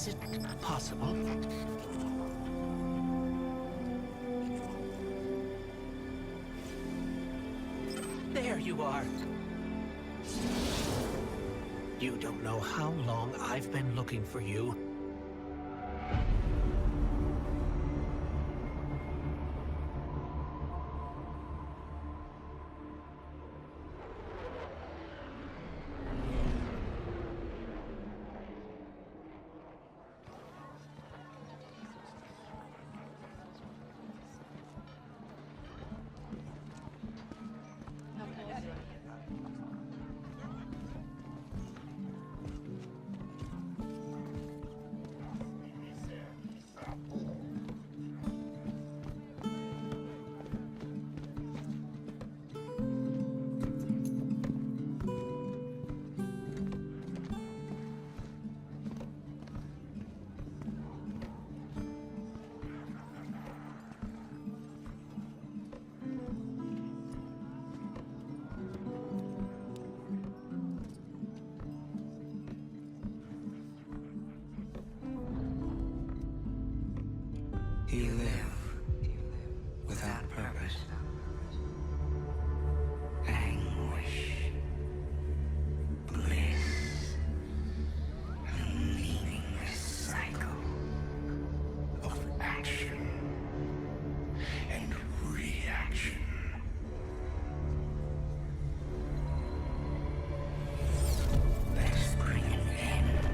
Is it possible? There you are. You don't know how long I've been looking for you. You live without purpose, anguish, bliss, a meaningless cycle of action and reaction. Let's bring an end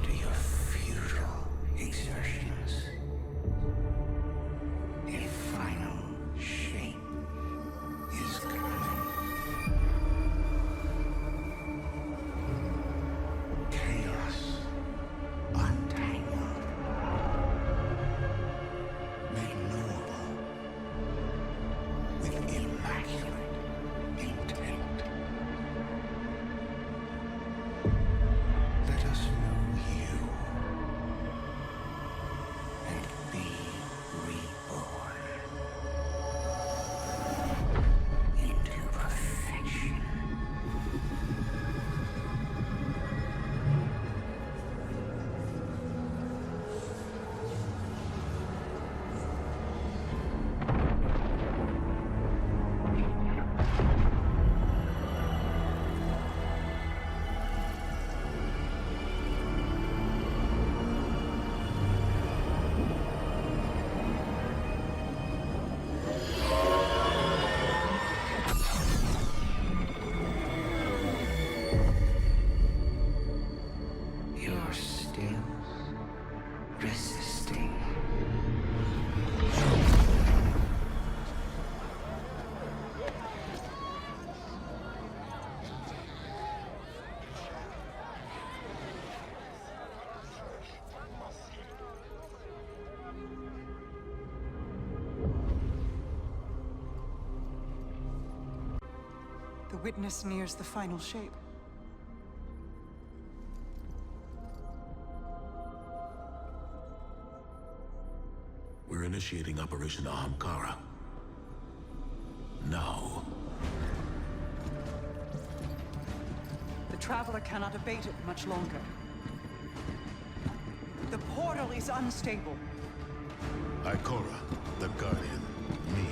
to your futile exertions. A final shape is coming. Chaos untangled, made knowable with immaculate intent. Let us know you and be reborn into perfection. You're still resisting. The witness nears the final shape. We're initiating Operation Ahamkara. Now. The Traveler cannot abate it much longer. The portal is unstable. Ikora, the Guardian, me.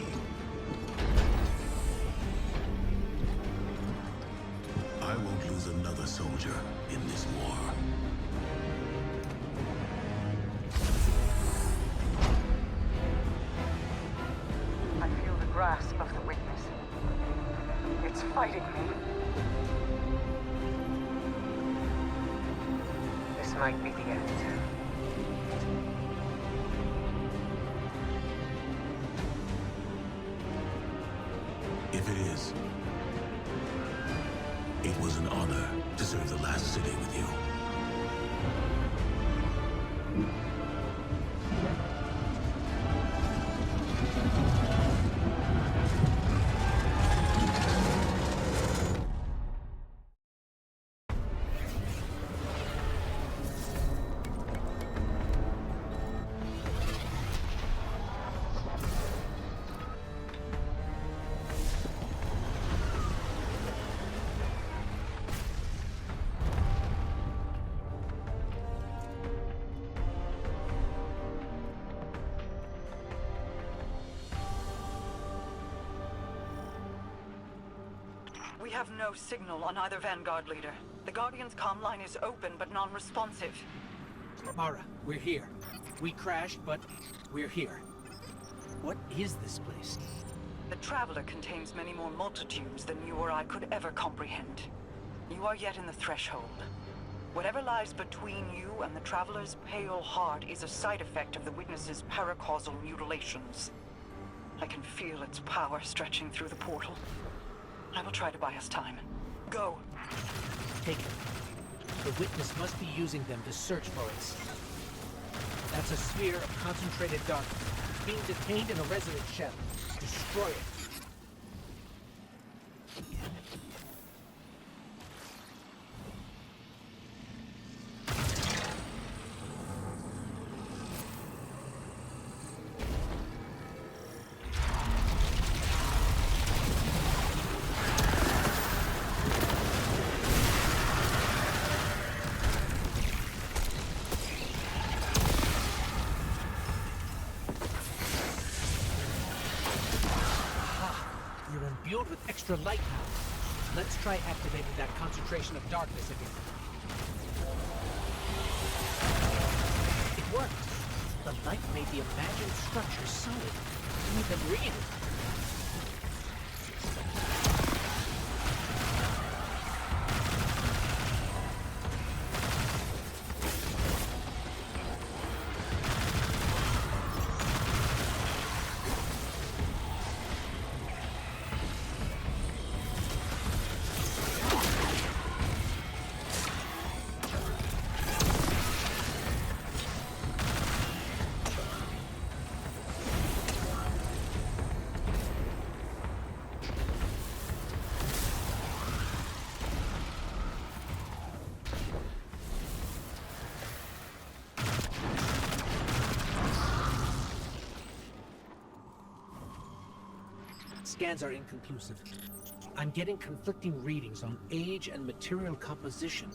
I won't lose another soldier in this war. I feel the grasp of the witness. It's fighting me. This might be the end. If it is, it was an honor to serve the last city with you. have no signal on either Vanguard leader. The Guardian's comm line is open but non-responsive. Mara, we're here. We crashed, but we're here. What is this place? The Traveler contains many more multitudes than you or I could ever comprehend. You are yet in the threshold. Whatever lies between you and the Traveler's pale heart is a side effect of the Witness's paracausal mutilations. I can feel its power stretching through the portal. I will try to buy us time. Go! Take it. The Witness must be using them to search for us. That's a sphere of concentrated darkness. It's being detained in a resonance shell. Destroy it. With extra light now. Let's try activating that concentration of darkness again. It worked. The light made the imagined structure solid. Made them real. Scans are inconclusive. I'm getting conflicting readings on age and material composition.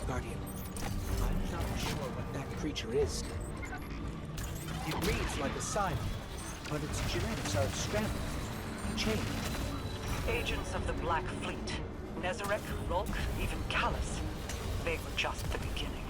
Guardian, I'm not sure what that creature is. It reads like a siren, but its genetics are scrambled, changed. Agents of the Black Fleet. Nezarec, Rolk, even Callus. They were just the beginning.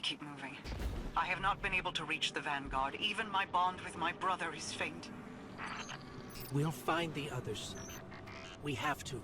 keep moving. I have not been able to reach the Vanguard. Even my bond with my brother is faint. We'll find the others. We have to.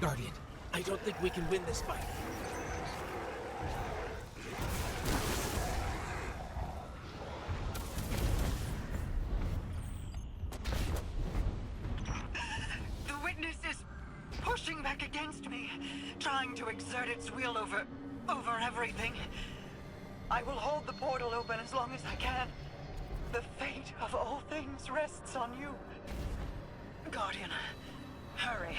Guardian, I don't think we can win this fight. The witness is pushing back against me, trying to exert its will over everything. I will hold the portal open as long as I can. The fate of all things rests on you. Guardian, hurry.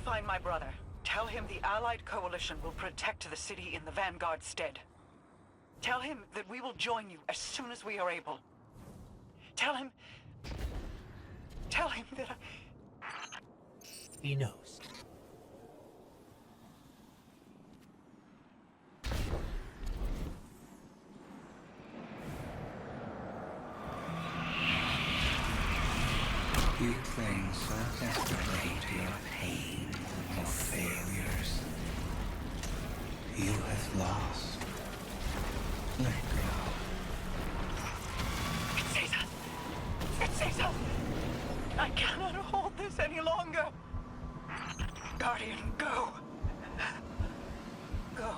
Find my brother. Tell him the Allied Coalition will protect the city in the Vanguard's stead. Tell him that we will join you as soon as we are able. Tell him that He knows. You cling so desperately to your pain, your failures. You have lost. Let go. It's Caesar! I cannot hold this any longer! Guardian, go! Go.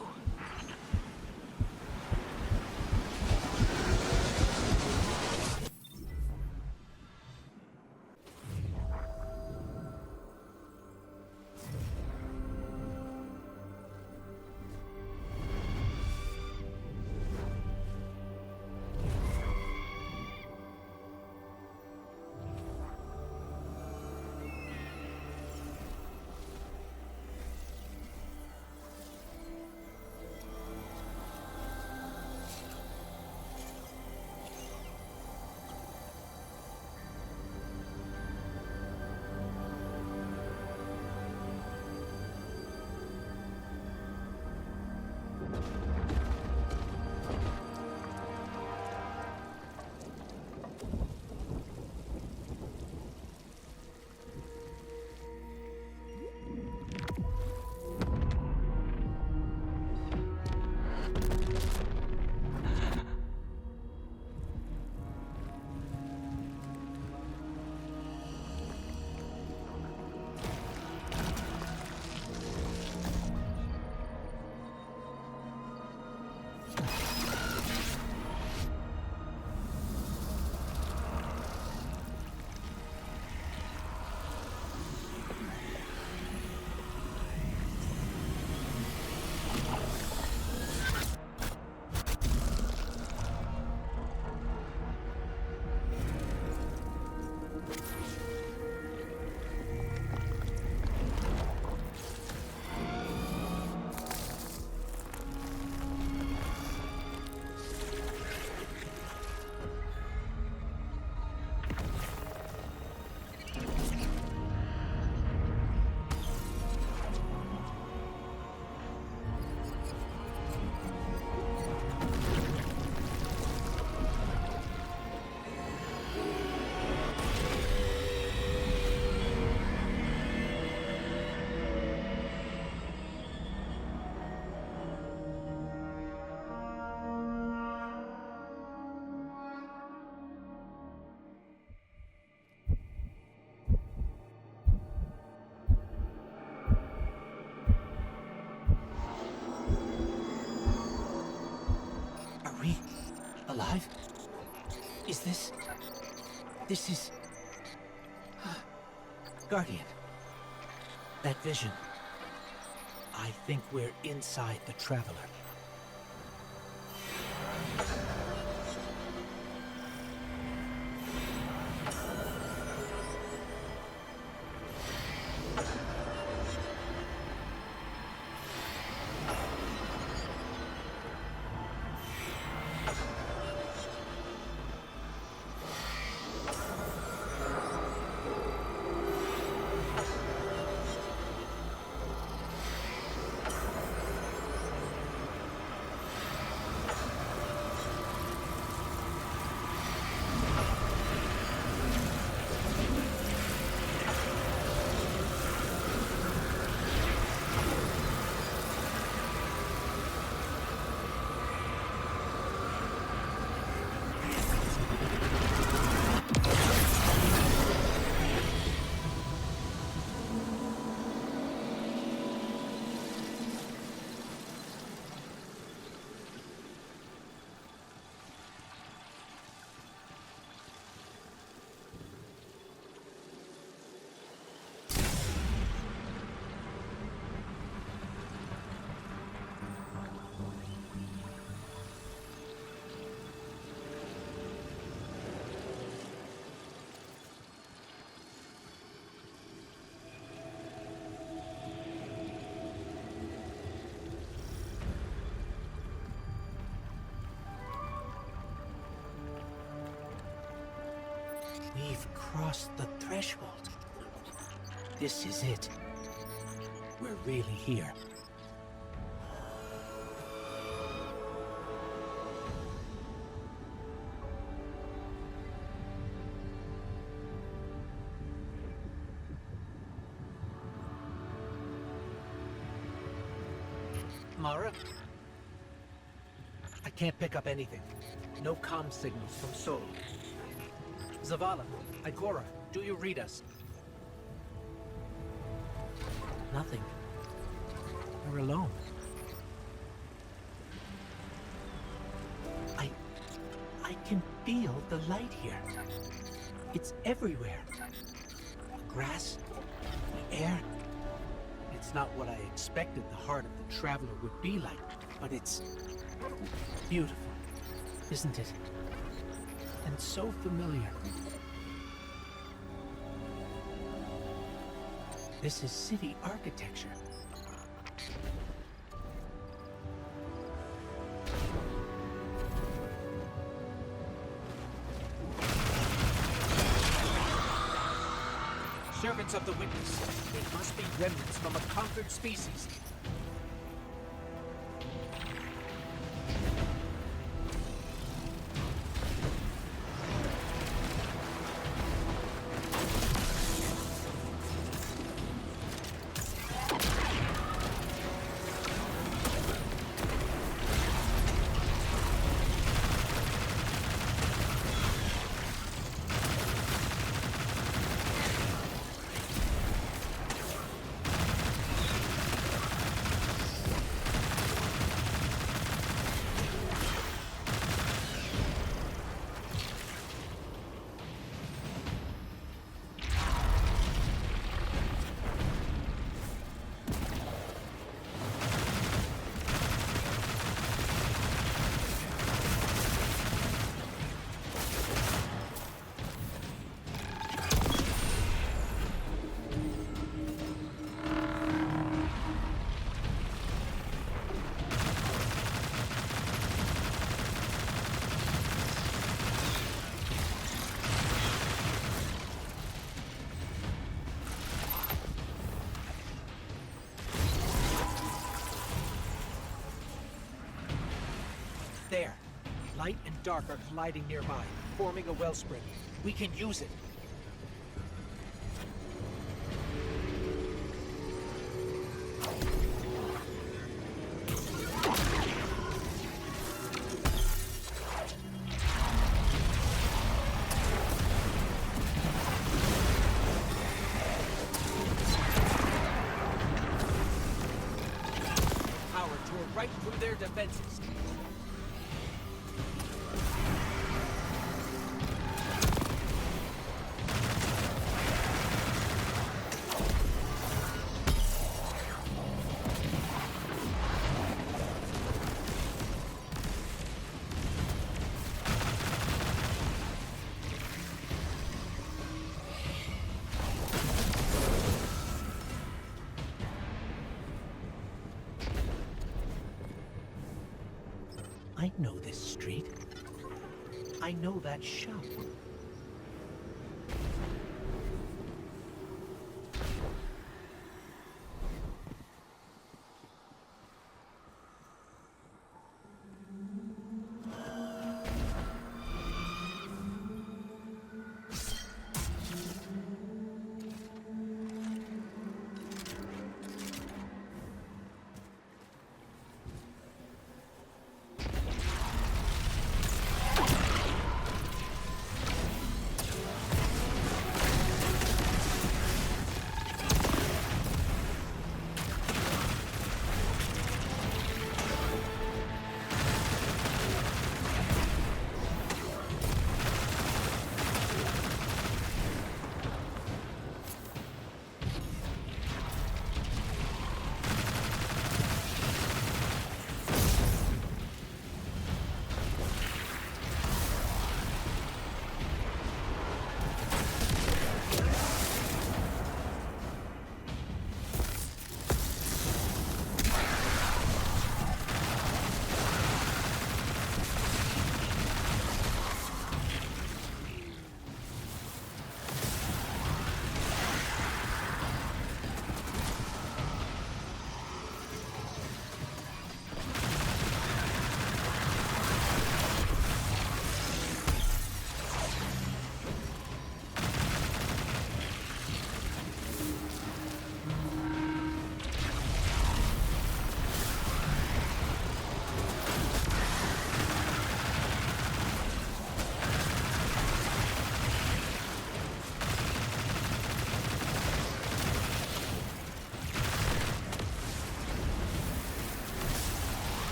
Alive? Is this... This is... Guardian. That vision. I think we're inside the Traveler. We've crossed the threshold. This is it. We're really here. Mara? I can't pick up anything. No comm signals from Sol. Zavala, Ikora, do you read us? Nothing. We're alone. I can feel the light here. It's everywhere. The grass, the air. It's not what I expected the heart of the Traveler would be like, but it's beautiful, isn't it? And so familiar. This is city architecture. Servants of the Witness. They must be remnants from a conquered species. There. Light and dark are colliding nearby, forming a wellspring. We can use it. Power tore right through their defenses. I know this street. I know that shop.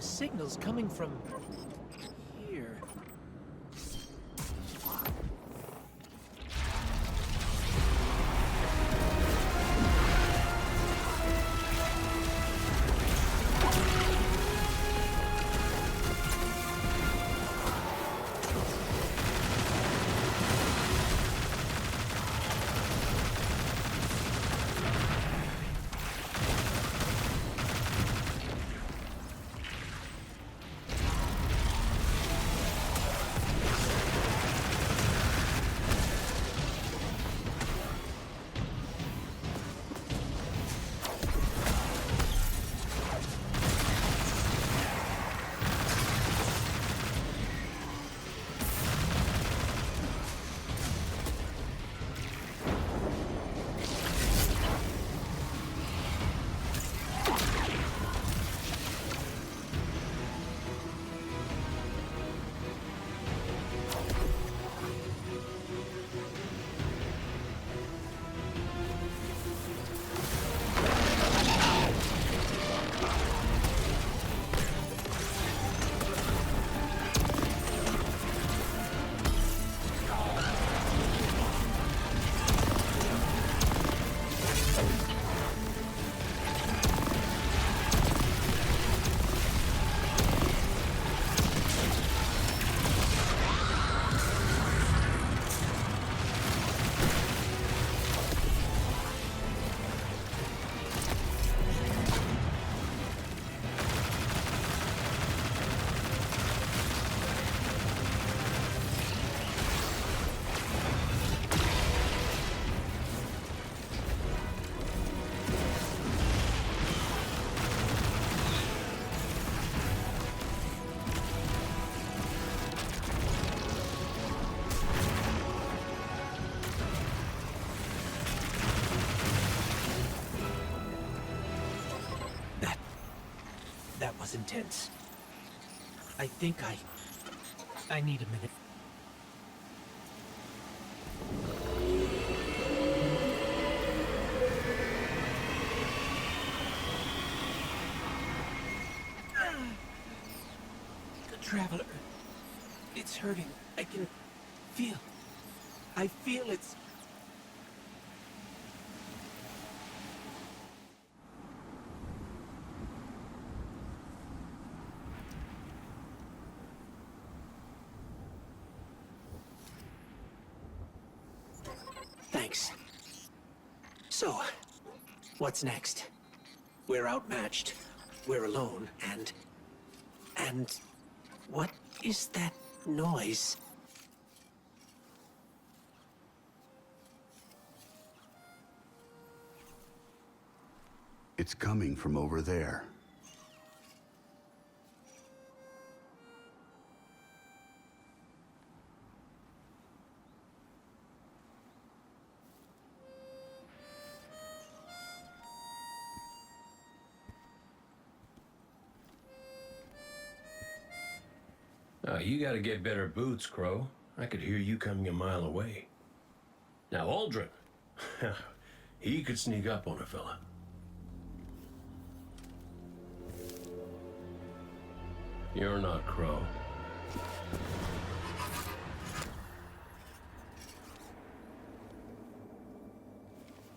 The signal's coming from here. That was intense. I think I need a minute. The Traveler. It's hurting. I can feel. I feel it's... Thanks. So, what's next? We're outmatched. We're alone, and what is that noise? It's coming from over there. You gotta get better boots, Crow. I could hear you coming a mile away. Now, Aldrin. He could sneak up on a fella. You're not Crow.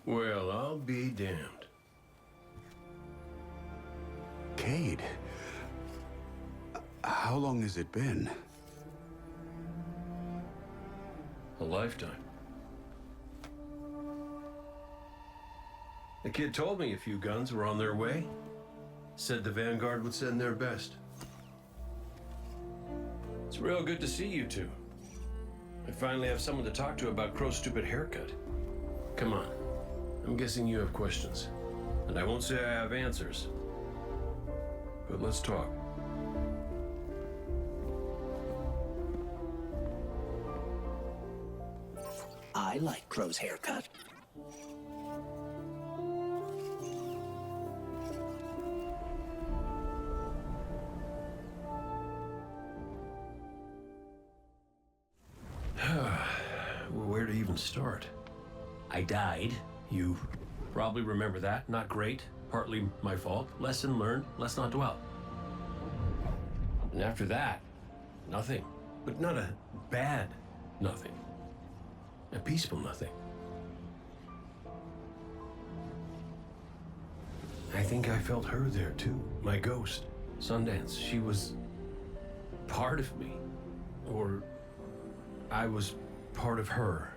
Well, I'll be damned. Cayde. How long has it been? A lifetime. The kid told me a few guns were on their way. Said the Vanguard would send their best. It's real good to see you two. I finally have someone to talk to about Crow's stupid haircut. Come on. I'm guessing you have questions. And I won't say I have answers. But let's talk. I like Crow's haircut. Where to even start? I died. You probably remember that. Not great. Partly my fault. Lesson learned. Let's not dwell. And after that, nothing. But not a bad nothing. A peaceful nothing. I think I felt her there too. My ghost. Sundance. She was part of me. Or I was part of her.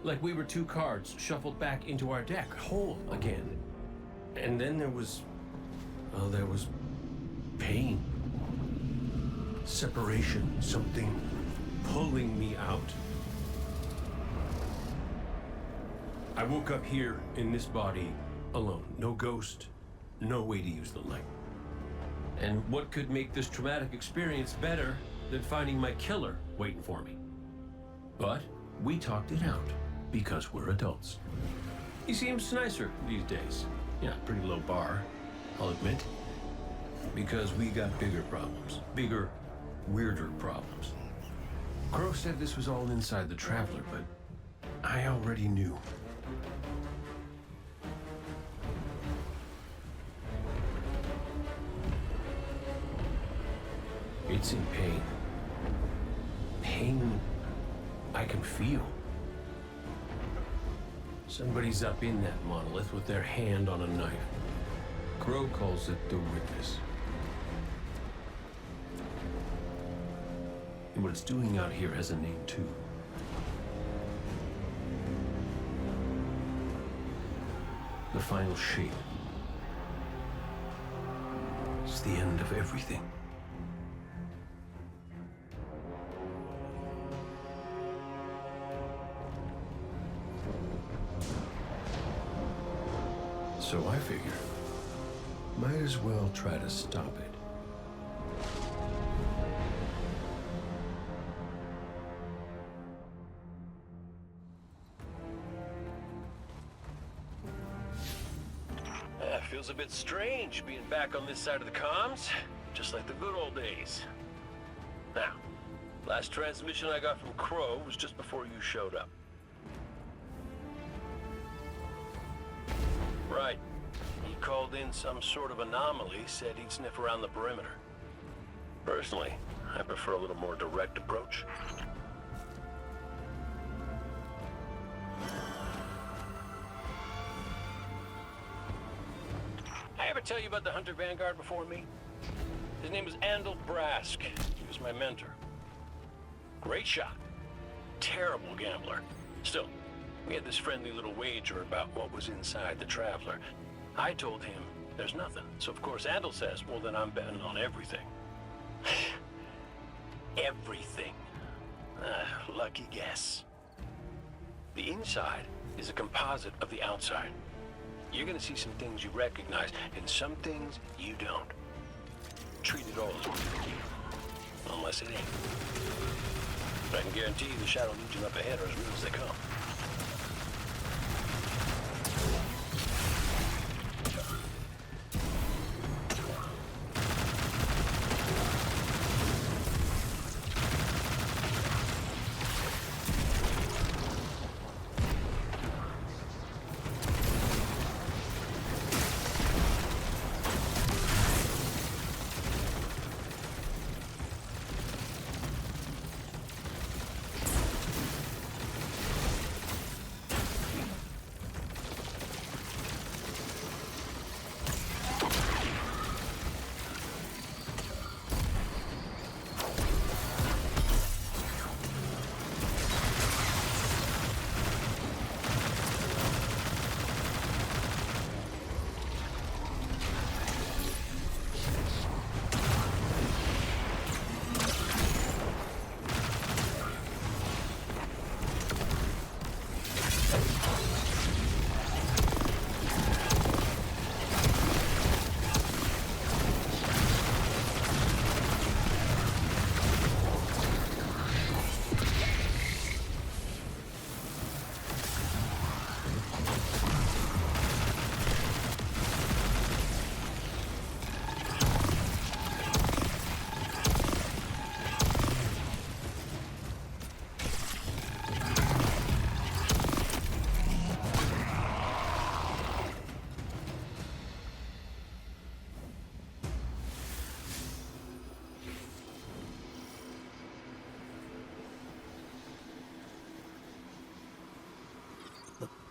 Like we were two cards shuffled back into our deck, whole again. And then there was pain. Separation, something pulling me out. I woke up here in this body alone. No ghost, no way to use the light. And what could make this traumatic experience better than finding my killer waiting for me? But we talked it out because we're adults. He seems nicer these days. Yeah, pretty low bar, I'll admit. Because we got bigger problems. Bigger, weirder problems. Crow said this was all inside the Traveler, but I already knew. It's in pain. Pain I can feel. Somebody's up in that monolith with their hand on a knife. Crow calls it the Witness. And what it's doing out here has a name too. The final shape. It's the end of everything. So I figure, might as well try to stop it. Feels a bit strange being back on this side of the comms, just like the good old days. Now, last transmission I got from Crow was just before you showed up. Right. He called in some sort of anomaly, said he'd sniff around the perimeter. Personally, I prefer a little more direct approach. I ever tell you about the Hunter Vanguard before me? His name was Andal Brask. He was my mentor. Great shot. Terrible gambler. Still, we had this friendly little wager about what was inside the Traveler. I told him there's nothing. So of course Andal says, well then I'm betting on everything. Everything. Lucky guess. The inside is a composite of the outside. You're gonna see some things you recognize, and some things you don't. Treat it all as one. Unless it ain't. But I can guarantee you the Shadow Legion up ahead are as real as they come.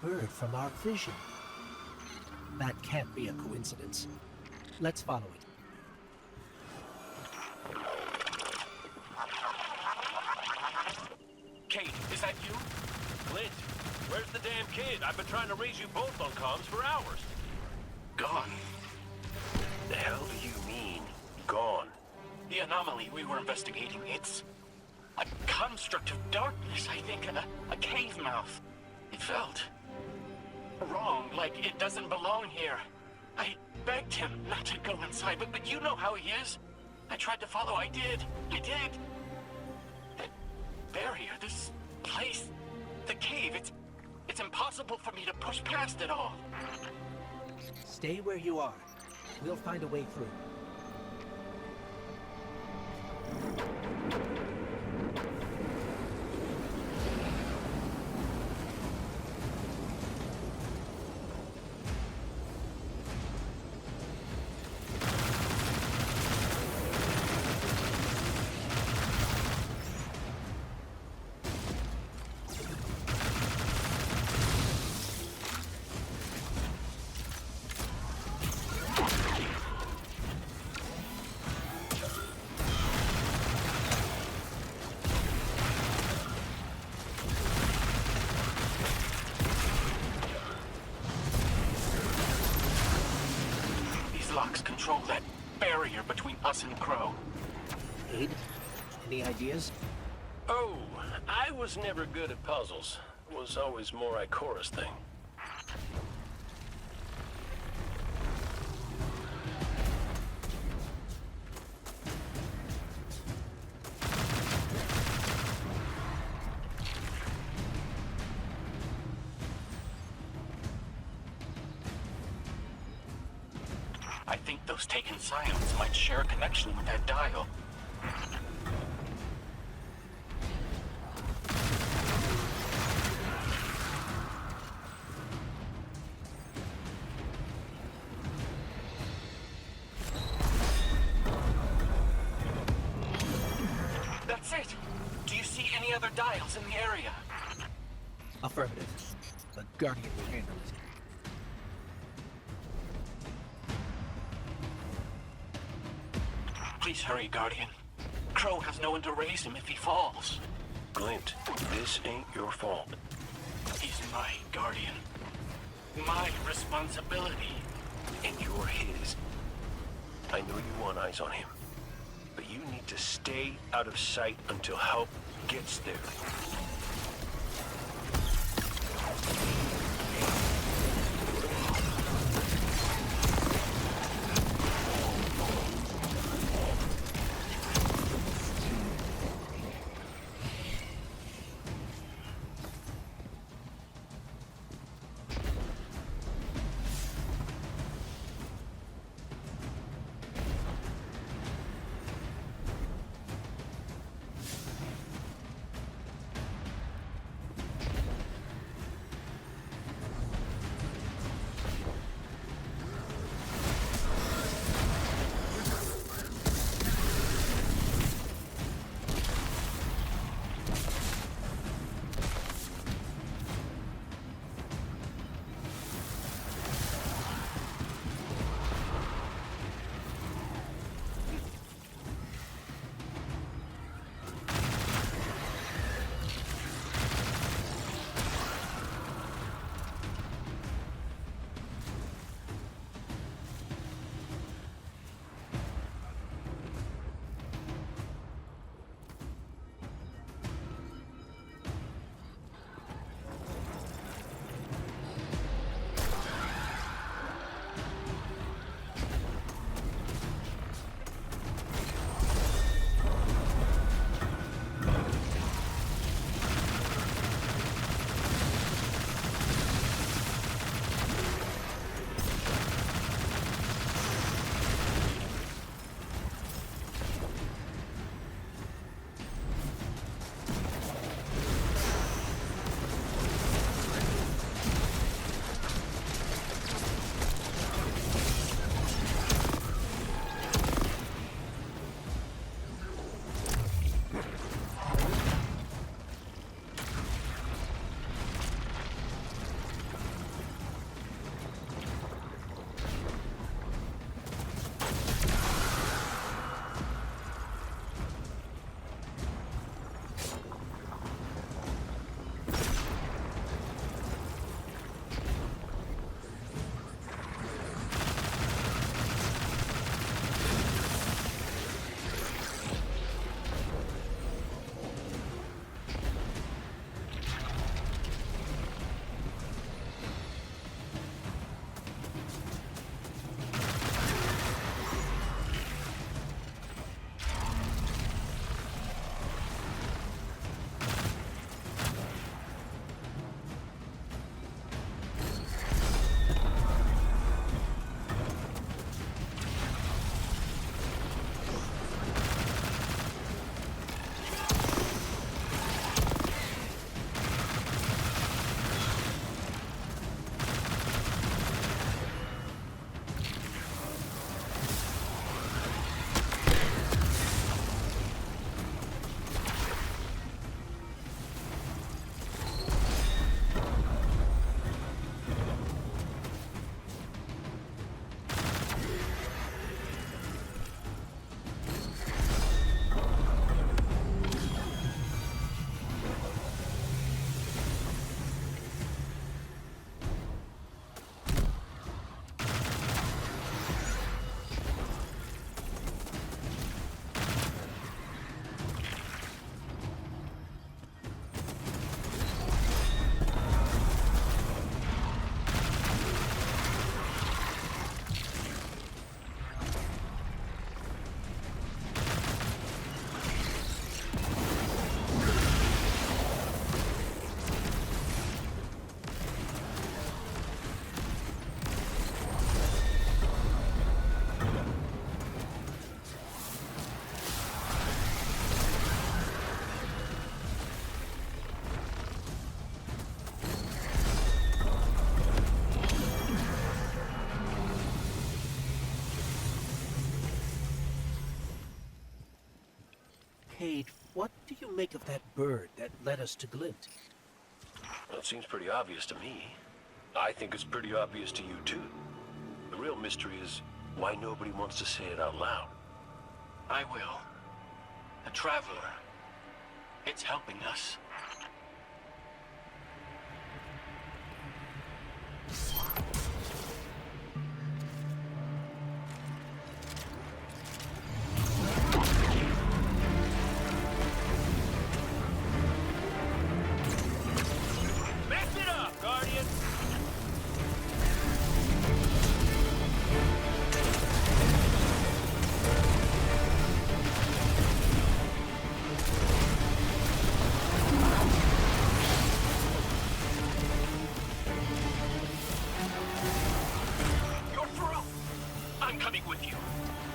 bird from our vision. That can't be a coincidence. Let's follow it. Cayde, is that you? Clint, where's the damn kid? I've been trying to raise you both on comms for hours. Gone. The hell do you mean, gone? The anomaly we were investigating, it's a construct of darkness, I think, a cave mouth. It felt wrong, like it doesn't belong here. I begged him not to go inside, but you know how he is. I tried to follow, I did. That barrier, this place, the cave, it's impossible for me to push past it all. Stay where you are. We'll find a way through. Locks control that barrier between us and Crow. Cayde, any ideas? Oh, I was never good at puzzles. It was always more Ikora's thing. I think those taken scions might share a connection with that dial. That's it! Do you see any other dials in the area? Affirmative. The Guardian will handle it. Please hurry, Guardian. Crow has no one to raise him if he falls. Clint, this ain't your fault. He's my Guardian. My responsibility. And you're his. I know you want eyes on him, but you need to stay out of sight until help gets there. Cayde, what do you make of that bird that led us to Glint? Well, it seems pretty obvious to me. I think it's pretty obvious to you, too. The real mystery is why nobody wants to say it out loud. I will. A traveler. It's helping us. Mess it up, Guardian! You're through! I'm coming with you.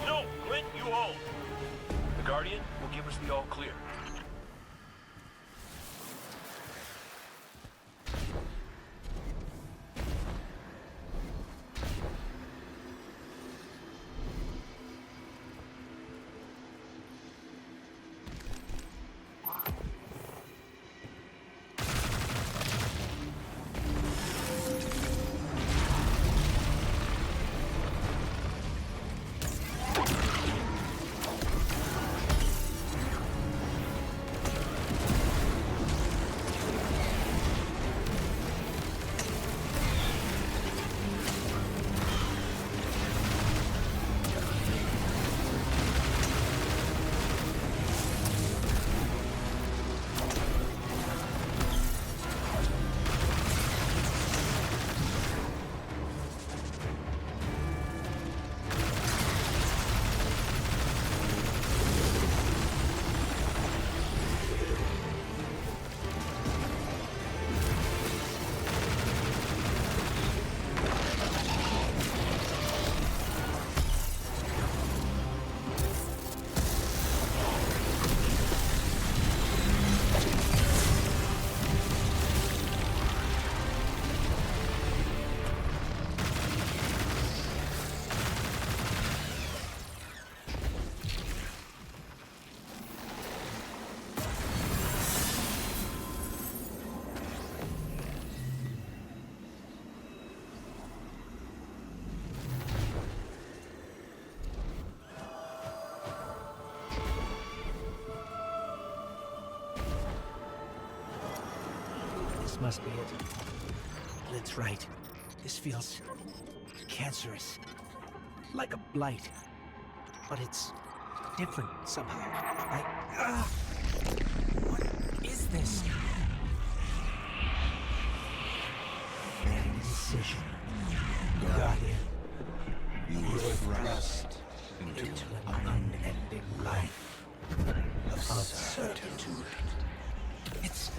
No, Glint, you hold. The Guardian will give us the all clear. This must be it. Glint's right. This feels cancerous. Like a blight. But it's different somehow. What is this? Indecision. Guardian. You were thrust into An unending life of of certitude. It's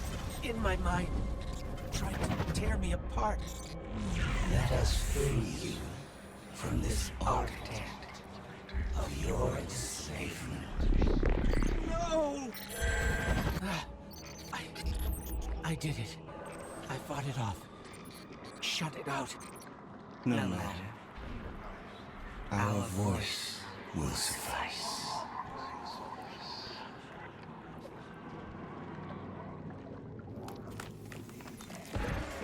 in my mind, trying to tear me apart. Let us free you from this architect of your enslavement. No! I did it. I fought it off. Shut it out. No matter. Our voice will suffice.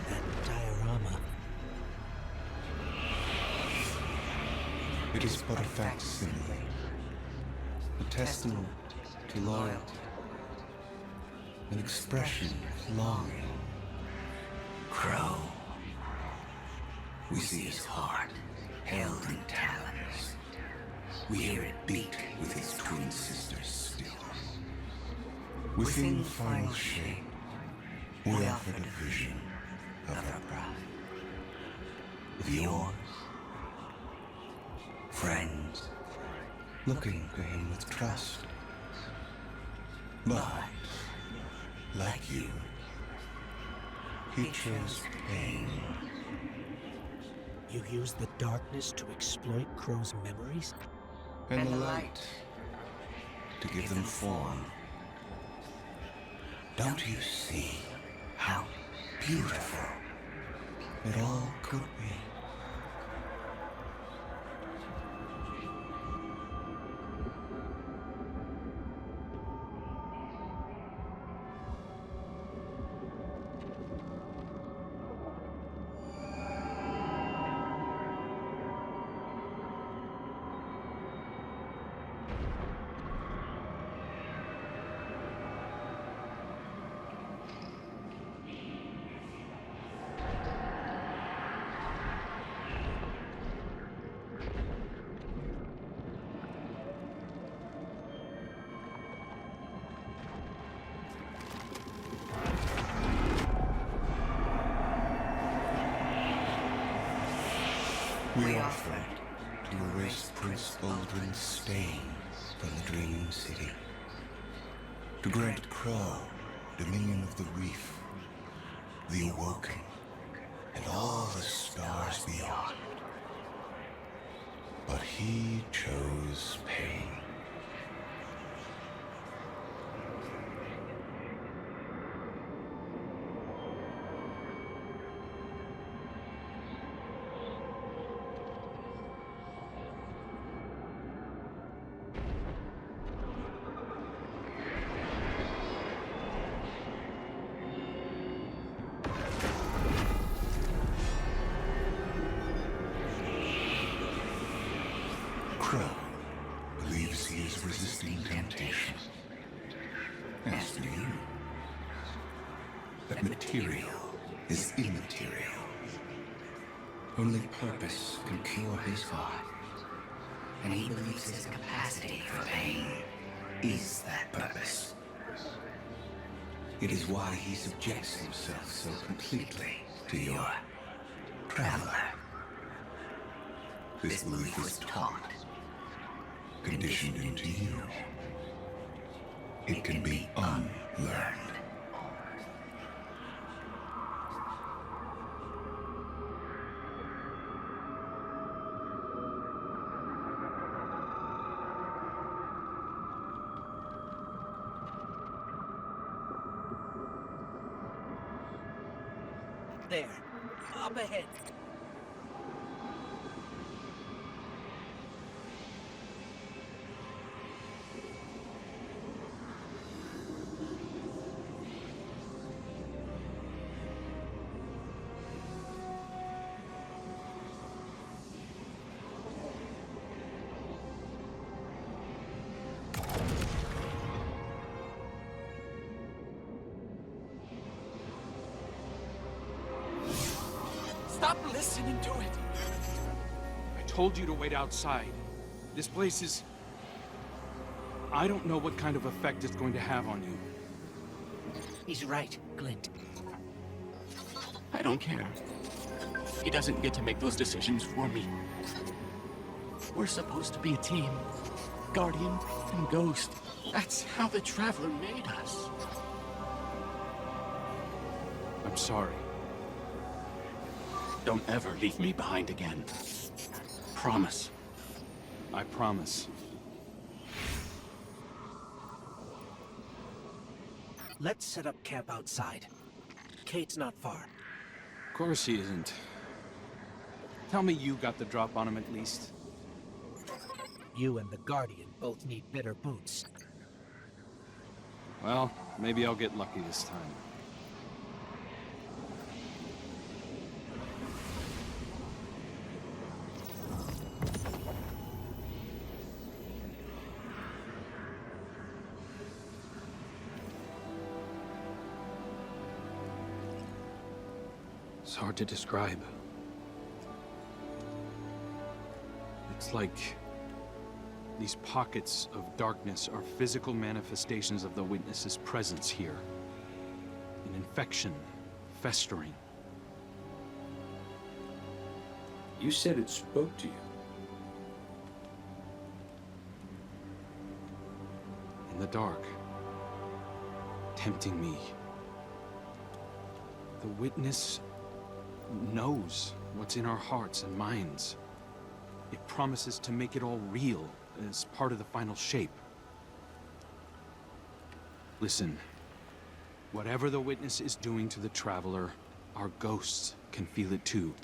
That diorama. It is but a facsimile, a testament to loyalty, an expression of longing. Crow. We see his heart held in talons. We hear it beat with his twin sisters still. Within final shape, we offered a vision of our bride. Of yours. Friends, looking to him with trust. But, like you, he chose pain. You use the darkness to exploit Crow's memories? And the light to give them form. Don't you see how beautiful it all could be? We offered to erase Prince Baldwin's stain from the Dreaming City. To grant Crow dominion of the Reef, the Awoken, and all the stars beyond. But he chose pain. Crow believes he is resisting temptation. As do you. But material is immaterial. Only purpose can cure his heart. And he believes his capacity for pain is that purpose. It is why he subjects himself so completely to your traveler. This belief was taught, conditioned into you. It can be unlearned. There. Up ahead. Stop listening to it! I told you to wait outside. This place is... I don't know what kind of effect it's going to have on you. He's right, Glint. I don't care. He doesn't get to make those decisions for me. We're supposed to be a team. Guardian and Ghost. That's how the Traveler made us. I'm sorry. Don't ever leave me behind again. Promise. I promise. Let's set up camp outside. Cayde's not far. Of course he isn't. Tell me you got the drop on him at least. You and the Guardian both need better boots. Well, maybe I'll get lucky this time. It's hard to describe. It's like these pockets of darkness are physical manifestations of the Witness's presence here. An infection, festering. You said it spoke to you. In the dark, tempting me. The Witness knows what's in our hearts and minds. It promises to make it all real as part of the final shape. Listen, whatever the Witness is doing to the Traveler, our ghosts can feel it too.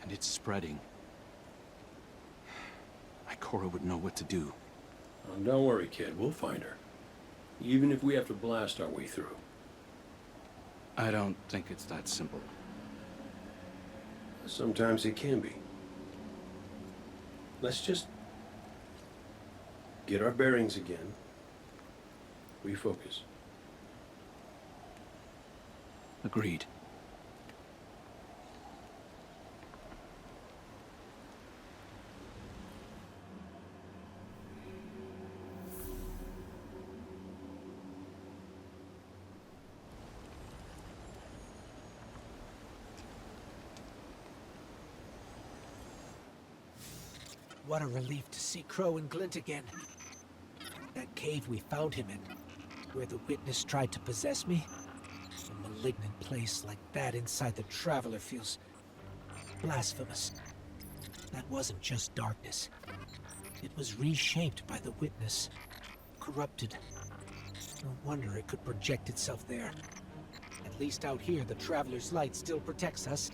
And it's spreading. Ikora would know what to do. Oh, don't worry, kid. We'll find her. Even if we have to blast our way through. I don't think it's that simple. Sometimes it can be. Let's just get our bearings again. Refocus. Agreed. What a relief to see Crow and Glint again. That cave we found him in, where the witness tried to possess me. A malignant place like that inside the Traveler feels blasphemous. That wasn't just darkness. It was reshaped by the witness, corrupted. No wonder it could project itself there. At least out here, the Traveler's light still protects us.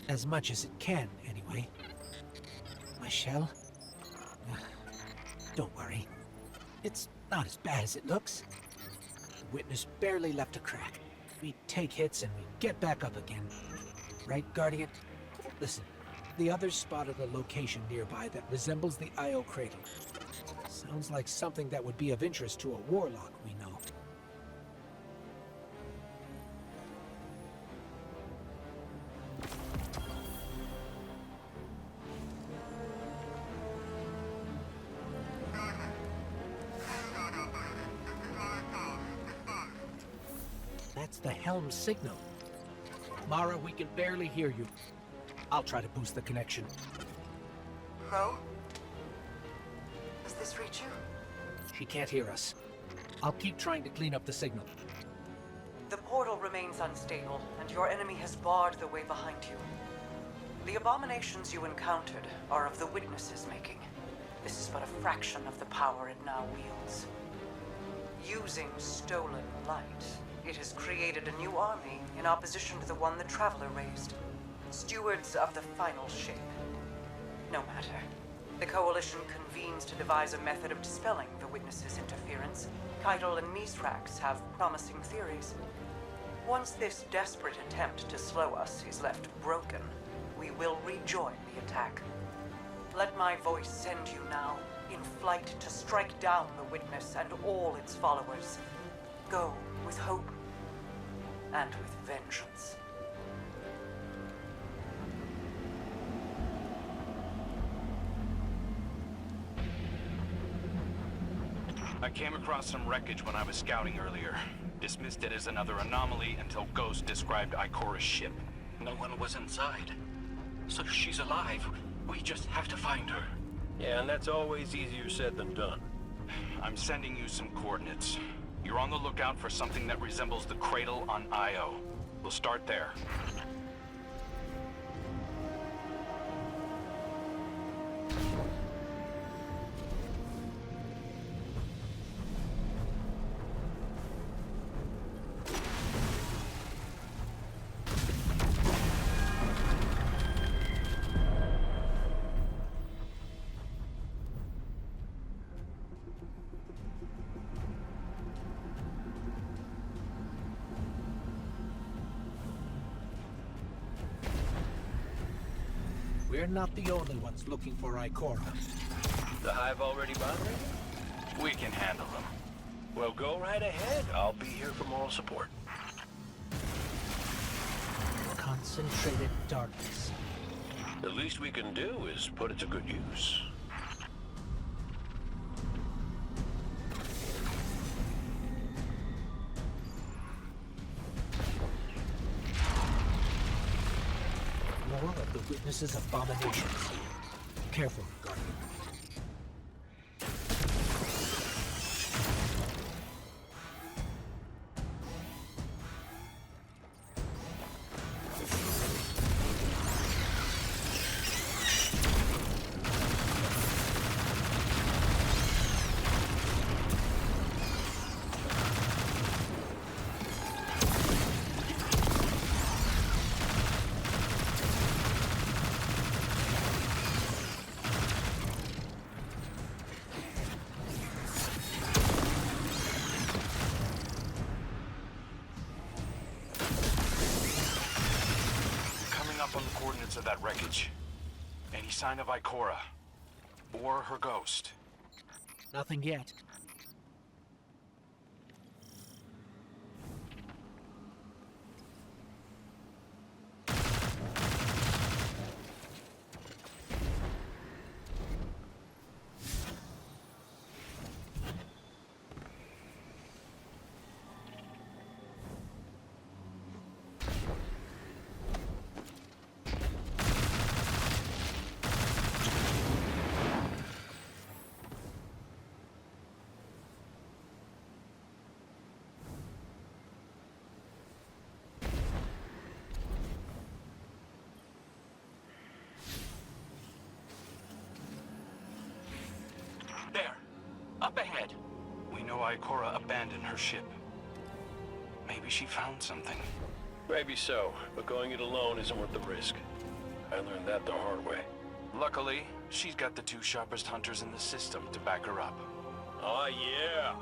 As much as it can, anyway. My shell? Don't worry. It's not as bad as it looks. The witness barely left a crack. We take hits and we get back up again. Right, Guardian? Listen, the others spotted a location nearby that resembles the Io cradle. Sounds like something that would be of interest to a warlock we know. That's the helm signal. Mara, we can barely hear you. I'll try to boost the connection. Crow? Does this reach you? She can't hear us. I'll keep trying to clean up the signal. The portal remains unstable, and your enemy has barred the way behind you. The abominations you encountered are of the Witness's making. This is but a fraction of the power it now wields. Using stolen light, it has created a new army in opposition to the one the Traveler raised. Stewards of the final shape. No matter. The Coalition convenes to devise a method of dispelling the Witness's interference. Cayde and Mithrax have promising theories. Once this desperate attempt to slow us is left broken, we will rejoin the attack. Let my voice send you now, in flight to strike down the Witness and all its followers. Go with hope and with vengeance. I came across some wreckage when I was scouting earlier. Dismissed it as another anomaly until Ghost described Ikora's ship. No one was inside. So she's alive. We just have to find her. Yeah, and that's always easier said than done. I'm sending you some coordinates. You're on the lookout for something that resembles the cradle on Io. We'll start there. We're not the only ones looking for Ikora. The Hive already bothering you? We can handle them. Well, go right ahead. I'll be here for moral support. Concentrated darkness. The least we can do is put it to good use. More of the Witness's abominations. Careful, Guardian. On the coordinates of that wreckage. Any sign of Ikora? Or her ghost? Nothing yet. Up ahead. We know Ikora abandoned her ship. Maybe she found something. Maybe so, but going it alone isn't worth the risk. I learned that the hard way. Luckily, she's got the two sharpest hunters in the system to back her up. Oh, yeah.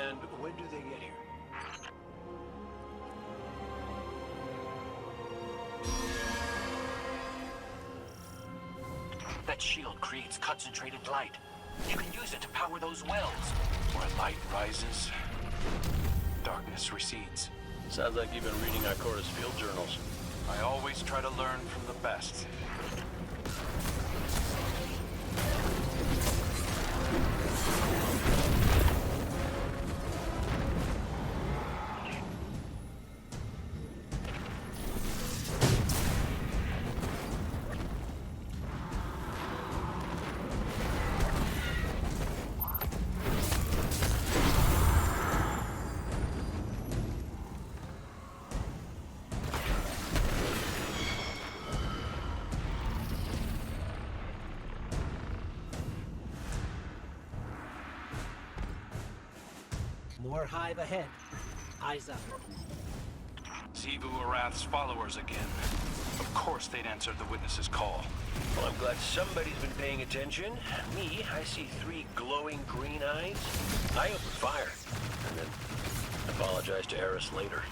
And when do they get here? That shield creates concentrated light. You can use it to power those wells. Where light rises, darkness recedes. Sounds like you've been reading Ikora's field journals. I always try to learn from the best. More hive ahead. Eyes up. Xivu Arath's followers again. Of course they'd answered the witness's call. Well, I'm glad somebody's been paying attention. Me, I see 3 glowing green eyes. I opened fire, and then apologized to Eris later.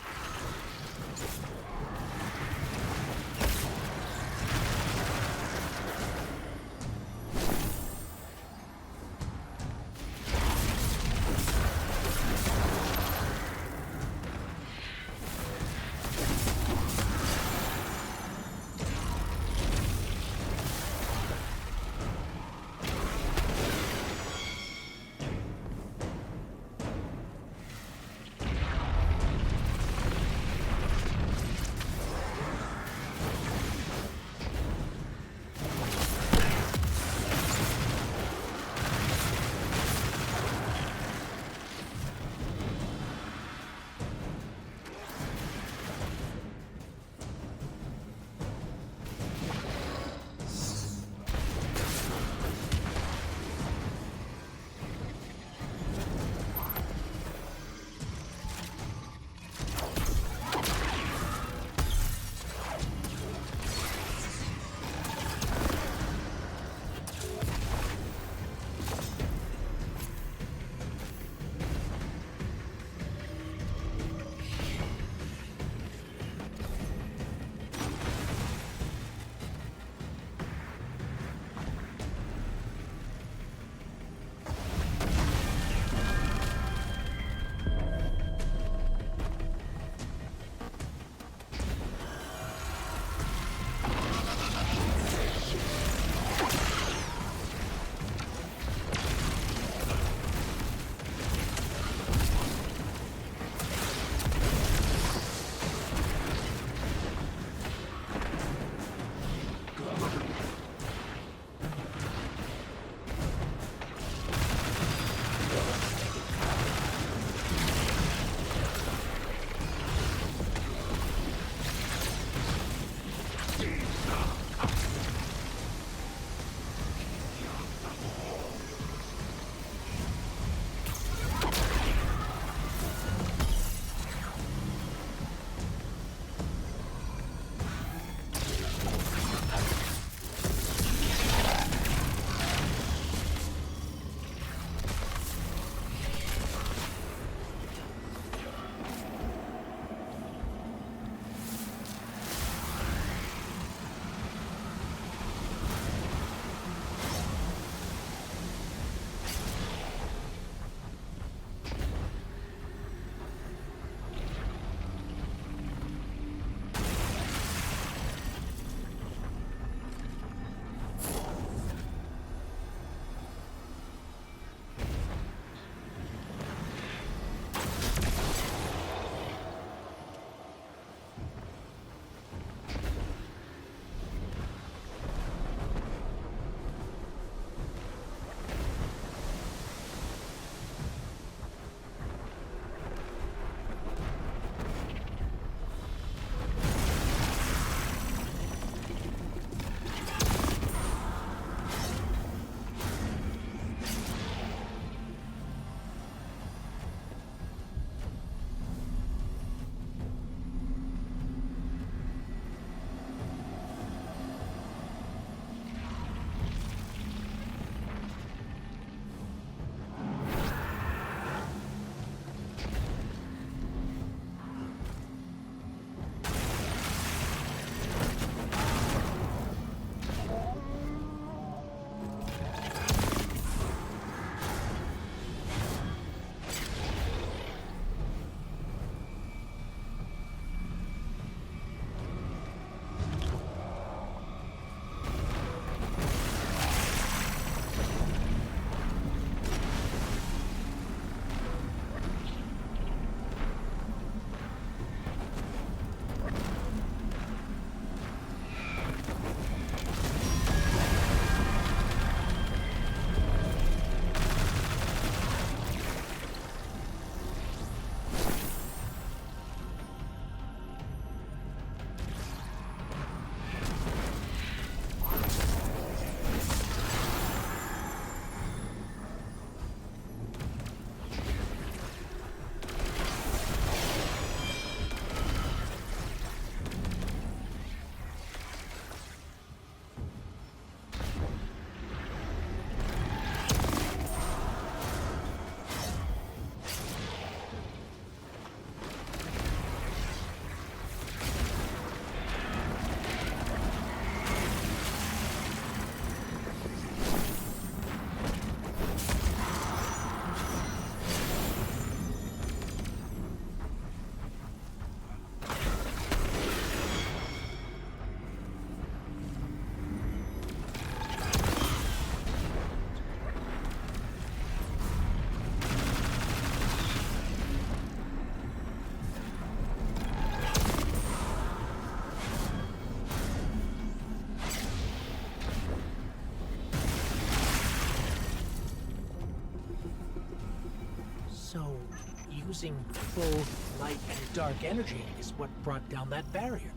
using full light and dark energy is what brought down that barrier.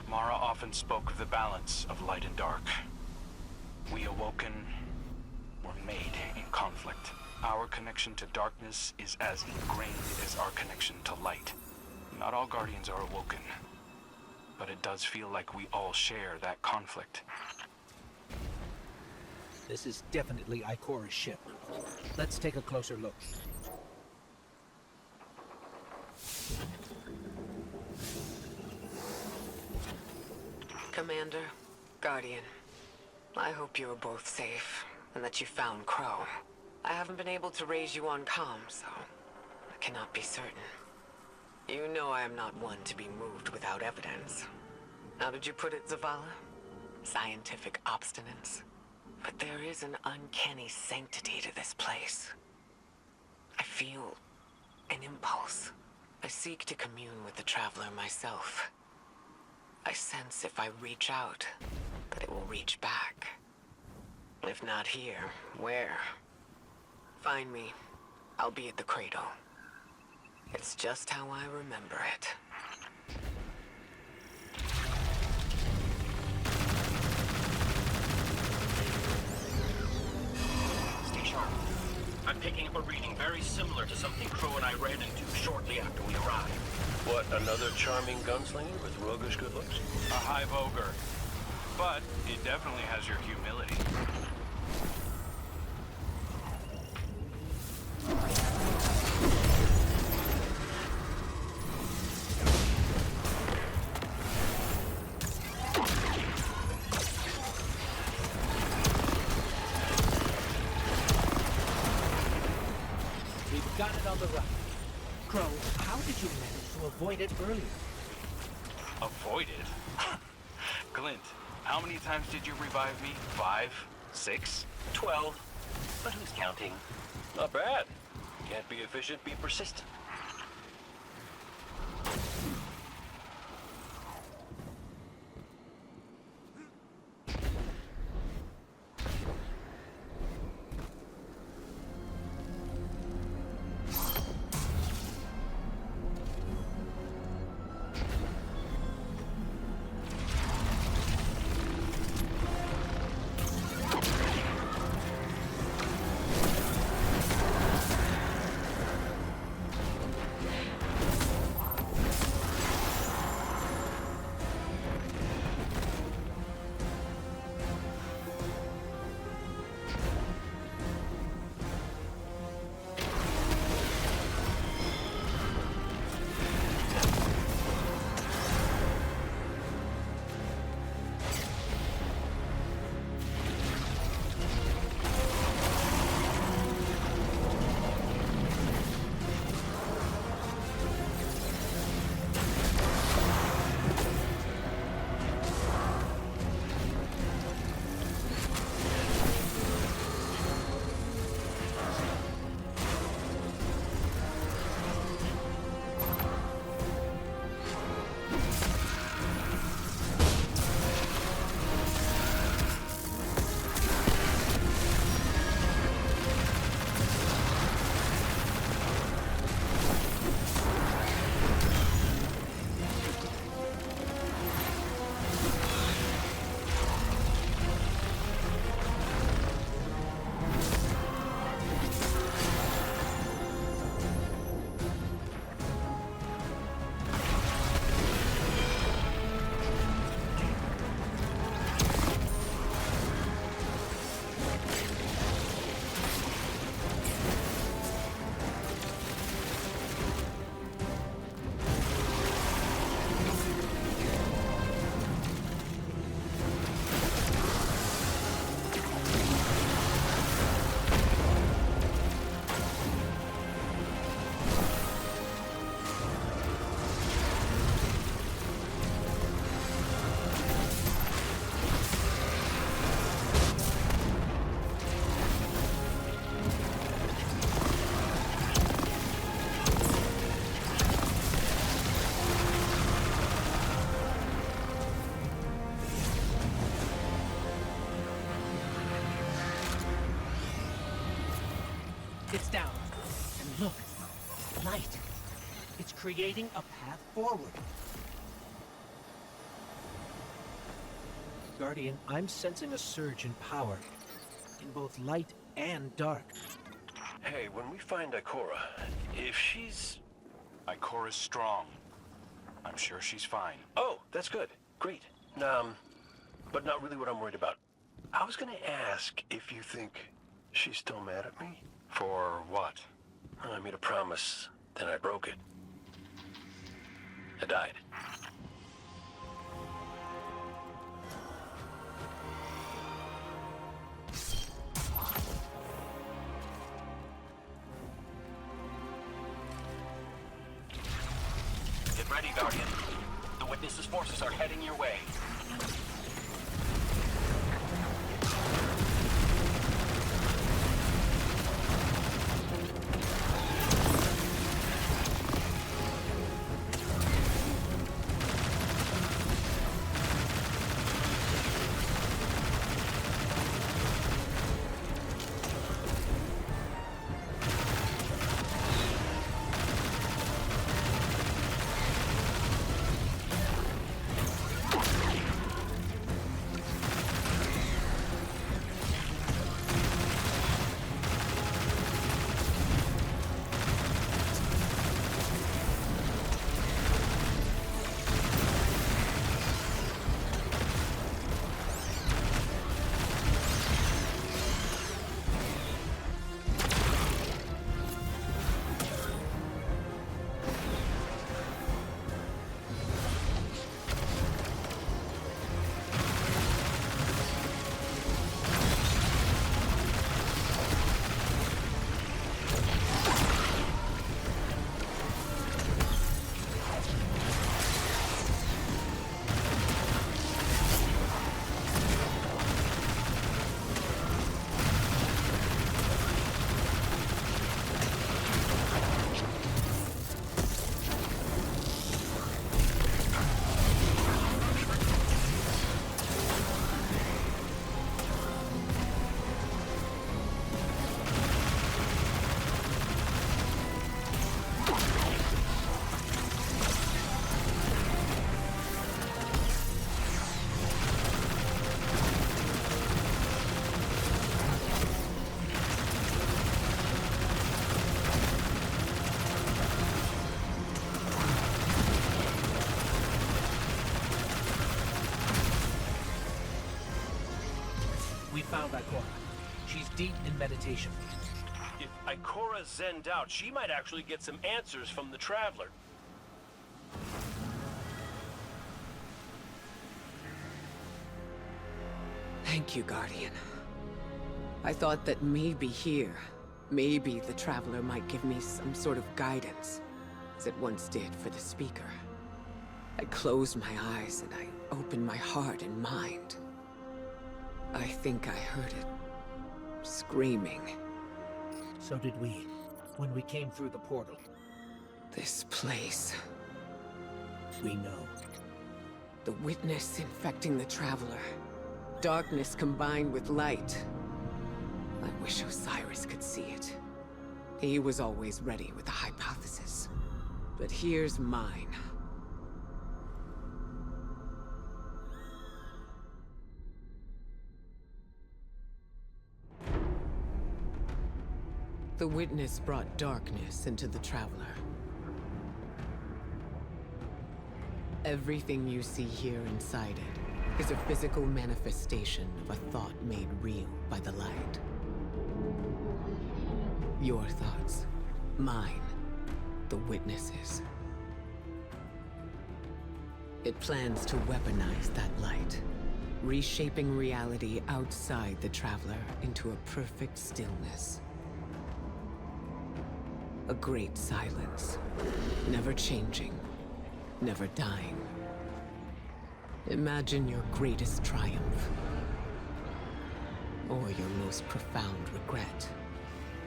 Mara often spoke of the balance of light and dark. We awoken were made in conflict. Our connection to darkness is as ingrained as our connection to light. Not all Guardians are awoken, but it does feel like we all share that conflict. This is definitely Ikora's ship. Let's take a closer look. Commander, Guardian, I hope you are both safe, and that you found Crow. I haven't been able to raise you on comm, so I cannot be certain. You know I am not one to be moved without evidence. How did you put it, Zavala? Scientific obstinance. But there is an uncanny sanctity to this place. I feel an impulse. I seek to commune with the Traveler myself. I sense if I reach out, that it will reach back. If not here, where? Find me. I'll be at the cradle. It's just how I remember it. Stay sharp. I'm picking up a reading very similar to something Crow and I ran into shortly after we arrived. What, another charming gunslinger with roguish good looks? A hive ogre. But it definitely has your humility. We've got it on the run. Crow, how did you manage to avoid it earlier? Avoided? Glint, how many times did you revive me? 5? 6? 12. But who's counting? Not bad. Can't be efficient, be persistent. light. It's creating a path forward. Guardian, I'm sensing a surge in power, in both light and dark. Hey, when we find Ikora, if she's... Ikora's strong. I'm sure she's fine. Oh, that's good. Great. But not really what I'm worried about. I was gonna ask if you think she's still mad at me? For what? I made a promise, then I broke it. I died. Get ready, Guardian. The Witness's forces are heading your way. We found Ikora. She's deep in meditation. If Ikora zenned out, she might actually get some answers from the Traveler. Thank you, Guardian. I thought that maybe here, maybe the Traveler might give me some sort of guidance, as it once did for the Speaker. I closed my eyes and I opened my heart and mind. I think I heard it screaming. So did we, when we came through the portal. This place. We know. The Witness infecting the Traveler. Darkness combined with light. I wish Osiris could see it. He was always ready with a hypothesis. But here's mine. The Witness brought darkness into the Traveler. Everything you see here inside it is a physical manifestation of a thought made real by the light. Your thoughts, mine, the Witness's. It plans to weaponize that light, reshaping reality outside the Traveler into a perfect stillness. A great silence, never changing, never dying. Imagine your greatest triumph, or your most profound regret.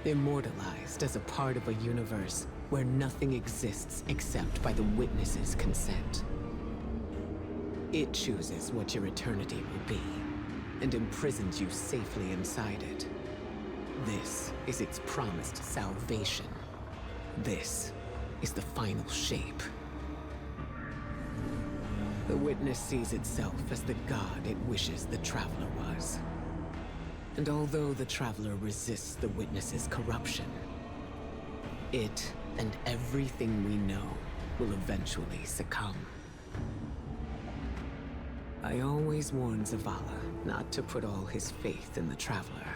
Immortalized as a part of a universe where nothing exists except by the Witness's consent. It chooses what your eternity will be, and imprisons you safely inside it. This is its promised salvation. This is the final shape. The Witness sees itself as the god it wishes the Traveler was. And although the Traveler resists the Witness's corruption, it and everything we know will eventually succumb. I always warn Zavala not to put all his faith in the Traveler,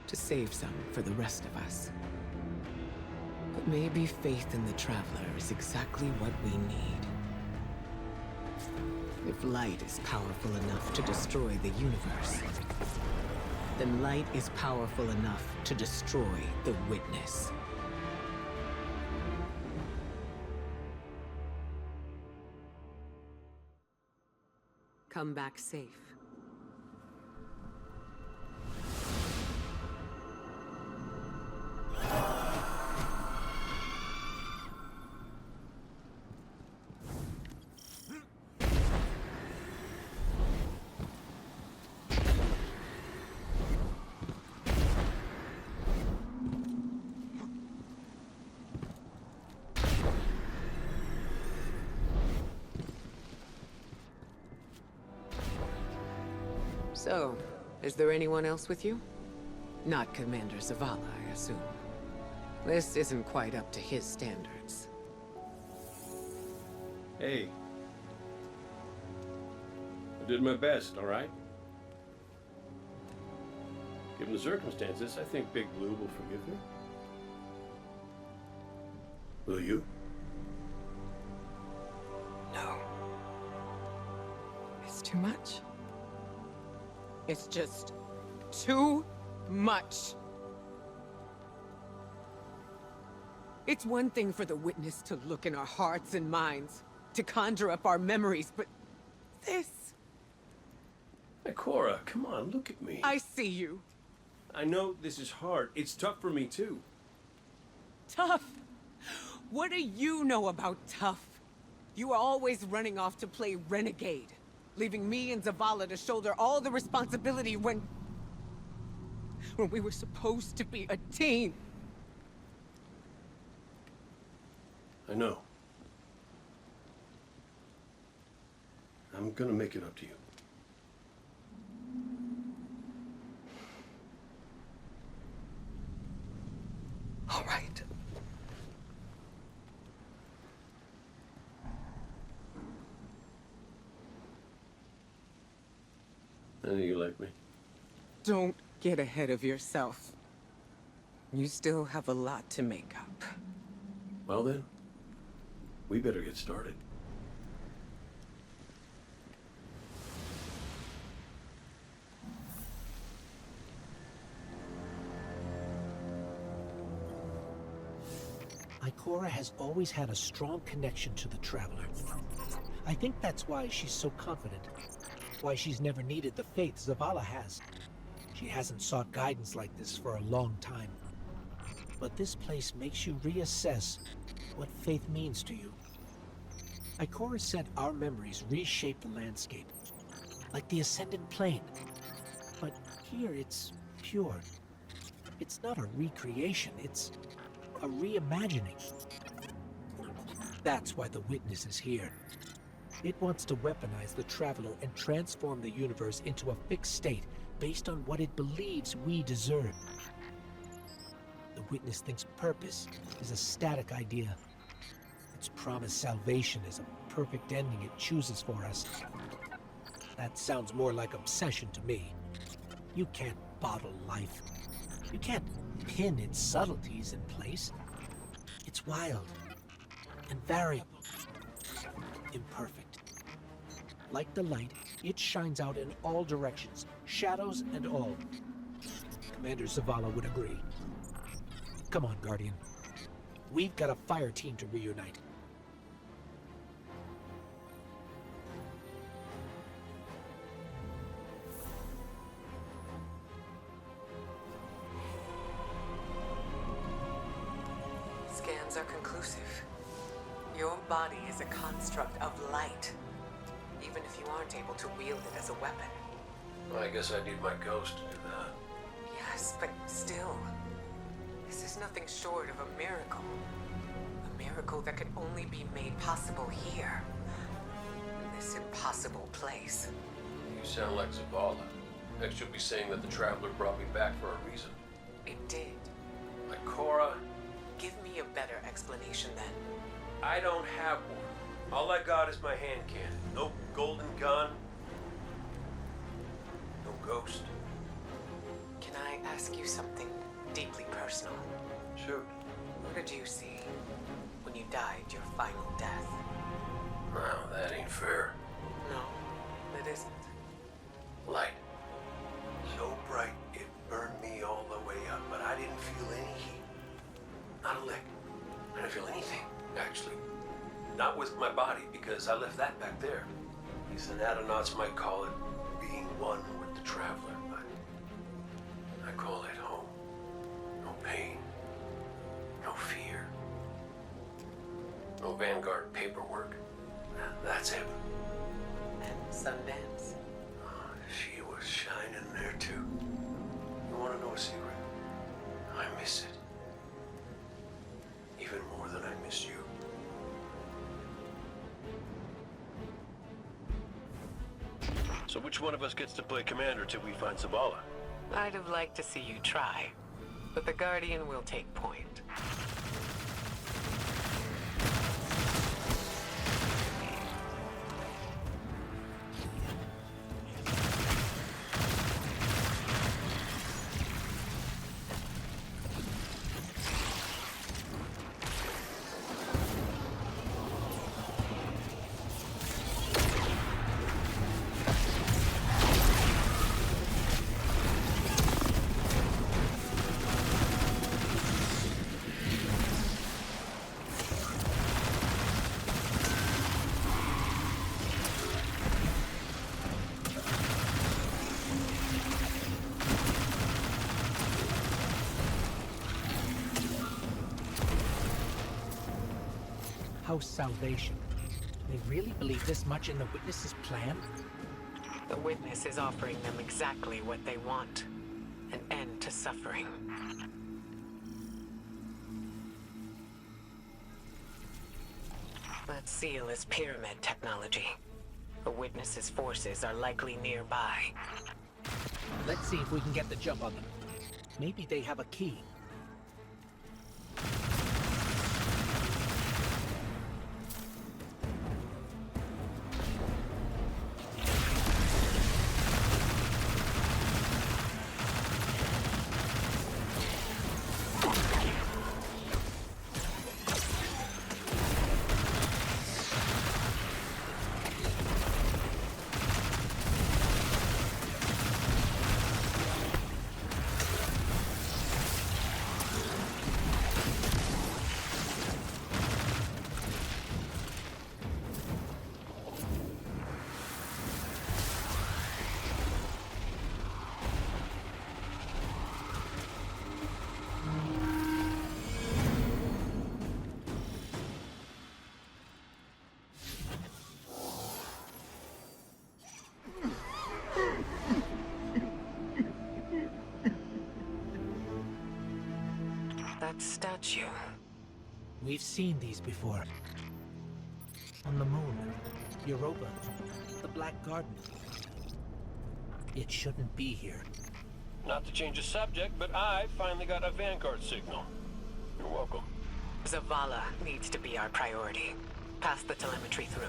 to save some for the rest of us. But maybe faith in the Traveler is exactly what we need. If light is powerful enough to destroy the universe, then light is powerful enough to destroy the Witness. Come back safe. So, is there anyone else with you? Not Commander Zavala, I assume. This isn't quite up to his standards. Hey. I did my best, all right? Given the circumstances, I think Big Blue will forgive me. Will you? No. It's too much. It's just too much. It's one thing for the Witness to look in our hearts and minds, to conjure up our memories, but this... Ikora, come on, look at me. I see you. I know this is hard. It's tough for me, too. Tough? What do you know about tough? You are always running off to play renegade, leaving me and Zavala to shoulder all the responsibility when we were supposed to be a team. I know. I'm gonna make it up to you. All right. I know you like me. Don't get ahead of yourself. You still have a lot to make up. Well then, we better get started. Ikora has always had a strong connection to the Traveler. I think that's why she's so confident. Why she's never needed the faith Zavala has. She hasn't sought guidance like this for a long time. But this place makes you reassess what faith means to you. Ikora said our memories reshape the landscape, like the Ascended Plane. But here it's pure. It's not a recreation, it's a reimagining. That's why the Witness is here. It wants to weaponize the Traveler and transform the universe into a fixed state based on what it believes we deserve. The Witness thinks purpose is a static idea. Its promised salvation is a perfect ending it chooses for us. That sounds more like obsession to me. You can't bottle life. You can't pin its subtleties in place. It's wild and variable, imperfect. Like the light, it shines out in all directions, shadows and all. Commander Zavala would agree. Come on, Guardian. We've got a fire team to reunite. Scans are conclusive. Your body is a construct of light, even if you aren't able to wield it as a weapon. Well, I guess I need my ghost to do that. Yes, but still, this is nothing short of a miracle. A miracle flow that could only be made possible here. In this impossible place. You sound like Zavala. Next you'll be saying that the Traveler brought me back for a reason. It did. Ikora, Give me a better explanation then. I don't have one. All I got is my hand cannon. No golden gun. No ghost. Can I ask you something deeply personal? Shoot. What did you see when you died your final death? Well, that ain't fair. No, it isn't. Light. So bright it burned me all the way up, but I didn't feel any heat. Not a lick. I didn't feel anything, actually. Not with my body, because I left that back there. These anatronauts might call it being one with the Traveler, but I call it home. No pain. No fear. No Vanguard paperwork. That's heaven. And Sundance? She was shining there too. You want to know a secret? I miss it. Even more than I miss you. So which one of us gets to play commander till we find Zavala? I'd have liked to see you try, but the Guardian will take point. House salvation. They really believe this much in the Witness's plan? The Witness is offering them exactly what they want. An end to suffering. That seal is pyramid technology. The Witness's forces are likely nearby. Let's see if we can get the jump on them. Maybe they have a key. That statue. We've seen these before. On the moon, Europa, the Black Garden. It shouldn't be here. Not to change the subject, but I finally got a Vanguard signal. You're welcome. Zavala needs to be our priority. Pass the telemetry through.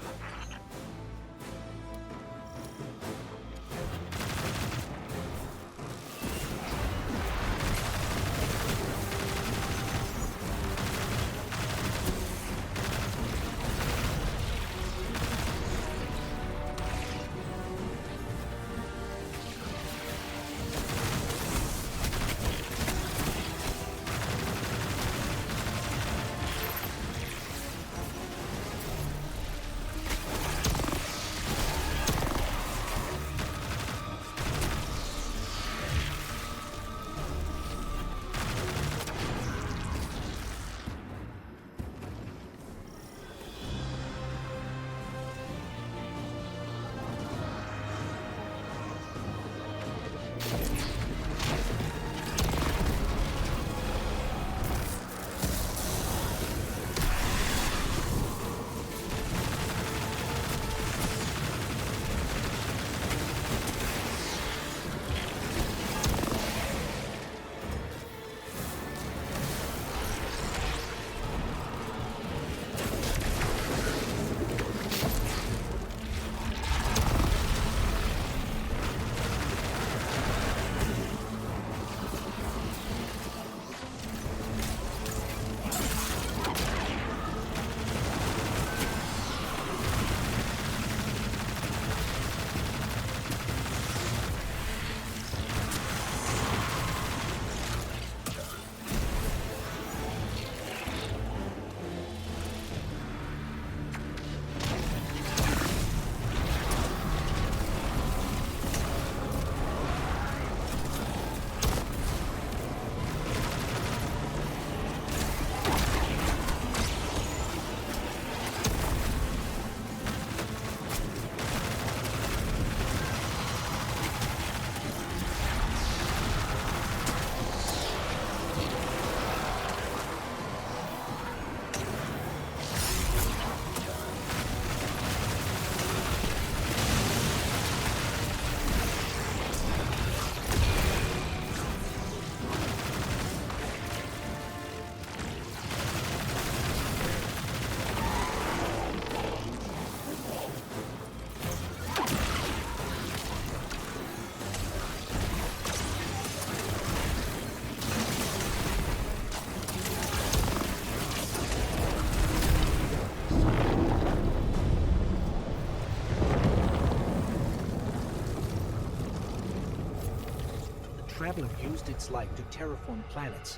Traveler used its light to terraform planets,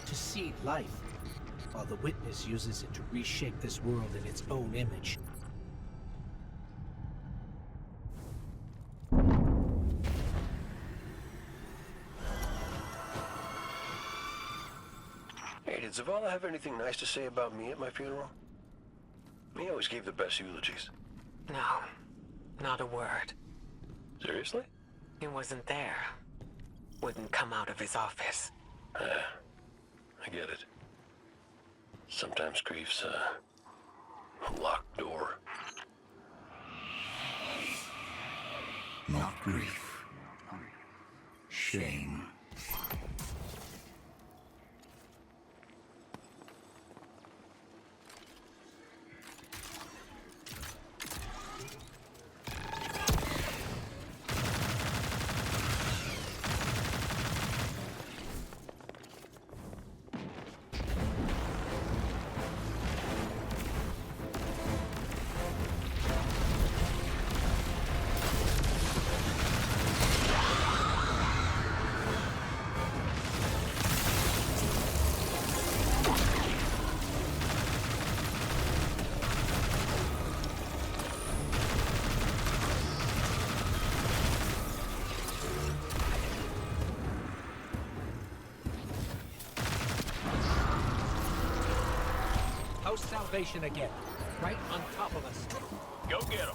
to seed life, while the Witness uses it to reshape this world in its own image. Hey, did Zavala have anything nice to say about me at my funeral? He always gave the best eulogies. No, not a word. Seriously? He wasn't there. Wouldn't come out of his office. I get it. Sometimes grief's a locked door. Not grief. Shame. Salvation again, right on top of us. Go get him.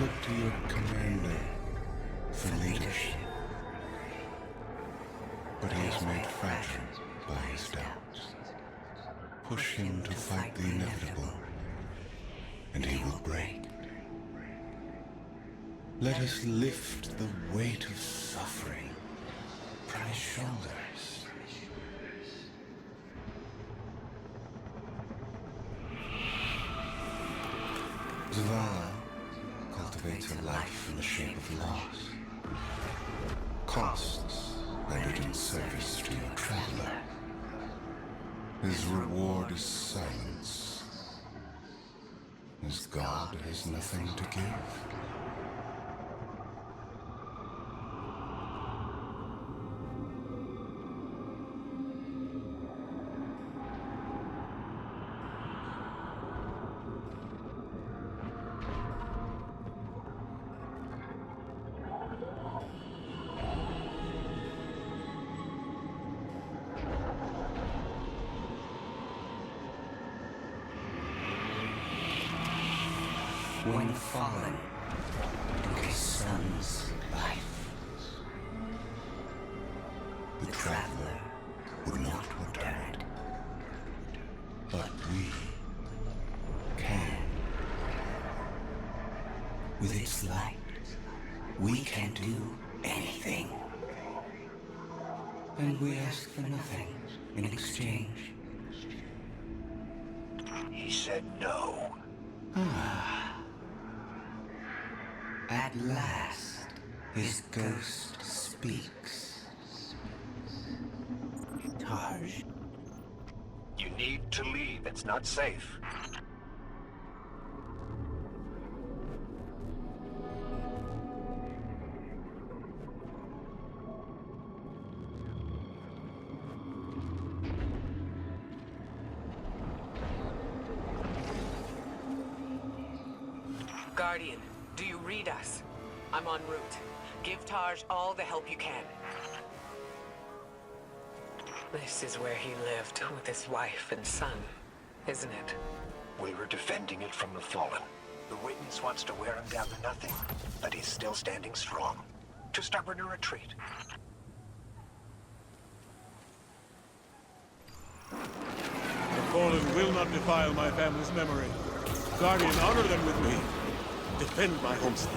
look to your commander for leadership. But he is made fragile by his doubts. Push him to fight the inevitable, and he will break. Let us lift the weight of suffering from his shoulders. Zavala cultivates a life in the shape of loss. Costs rendered in service to your traveler. His reward is silence. His god has nothing to give. When the fallen took his son's life, the traveler would not return it. But we can. With its light, we can do anything. And we ask for nothing in exchange. He said no. At last, his ghost speaks. Taj. You need to leave. It's not safe. Guardian, do you read us? I'm en route. Give Taj all the help you can. This is where he lived with his wife and son, isn't it? We were defending it from the fallen. The witness wants to wear him down to nothing, but he's still standing strong. Too stubborn to retreat. The fallen will not defile my family's memory. Guardian, honor them with me. Defend my homestead.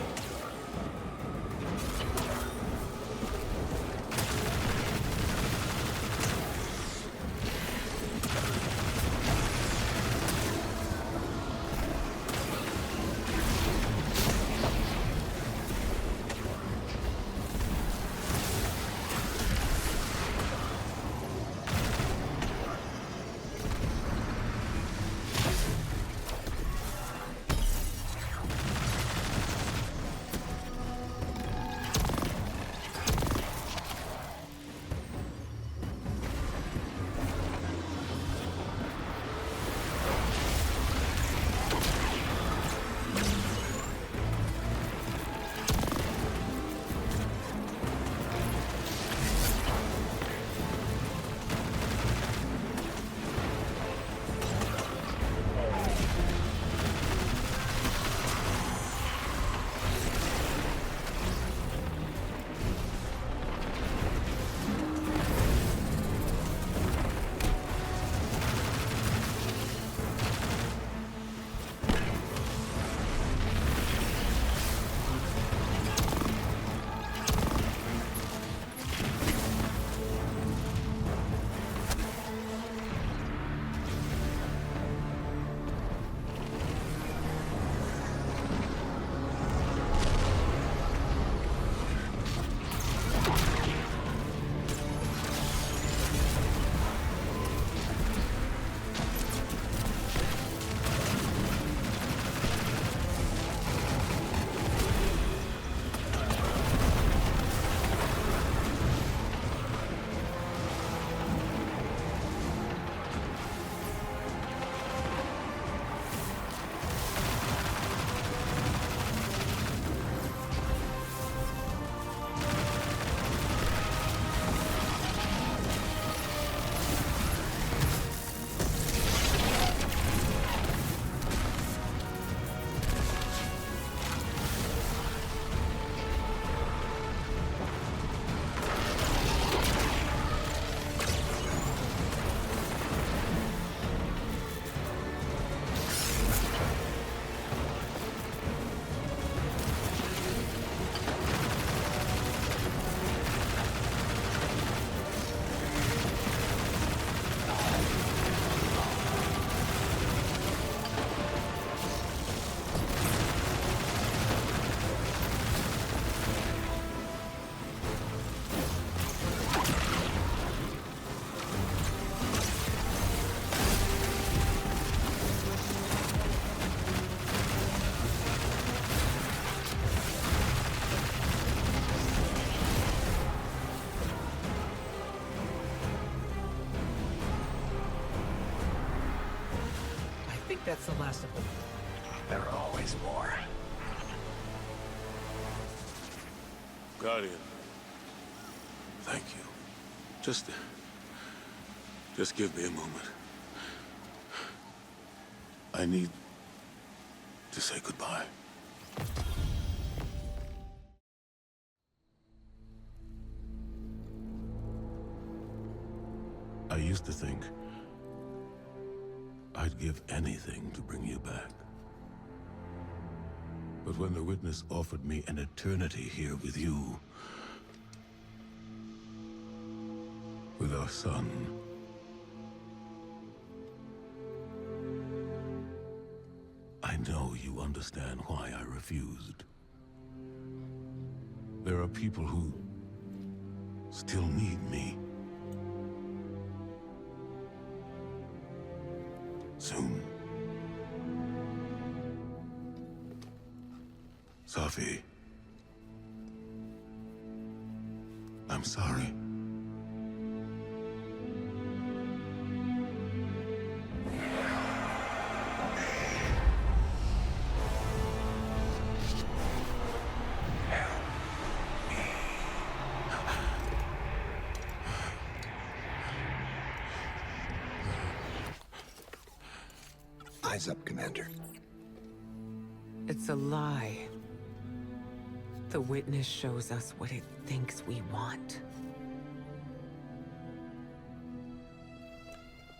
think that's the last of them. There are always more. Guardian. Thank you. Just give me a moment. I need to say goodbye. I used to think I'd give anything to bring you back. But when the Witness offered me an eternity here with you, with our son, I know you understand why I refused. There are people who still need me. Soon. Safi. I'm sorry. Eyes up, Commander. It's a lie. The Witness shows us what it thinks we want.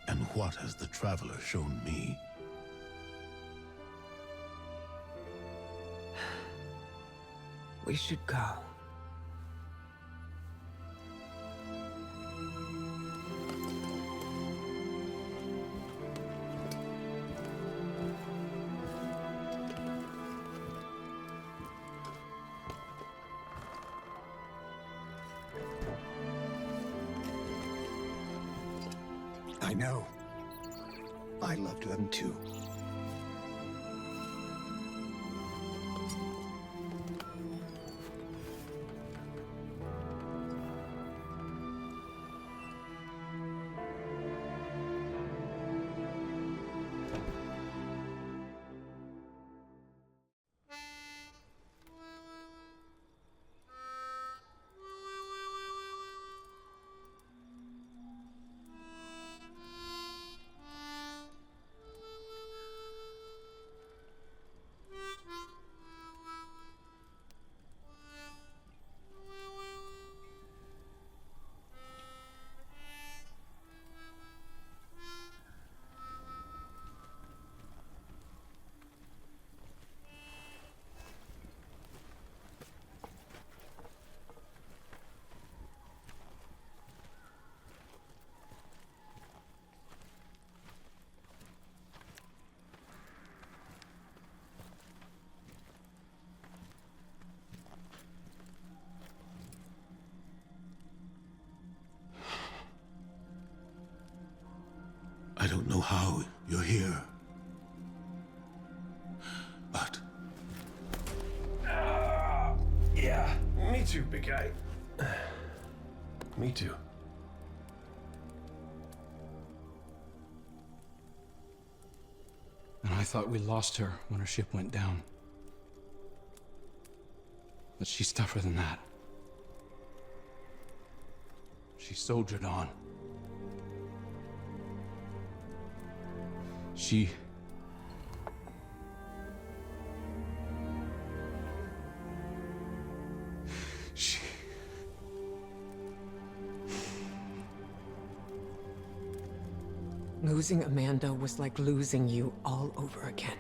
And what has the Traveler shown me? We should go. I know. I loved them too. I don't know how you're here, but... Yeah, me too, big guy. Me too. And I thought we lost her when her ship went down. But she's tougher than that. She soldiered on. She... Losing Amanda was like losing you all over again.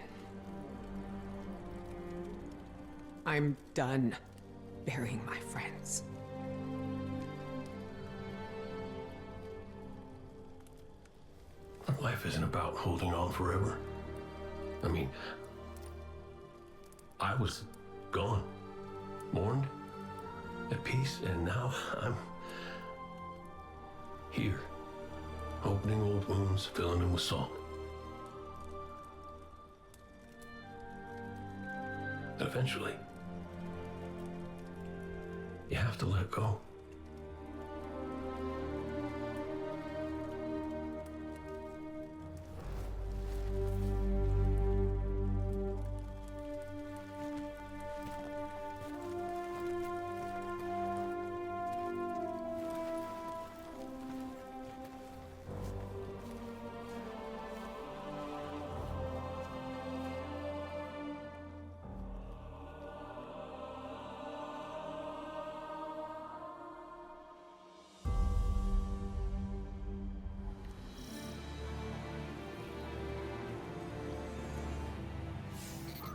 I'm done burying my friends. Life isn't about holding on forever. I mean, I was gone, mourned, at peace, and now I'm here, opening old wounds, filling them with salt. And eventually, you have to let go.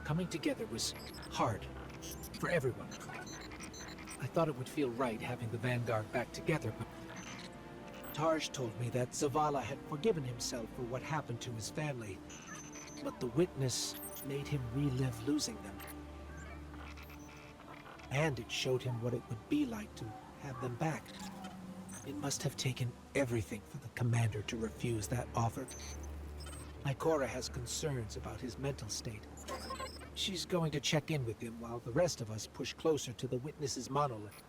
Coming together was hard for everyone. I thought it would feel right having the Vanguard back together, but Tarj told me that Zavala had forgiven himself for what happened to his family, but the witness made him relive losing them. And it showed him what it would be like to have them back. It must have taken everything for the commander to refuse that offer. Ikora has concerns about his mental state. She's going to check in with him while the rest of us push closer to the witness's monolith.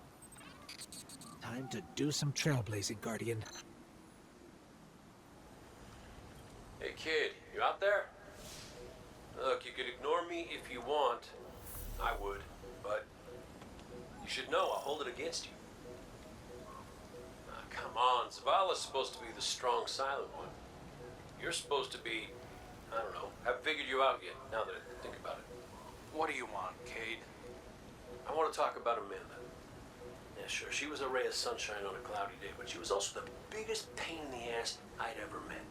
Time to do some trailblazing, Guardian. Hey kid, you out there? Look, you could ignore me if you want. I would, but you should know I'll hold it against you. Come on, Zavala's supposed to be the strong, silent one. You're supposed to be, I don't know, haven't figured you out yet, now that I think about it. What do you want, Cayde? I want to talk about Amanda. Yeah, sure, she was a ray of sunshine on a cloudy day, but she was also the biggest pain in the ass I'd ever met.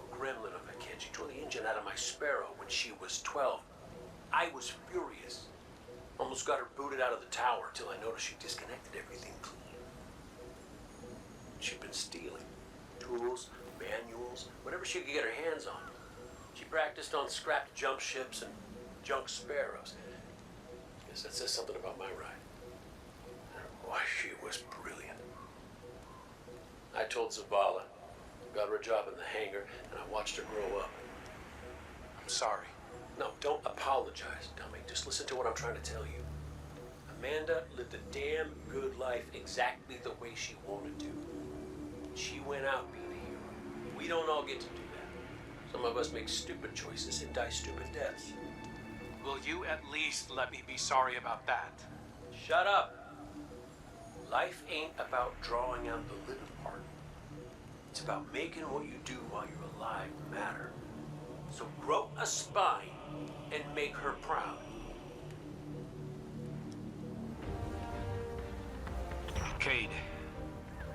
A gremlin of a kid. She tore the engine out of my Sparrow when she was 12. I was furious. Almost got her booted out of the tower till I noticed she disconnected everything clean. She'd been stealing. Tools, manuals, whatever she could get her hands on. She practiced on scrapped jump ships and junk Sparrows. Guess that says something about my ride. Boy, she was brilliant. I told Zavala, got her a job in the hangar, and I watched her grow up. I'm sorry. No, don't apologize, dummy. Just listen to what I'm trying to tell you. Amanda lived a damn good life exactly the way she wanted to. She went out being a hero. We don't all get to do that. Some of us make stupid choices and die stupid deaths. Will you at least let me be sorry about that? Shut up. Life ain't about drawing out the little part. It's about making what you do while you're alive matter. So grow a spine and make her proud. Cayde,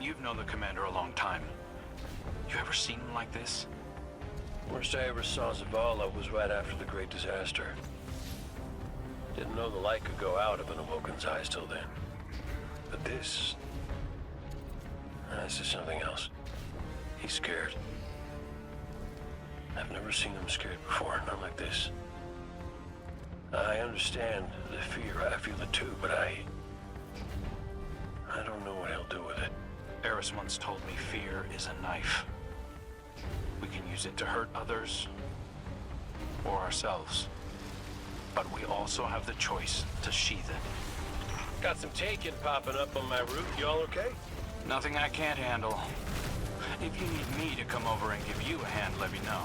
you've known the commander a long time. You ever seen him like this? Worst I ever saw Zavala was right after the Great Disaster. Didn't know the light could go out of an Awoken's eyes till then. But this is something else. He's scared. I've never seen him scared before, not like this. I understand the fear, I feel it too, but I don't know what he'll do with it. Eris once told me fear is a knife. We can use it to hurt others or ourselves. But we also have the choice to sheath it. Got some taken popping up on my route. Y'all okay? Nothing I can't handle. If you need me to come over and give you a hand, let me know.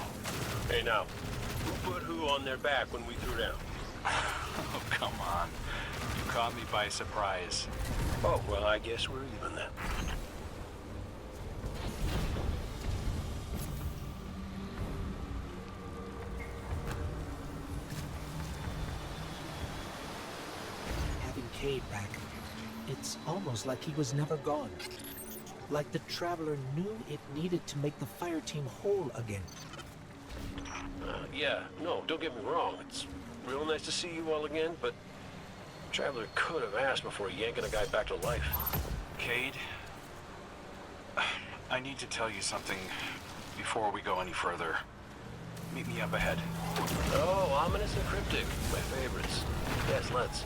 Hey now, who put who on their back when we threw down? Oh, come on. You caught me by surprise. Oh, well, I guess we're even then. Having Cayde back, it's almost like he was never gone. Like the Traveler knew it needed to make the fire team whole again. Yeah, no, don't get me wrong. It's real nice to see you all again, but Traveler could have asked before yanking a guy back to life. Cayde, I need to tell you something before we go any further. Meet me up ahead. Oh, ominous and cryptic. My favorites. Yes, let's.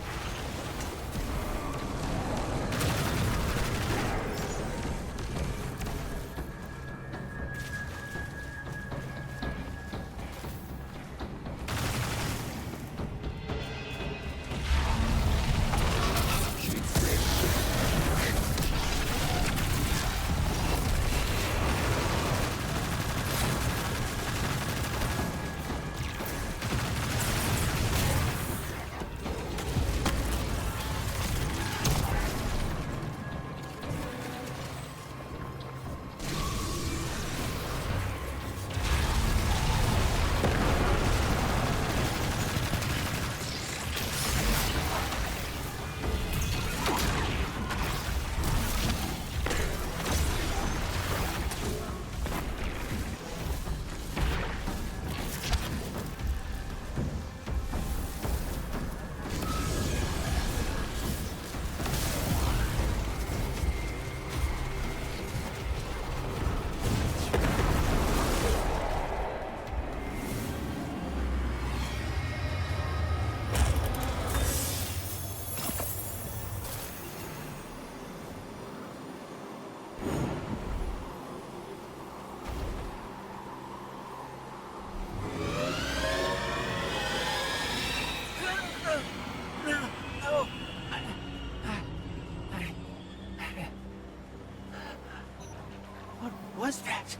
was that?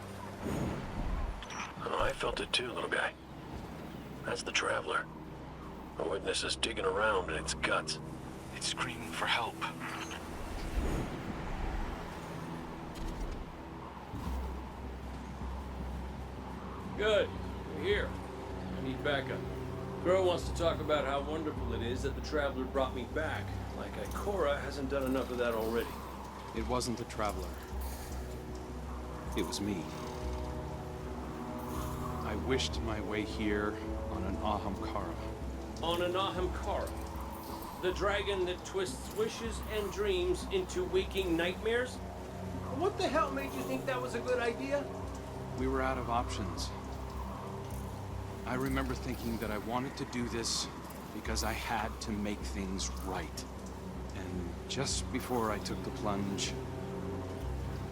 Oh, I felt it too, little guy. That's the Traveler. The witness is digging around in its guts. It's screaming for help. Good. We're here. I need backup. Crow wants to talk about how wonderful it is that the Traveler brought me back. Like Ikora hasn't done enough of that already. It wasn't the Traveler. It was me. I wished my way here on an Ahamkara. On an Ahamkara? The dragon that twists wishes and dreams into waking nightmares? What the hell made you think that was a good idea? We were out of options. I remember thinking that I wanted to do this because I had to make things right. And just before I took the plunge,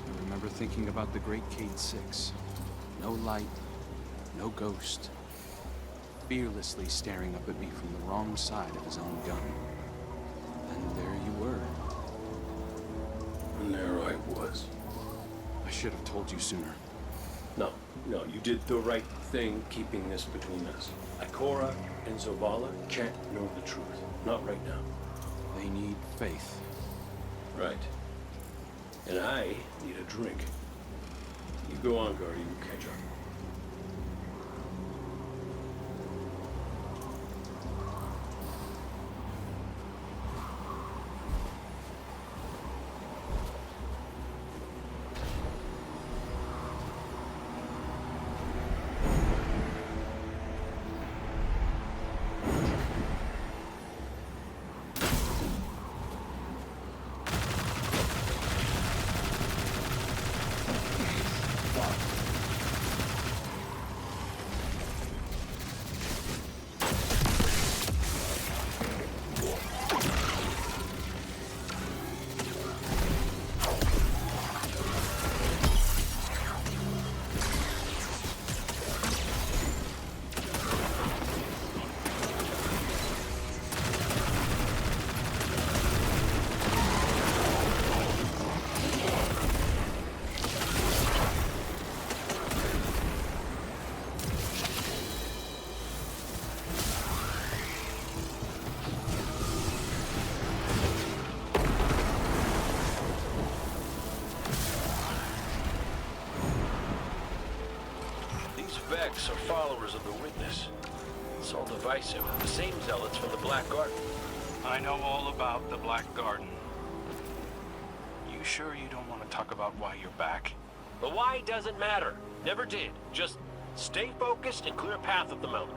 I remember thinking about the great Cayde 6. No light, no ghost. Fearlessly staring up at me from the wrong side of his own gun. And there you were. And there I was. I should have told you sooner. No, you did the right thing keeping this between us. Ikora and Zavala can't know the truth. Not right now. They need faith. Right. And I need a drink. You go on, Guardian. You catch up. Vex are followers of the Witness. It's all divisive. The same zealots from the Black Garden. I know all about the Black Garden. You sure you don't want to talk about why you're back? The why doesn't matter. Never did. Just stay focused and clear a path up the mountain.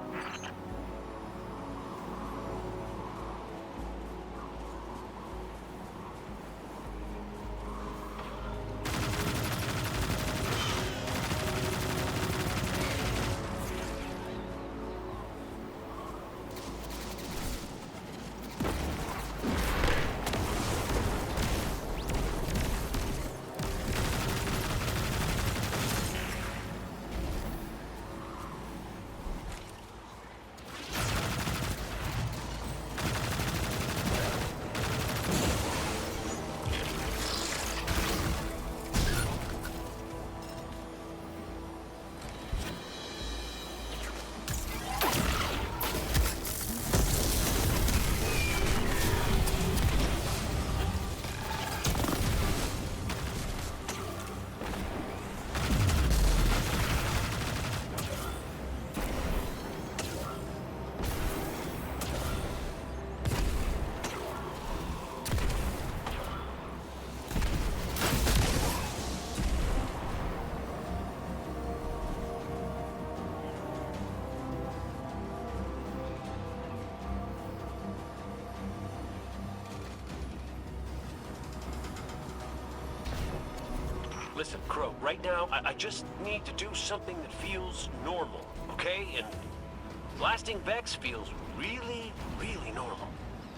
Listen, Crow, right now, I just need to do something that feels normal, okay? And blasting Vex feels really, really normal.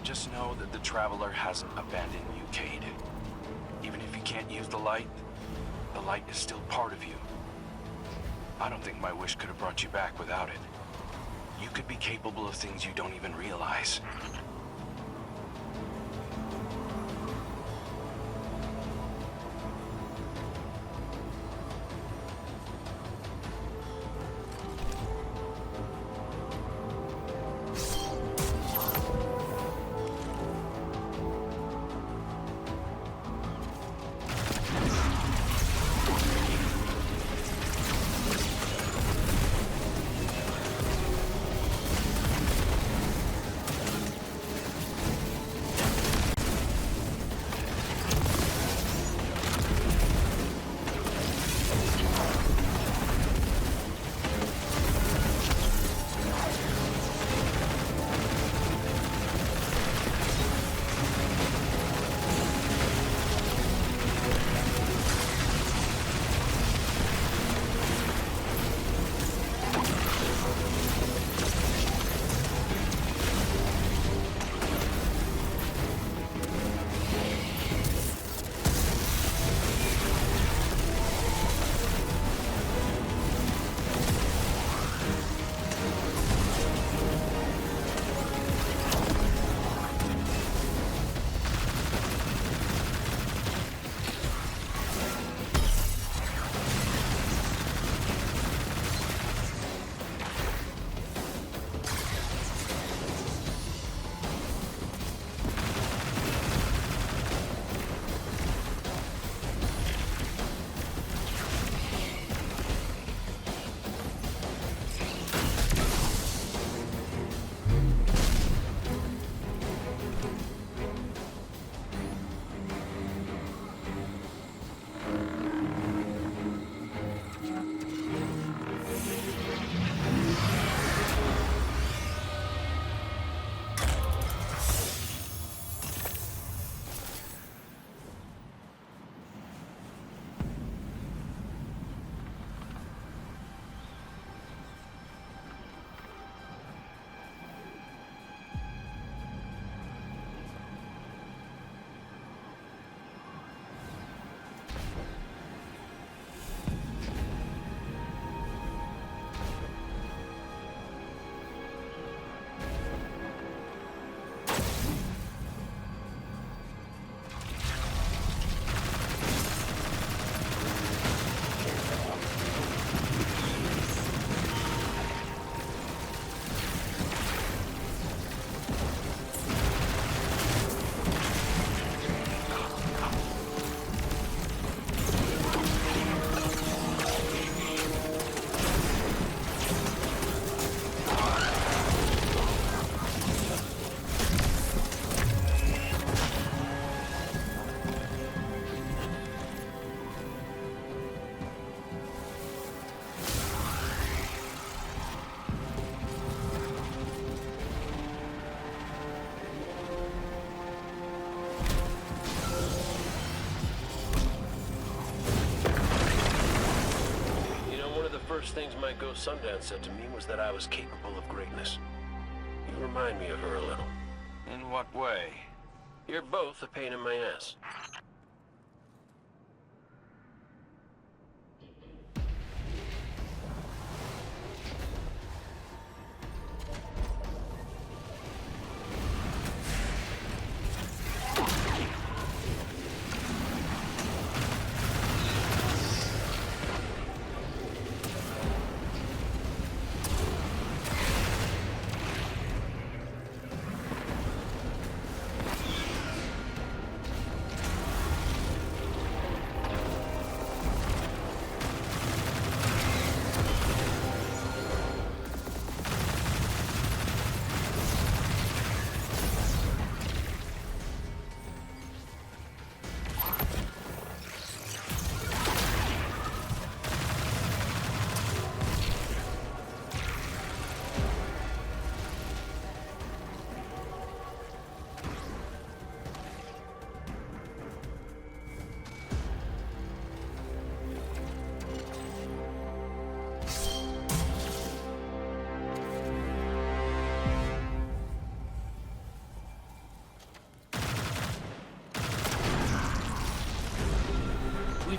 Just know that the Traveler hasn't abandoned you, Cayde. Even if you can't use the light is still part of you. I don't think my wish could have brought you back without it. You could be capable of things you don't even realize. first things my ghost Sundance said to me was that I was capable of greatness. You remind me of her a little. In what way? You're both a pain in my ass.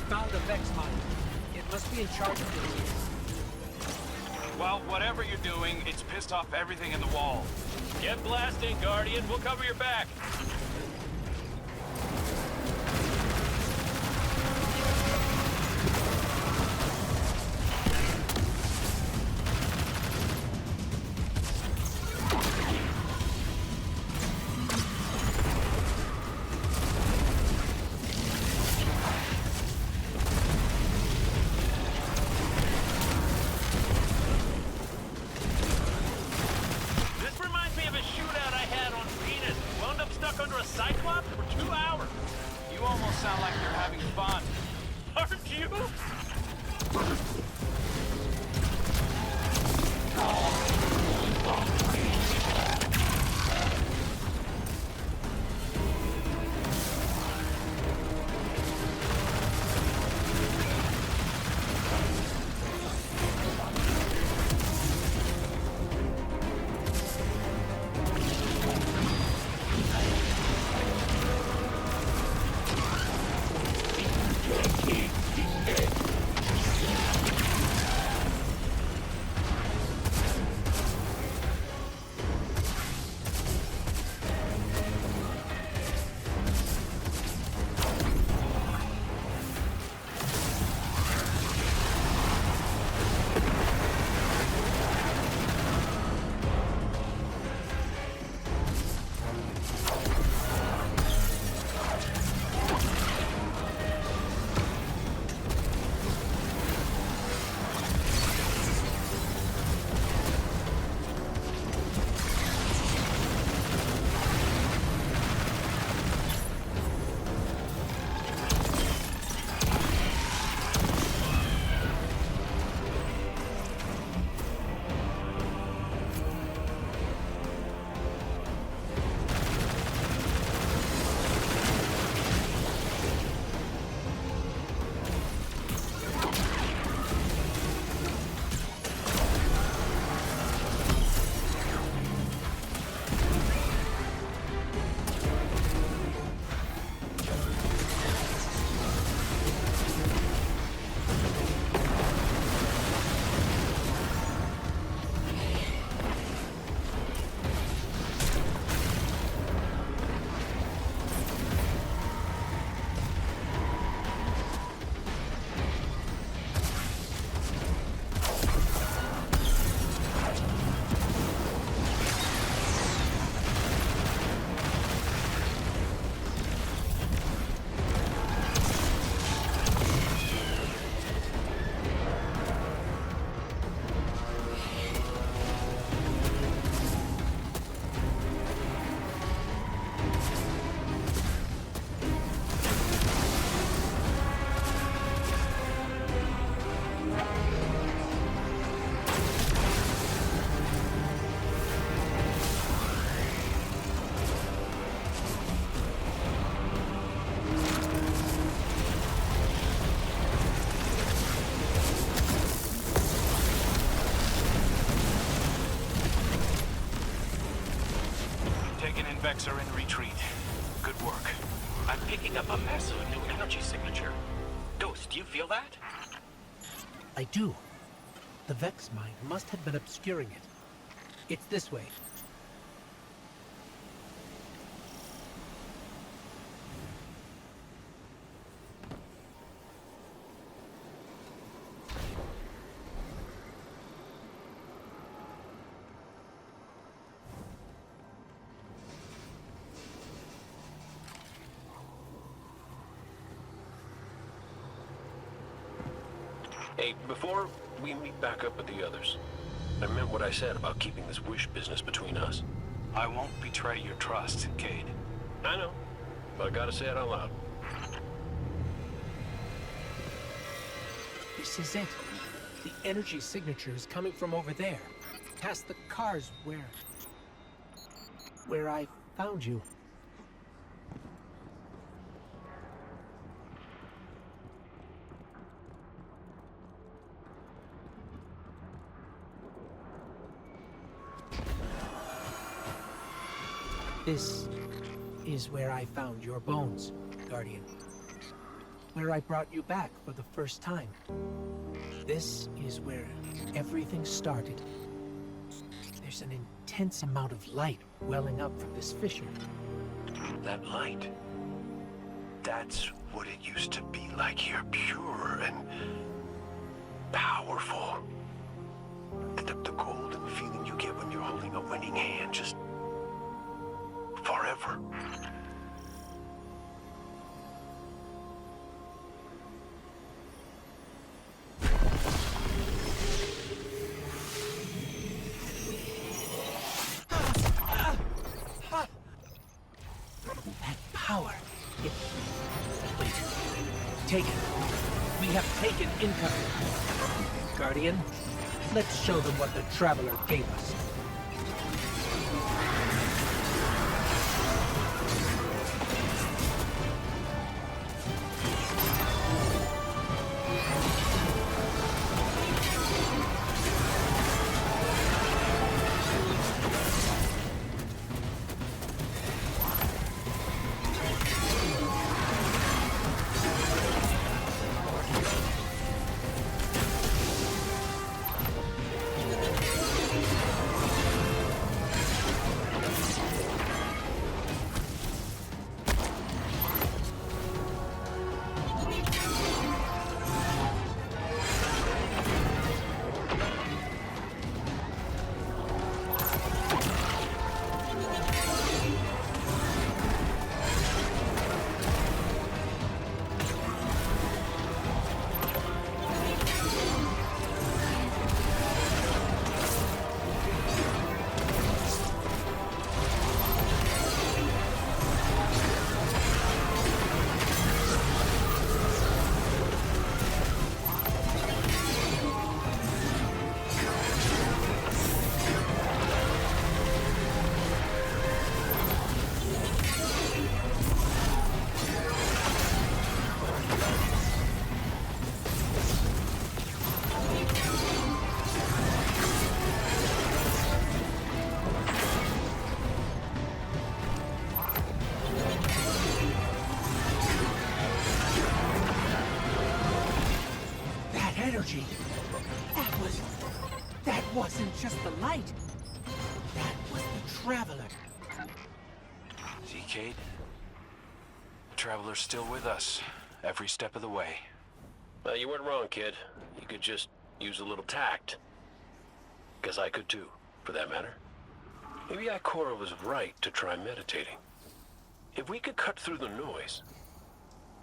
Found the Vex mine. It must be in charge of the Well, whatever you're doing, it's pissed off everything in the wall. Get blasting, Guardian. We'll cover your back. Vex are in retreat. Good work. I'm picking up a massive new energy signature. Ghost, do you feel that? I do. The Vex mine must have been obscuring it. It's this way. Hey, before we meet back up with the others, I meant what I said about keeping this wish business between us. I won't betray your trust, Cayde. I know, but I gotta say it out loud. This is it. The energy signature is coming from over there. Past the cars where I found you. This is where I found your bones, Guardian. Where I brought you back for the first time. This is where everything started. There's an intense amount of light welling up from this fissure. That light. That's what it used to be like here, pure and powerful. The golden feeling you get when you're holding a winning hand, just forever. That power. Wait. Take it. We have taken income. Guardian, let's show them what the Traveler gave us. Energy. That wasn't just the light. That was the Traveler. See, Cayde? The Traveler's still with us, every step of the way. Well, you weren't wrong, kid. You could just use a little tact. Because I could too, for that matter. Maybe Ikora was right to try meditating. If we could cut through the noise.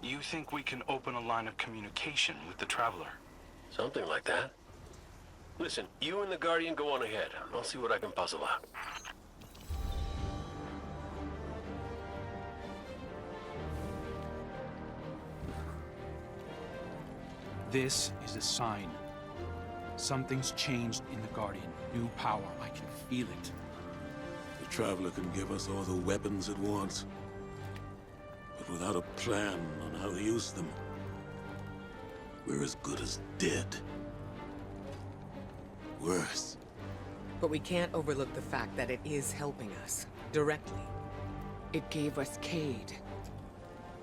You think we can open a line of communication with the Traveler? Something like that. Listen, you and the Guardian go on ahead. I'll see what I can puzzle out. This is a sign. Something's changed in the Guardian. New power. I can feel it. The Traveler can give us all the weapons it wants, but without a plan on how to use them, we're as good as dead. Worse. But we can't overlook the fact that it is helping us, directly. It gave us Cayde.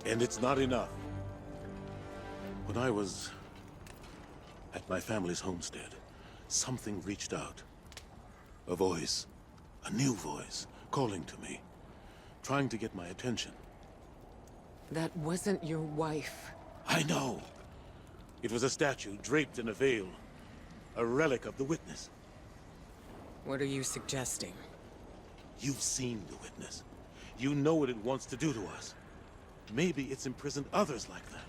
And it's not enough. When I was at my family's homestead, something reached out. A voice, a new voice, calling to me, trying to get my attention. That wasn't your wife. I know. It was a statue draped in a veil, a relic of the Witness. What are you suggesting? You've seen the Witness. You know what it wants to do to us. Maybe it's imprisoned others like that.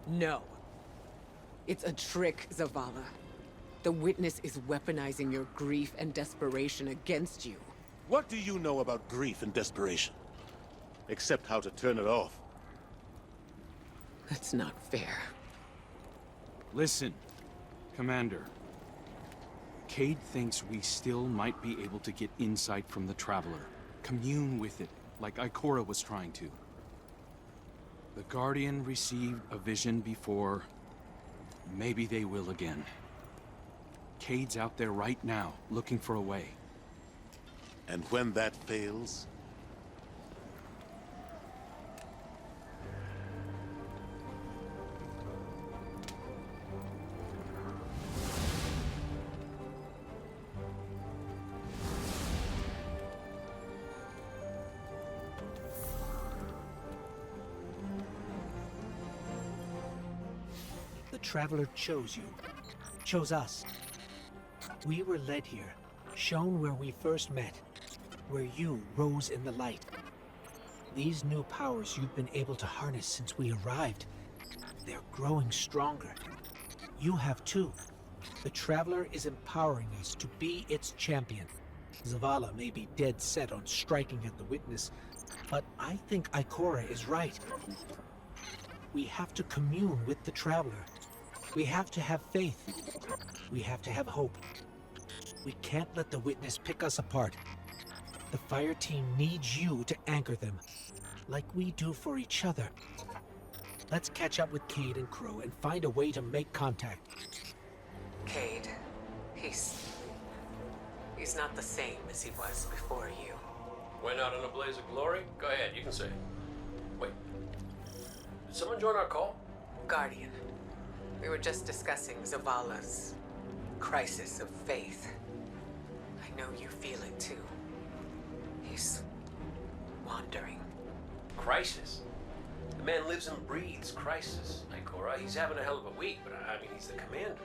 No. It's a trick, Zavala. The Witness is weaponizing your grief and desperation against you. What do you know about grief and desperation? Except how to turn it off. That's not fair. Listen, Commander. Cayde thinks we still might be able to get insight from the Traveler. Commune with it, like Ikora was trying to. The Guardian received a vision before. Maybe they will again. Cayde's out there right now, looking for a way. And when that fails... The Traveler chose you. Chose us. We were led here, shown where we first met, where you rose in the light. These new powers you've been able to harness since we arrived, they're growing stronger. You have too. The Traveler is empowering us to be its champion. Zavala may be dead set on striking at the Witness, but I think Ikora is right. We have to commune with the Traveler. We have to have faith. We have to have hope. We can't let the Witness pick us apart. The fire team needs you to anchor them, like we do for each other. Let's catch up with Cayde and Crow and find a way to make contact. Cayde, he's not the same as he was before you. Went out in a blaze of glory? Go ahead, you can say it. Wait. Did someone join our call? Guardian. We were just discussing Zavala's crisis of faith. I know you feel it too. He's wandering. Crisis? The man lives and breathes crisis, Ikora. He's having a hell of a week, but I mean, he's the commander.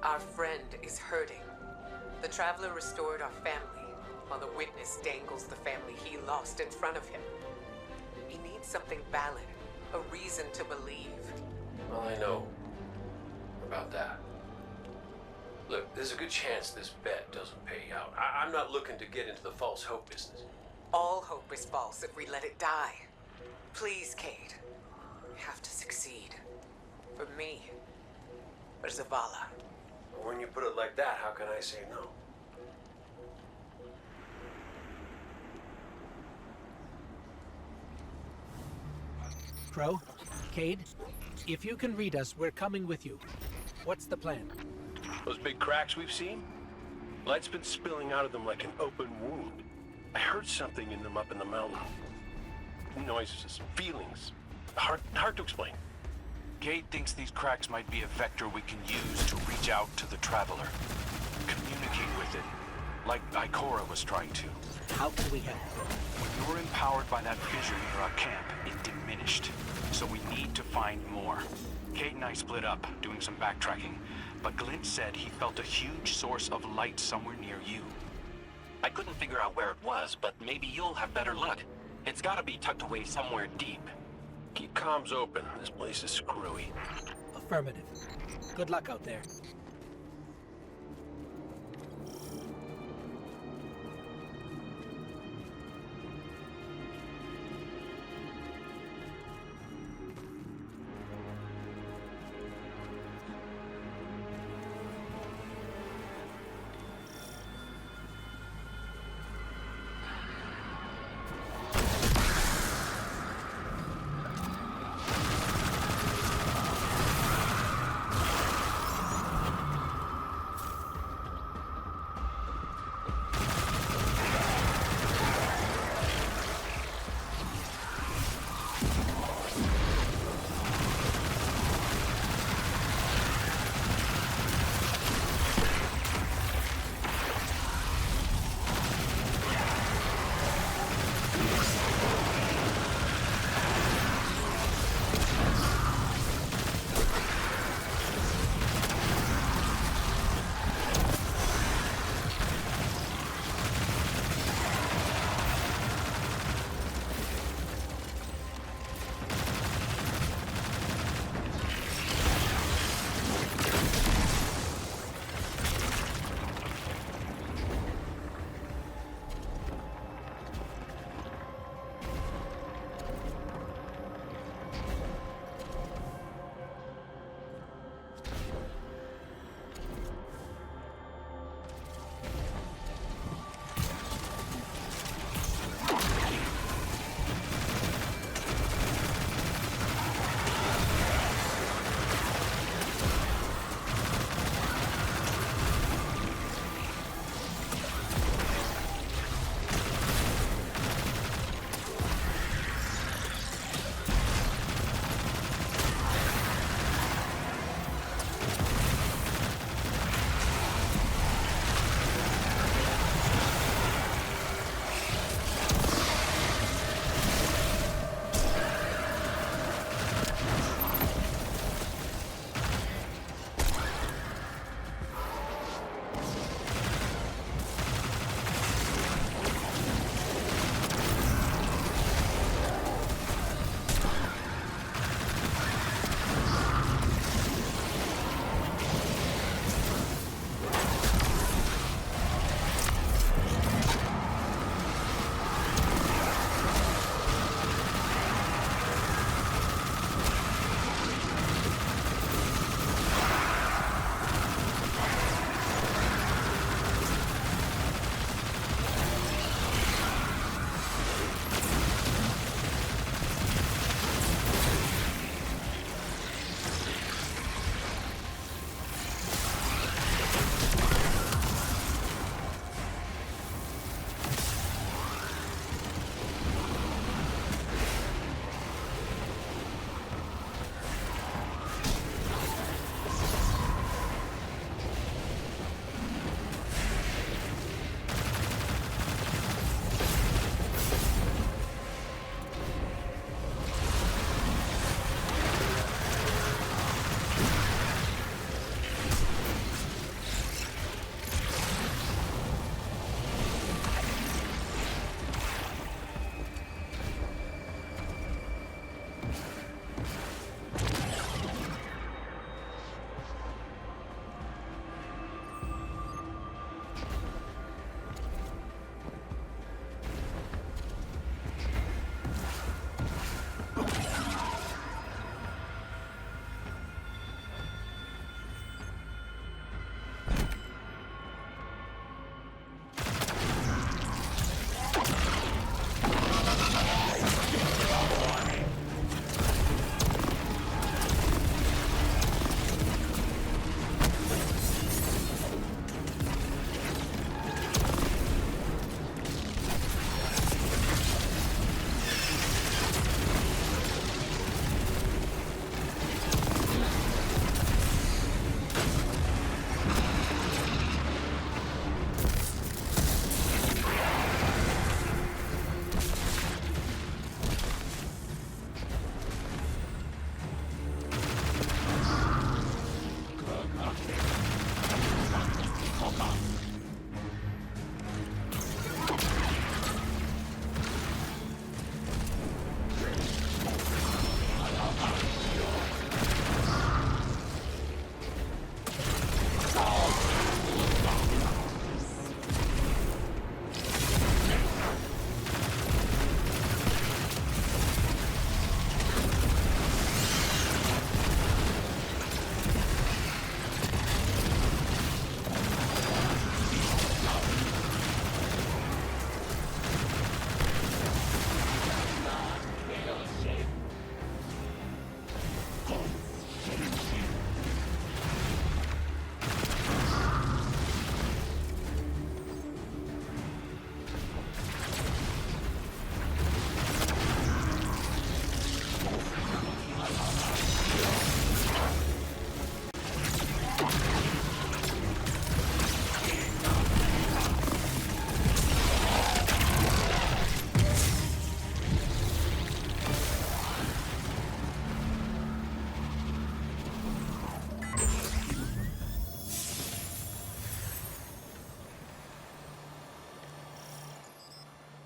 Our friend is hurting. The Traveler restored our family, while the Witness dangles the family he lost in front of him. He needs something valid, a reason to believe. Well, I know about that. Look, there's a good chance this bet doesn't pay out. I'm not looking to get into the false hope business. All hope is false if we let it die. Please, Cayde. We have to succeed. For me. For Zavala. When you put it like that, how can I say no? Crow, Cayde, if you can read us, we're coming with you. What's the plan? Those big cracks we've seen? Light's been spilling out of them like an open wound. I heard something in them up in the mountain. Noises, feelings. Hard to explain. Cayde thinks these cracks might be a vector we can use to reach out to the Traveler. Communicate with it, like Ikora was trying to. How can we help? When you were empowered by that fissure near our camp, it diminished. So we need to find more. Cayde and I split up, doing some backtracking, but Glint said he felt a huge source of light somewhere near you. I couldn't figure out where it was, but maybe you'll have better luck. It's gotta be tucked away somewhere deep. Keep comms open. This place is screwy. Affirmative. Good luck out there.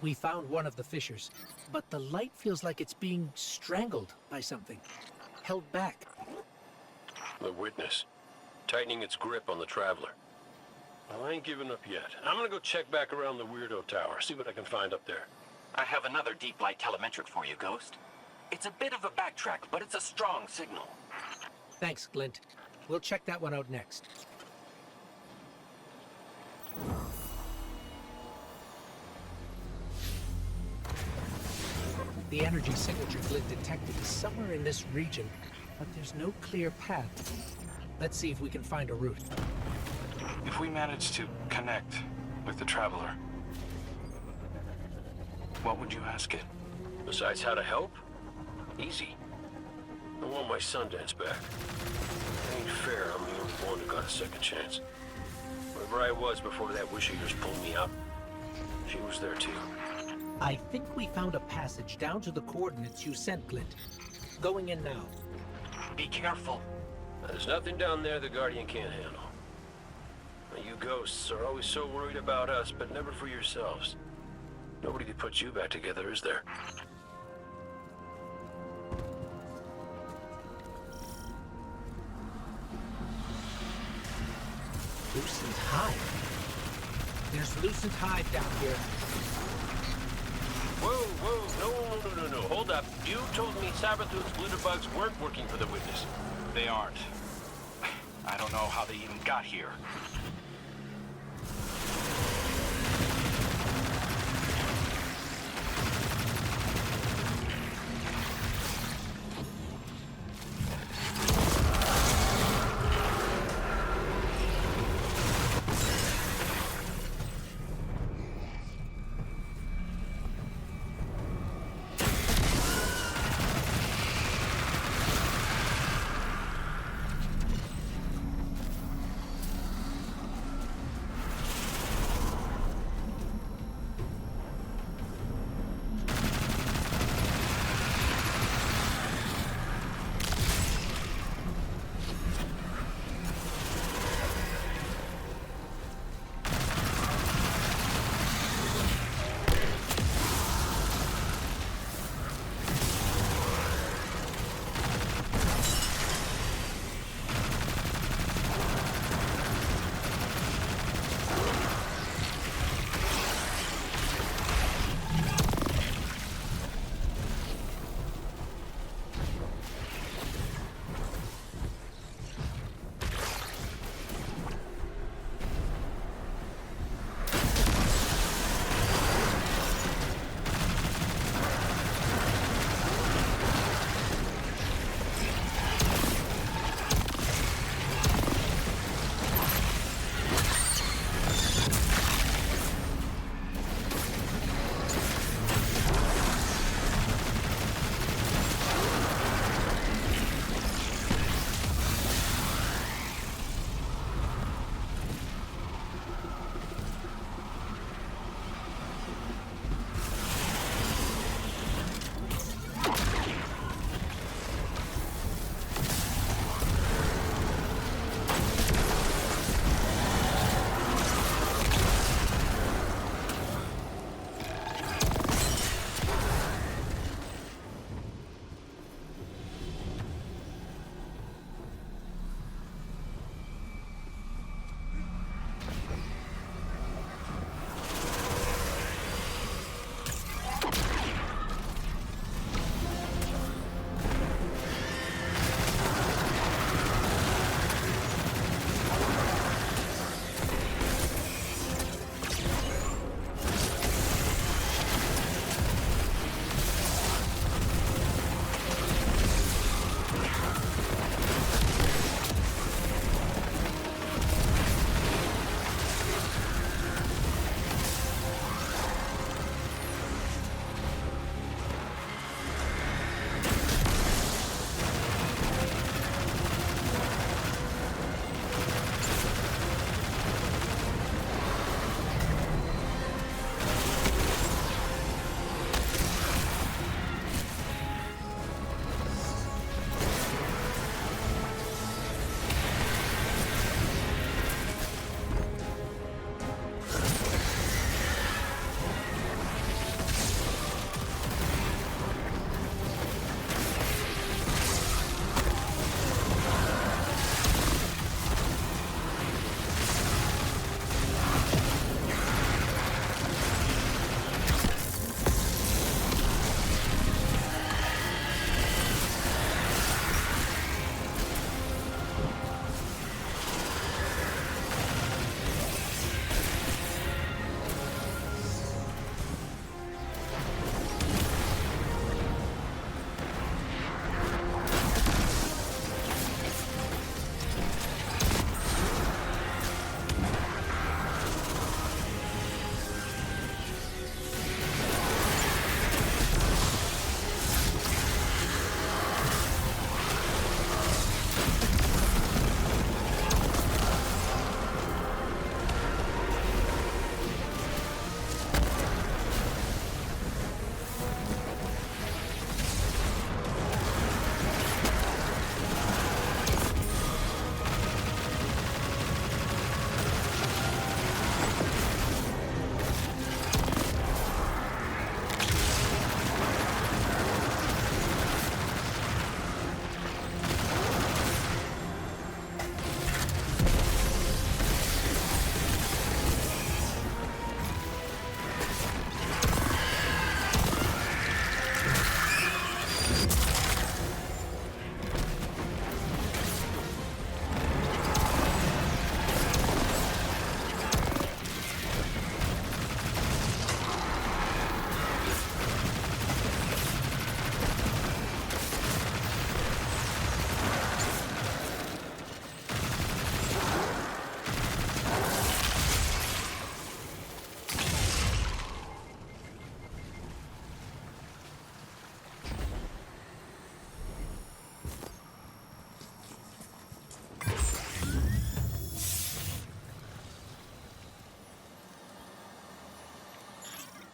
We found one of the fissures, but the light feels like it's being strangled by something. Held back. The witness. Tightening its grip on the traveler. Well, I ain't giving up yet. I'm gonna go check back around the Weirdo Tower, see what I can find up there. I have another deep light telemetric for you, Ghost. It's a bit of a backtrack, but it's a strong signal. Thanks, Glint. We'll check that one out next. The energy signature Glint detected is somewhere in this region, but there's no clear path. Let's see if we can find a route. If we manage to connect with the Traveler, what would you ask it? Besides how to help? Easy. I want my Sundance back. It ain't fair I'm the only one who got a second chance. Wherever I was before that wish of yours pulled me out, she was there too. I think we found a passage down to the coordinates you sent, Glint. Going in now. Be careful. There's nothing down there the Guardian can't handle. Now, you ghosts are always so worried about us, but never for yourselves. Nobody could put you back together, is there? Lucent Hive. There's Lucent Hive down here. Whoa, no, hold up. You told me Sabertooth's glitterbugs weren't working for the witness. They aren't. I don't know how they even got here.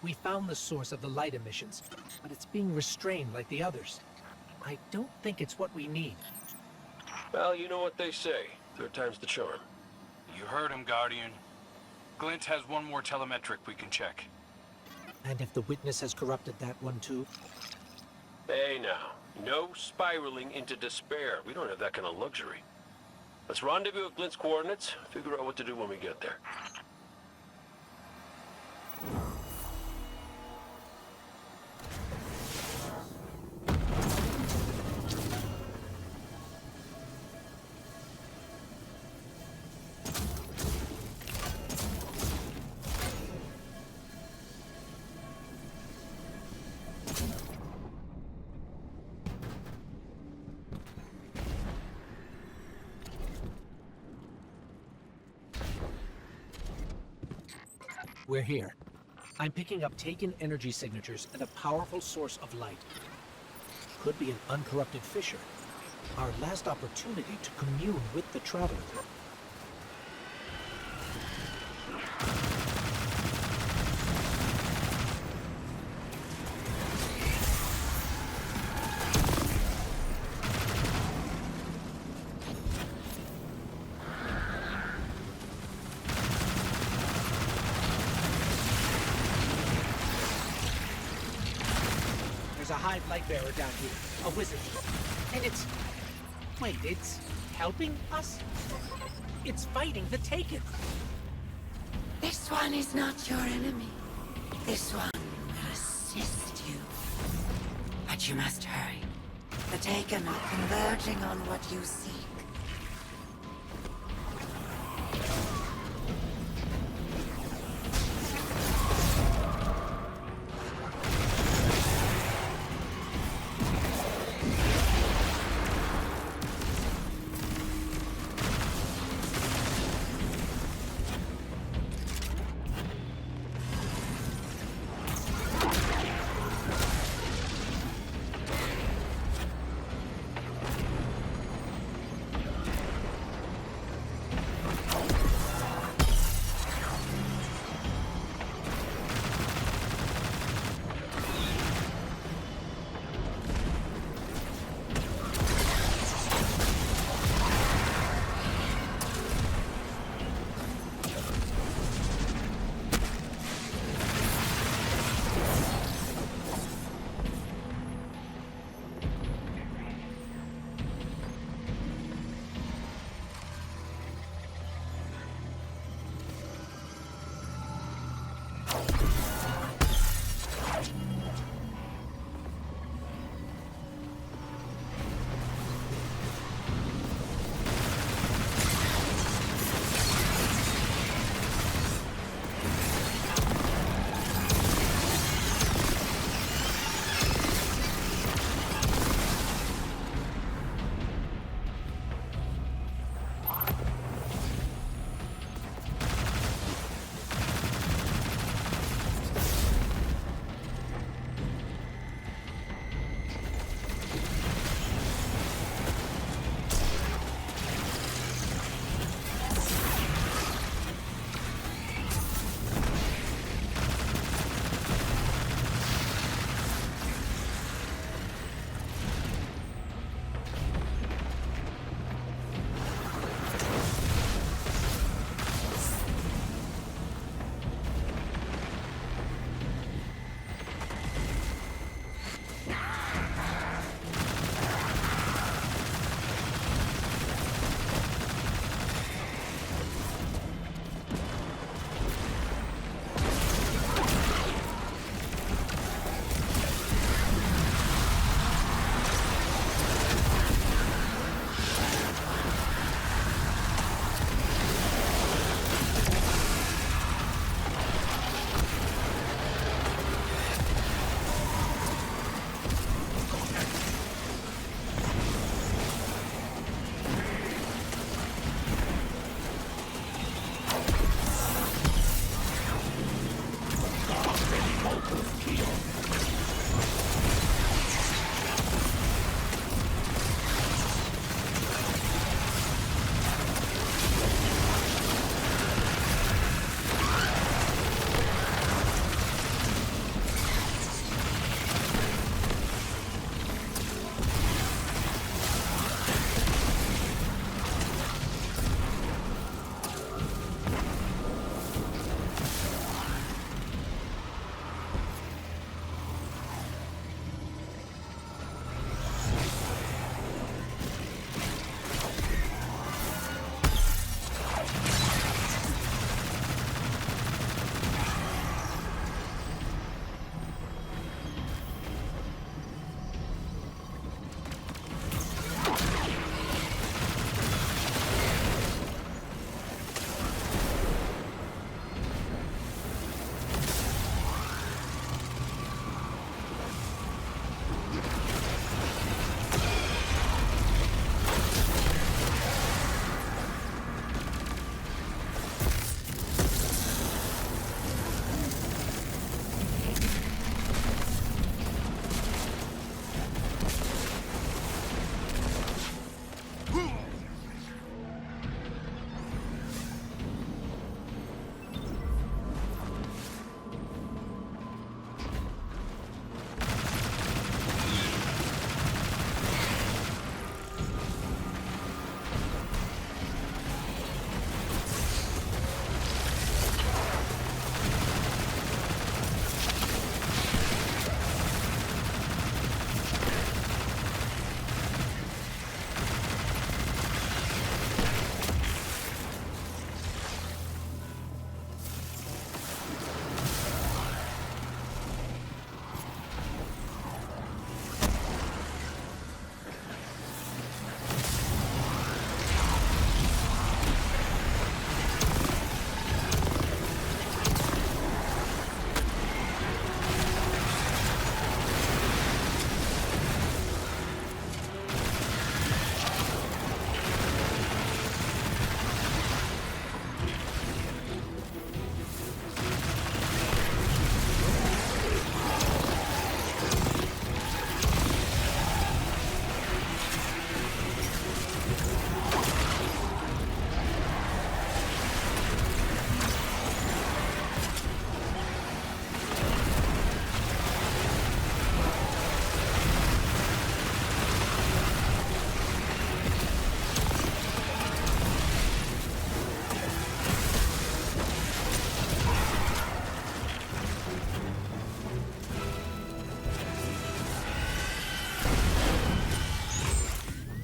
We found the source of the light emissions, but it's being restrained like the others. I don't think it's what we need. Well, you know what they say. Third time's the charm. You heard him, Guardian. Glint has one more telemetric we can check. And if the witness has corrupted that one too? Hey now, no spiraling into despair. We don't have that kind of luxury. Let's rendezvous at Glint's coordinates, figure out what to do when we get there. We're here. I'm picking up taken energy signatures and a powerful source of light. Could be an uncorrupted fissure. Our last opportunity to commune with the Traveler. There's a hive light bearer down here, a wizard. And it's... Wait, it's helping us? It's fighting the Taken. This one is not your enemy. This one will assist you. But you must hurry. The Taken are converging on what you seek.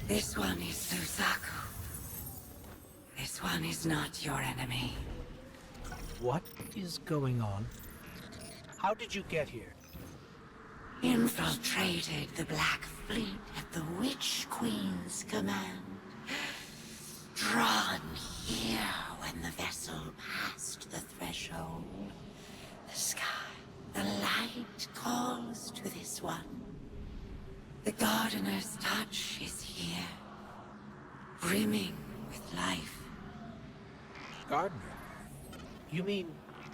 This one is Susaku. This one is not your enemy. What is going on? How did you get here? Infiltrated the Black Fleet at the Witch Queen's command. Drawn here when the vessel passed the threshold. The sky, the light calls to this one. The Gardener's touch is here, brimming with life. Gardener? You mean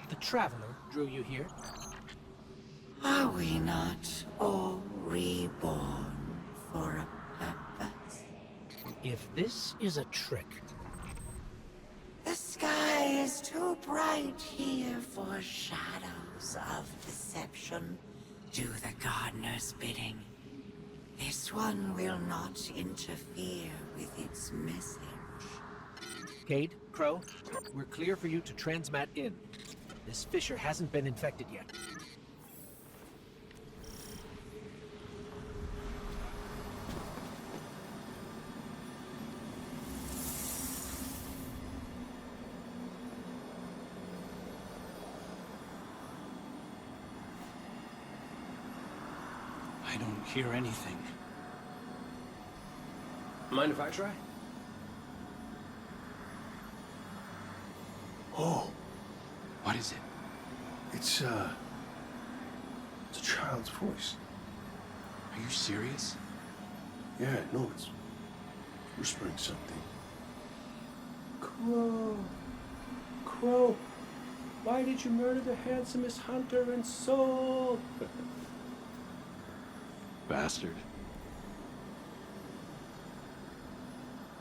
the Traveler drew you here? Are we not all reborn for a purpose? If this is a trick... The sky is too bright here for shadows of deception. Do the Gardener's bidding. This one will not interfere with its message. Cayde, Crow, we're clear for you to transmat in. This fissure hasn't been infected yet. I don't hear anything. Mind if I try? Oh, What is it? it's a child's voice. Are you serious? Yeah, no, it's whispering something. Crow, Crow, why did you murder the handsomest hunter in Seoul? Bastard.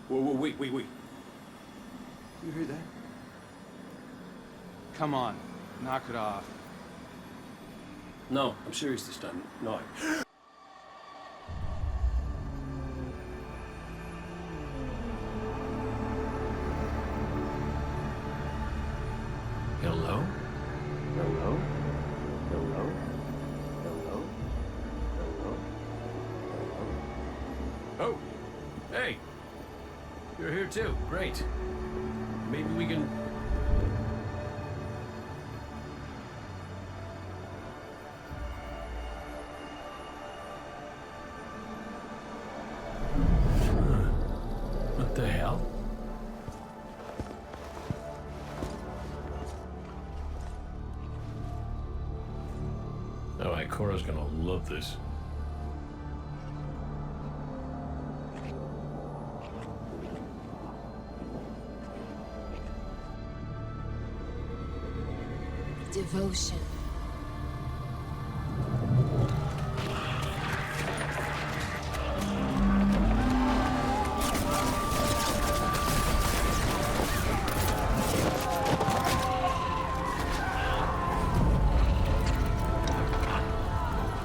Whoa, wait. You hear that? Come on, knock it off. No, I'm serious this time. No, Hello? Hello? Hello? Hello? Hello? Oh! Hey! You're here too. Great. Maybe we can... What the hell? Oh, Ikora's gonna love this. Devotion.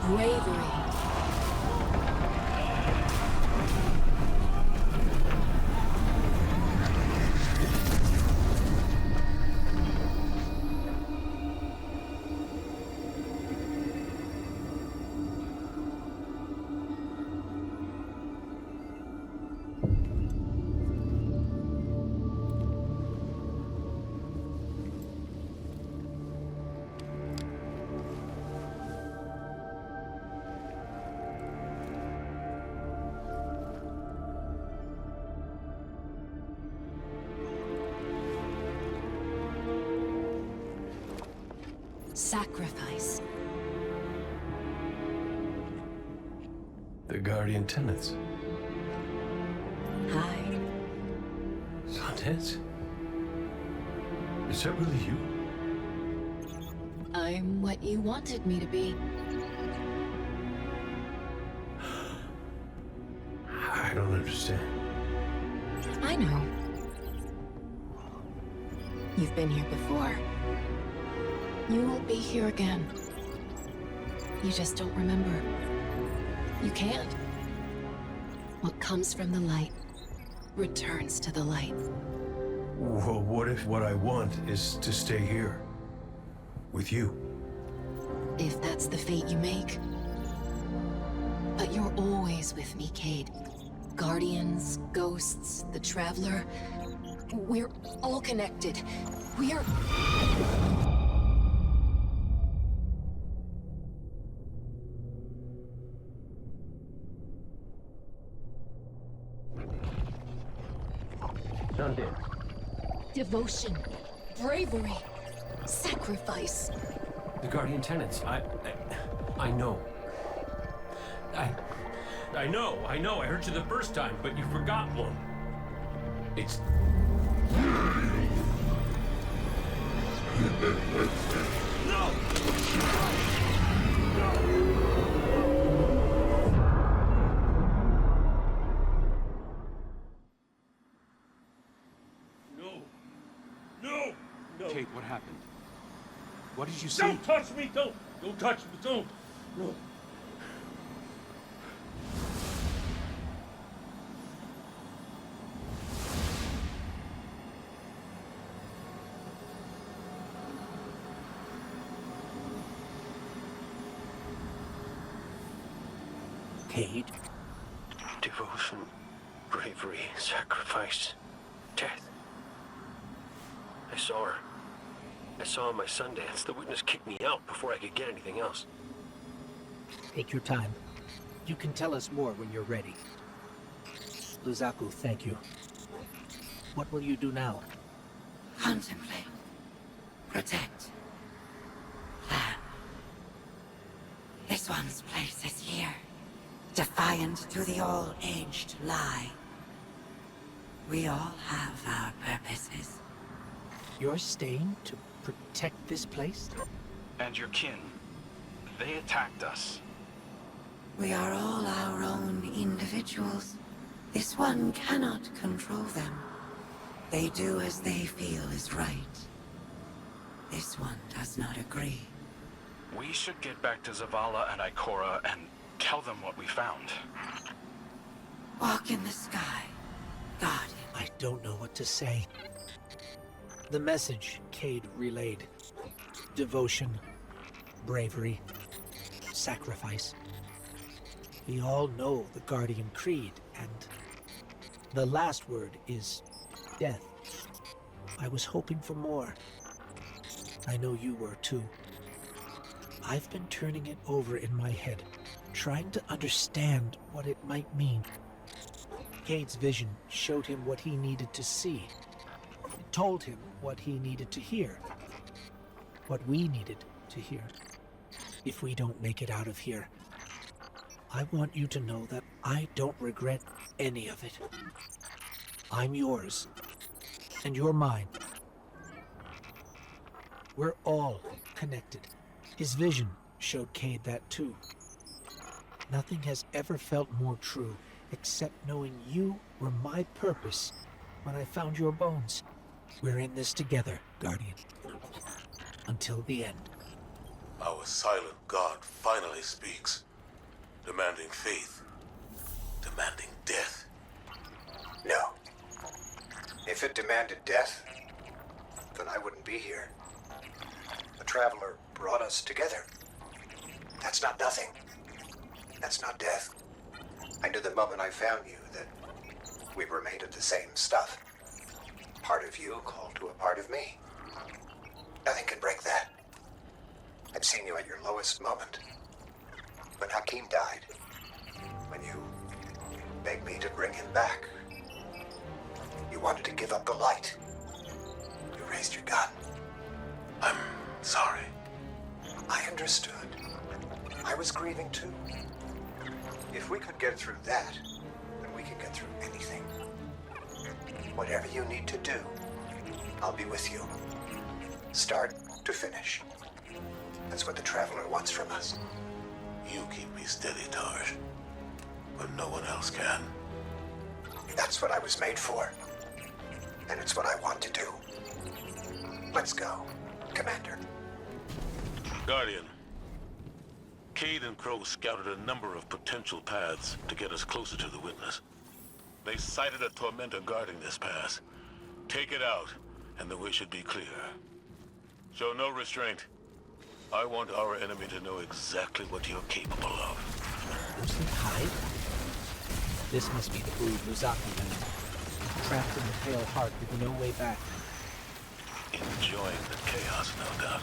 Bravery. Sacrifice. The Guardian Tenants. Hi. Sundance? Is that really you? I'm what you wanted me to be. I don't understand. I know. You've been here before. You will be here again. You just don't remember. You can't. What comes from the light returns to the light. Well, what if what I want is to stay here? With you? If that's the fate you make. But you're always with me, Cayde. Guardians, ghosts, the Traveler. We're all connected. We're... Done dead. Devotion, bravery, sacrifice. The Guardian tenants. I know. I know. I heard you the first time, but you forgot one. It's... No! No! Cayde, what happened? What did you see? Don't touch me! Don't touch me! Don't! No. Cayde? Devotion, bravery, sacrifice, death. I saw her. I saw my Sundance. The witness kicked me out before I could get anything else. Take your time. You can tell us more when you're ready. Luzaku, thank you. What will you do now? Contemplate. Protect. Plan. This one's place is here. Defiant to the all-aged lie. We all have our purposes. You're staying to protect this place? And your kin. They attacked us. We are all our own individuals. This one cannot control them. They do as they feel is right. This one does not agree. We should get back to Zavala and Ikora and tell them what we found. Walk in the sky, Guardian. I don't know what to say. The message Cayde relayed. Devotion, bravery, sacrifice. We all know the Guardian Creed, and the last word is death. I was hoping for more. I know you were too. I've been turning it over in my head, trying to understand what it might mean. Cayde's vision showed him what he needed to see. It told him what he needed to hear. What we needed to hear. If we don't make it out of here, I want you to know that I don't regret any of it. I'm yours, and you're mine. We're all connected. His vision showed Cayde that too. Nothing has ever felt more true, except knowing you were my purpose when I found your bones. We're in this together, Guardian. Until the end. Our silent god finally speaks, demanding faith, demanding death. No. If it demanded death, then I wouldn't be here. The Traveler brought us together. That's not nothing. That's not death. I knew the moment I found you that we were made of the same stuff. Part of you called to a part of me. Nothing can break that. I've seen you at your lowest moment. When Hakim died. When you begged me to bring him back. You wanted to give up the light. You raised your gun. I'm sorry. I understood. I was grieving too. If we could get through that, then we can get through anything. Whatever you need to do, I'll be with you. Start to finish. That's what the Traveler wants from us. You keep me steady, Tarj, when no one else can. That's what I was made for. And it's what I want to do. Let's go, Commander. Guardian, Cayde and Crow scouted a number of potential paths to get us closer to the witness. They sighted a tormentor guarding this pass. Take it out, and the way should be clear. Show no restraint. I want our enemy to know exactly what you're capable of. Was it Cayde? This must be the brood Luzaki land. Trapped in the Pale Heart with no way back. Enjoying the chaos, no doubt.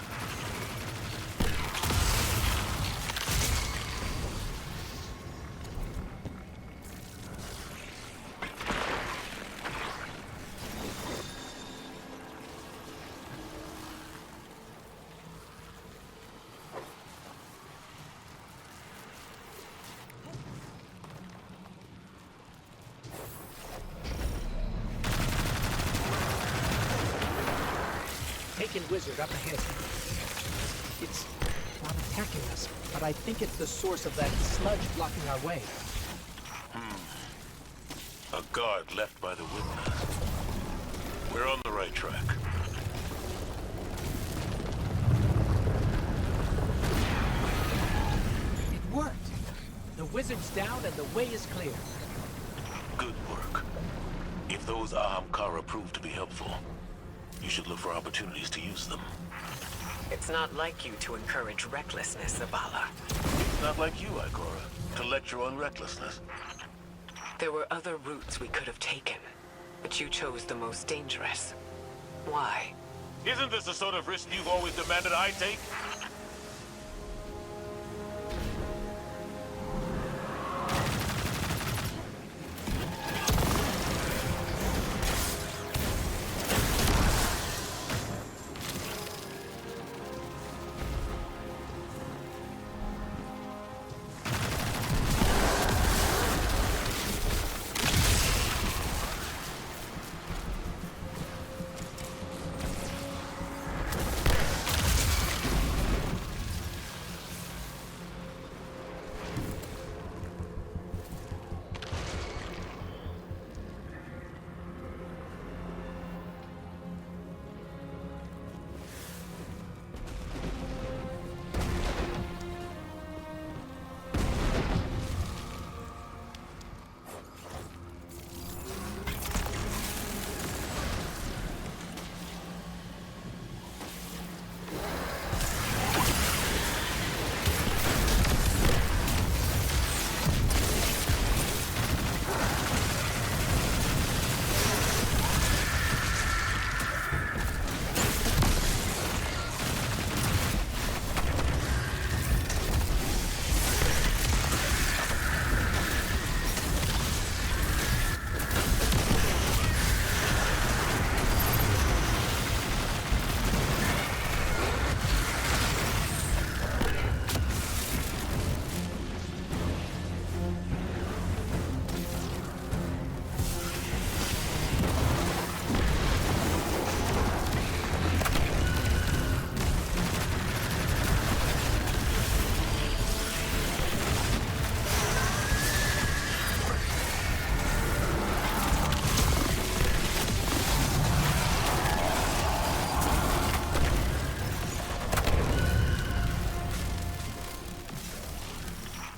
Wizard up ahead. It's not attacking us, but I think it's the source of that sludge blocking our way. A guard left by the witness. We're on the right track. It worked! The wizard's down and the way is clear. Good work. If those Ahamkara prove to be helpful, you should look for opportunities to use them. It's not like you to encourage recklessness, Zavala. It's not like you, Ikora, to lecture on recklessness. There were other routes we could have taken, but you chose the most dangerous. Why? Isn't this the sort of risk you've always demanded I take?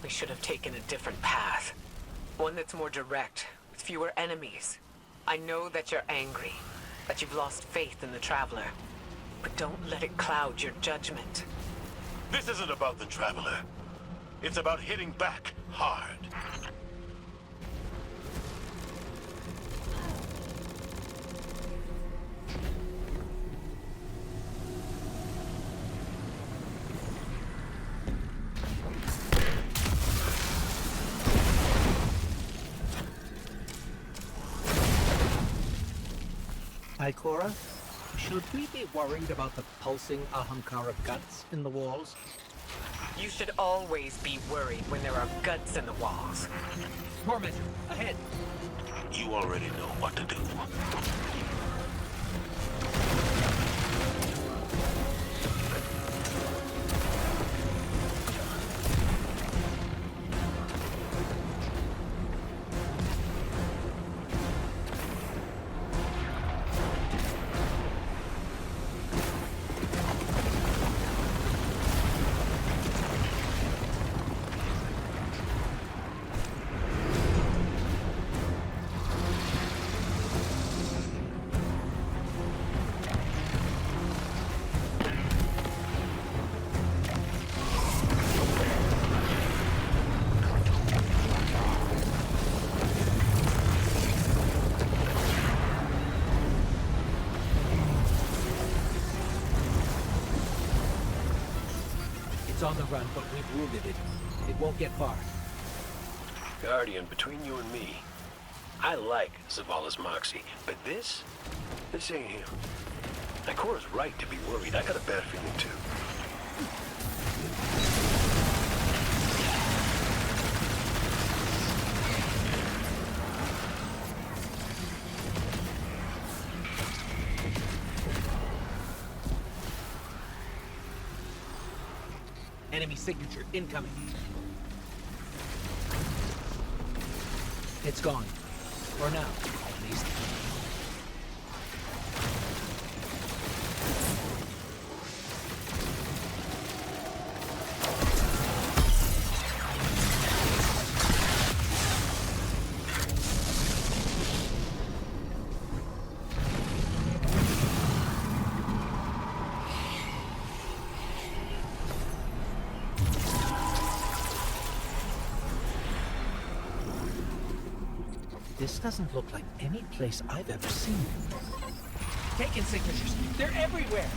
Should have taken a different path. One that's more direct, with fewer enemies. I know that you're angry, that you've lost faith in the Traveler. But don't let it cloud your judgment. This isn't about the Traveler. It's about hitting back hard. Ikora, should we be worried about the pulsing Ahamkara guts in the walls? You should always be worried when there are guts in the walls. Torment, ahead! You already know what to do. on the run, but we've wounded it. It won't get far. Guardian, between you and me, I like Zavala's moxie, but this ain't him. Ikora's right to be worried. I got a bad feeling too. Enemy signature incoming. It's gone. For now, at least. This doesn't look like any place I've ever seen. Taken signatures. They're everywhere.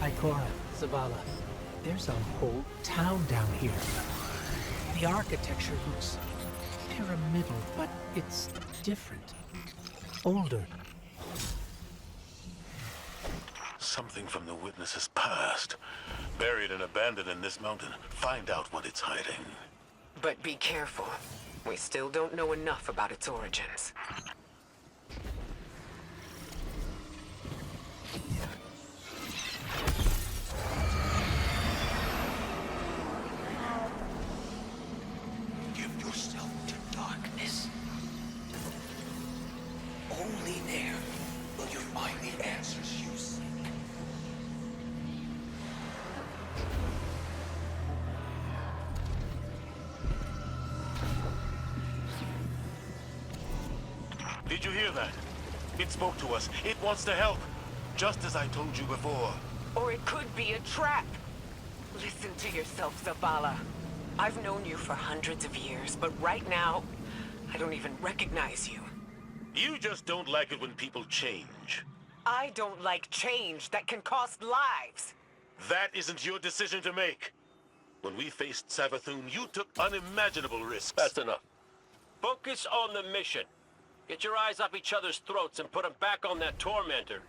Ikora, Zavala, there's a whole town down here. The architecture looks pyramidal, but it's different. Older. Something from the witness's past. Buried and abandoned in this mountain. Find out what it's hiding. But be careful. We still don't know enough about its origins. Give yourself to darkness. Only there will you find the answers you seek. Did you hear that? It spoke to us. It wants to help. Just as I told you before. Or it could be a trap. Listen to yourself, Zavala. I've known you for hundreds of years, but right now, I don't even recognize you. You just don't like it when people change. I don't like change that can cost lives. That isn't your decision to make. When we faced Savathun, you took unimaginable risks. That's enough. Focus on the mission. Get your eyes off each other's throats and put them back on that tormentor.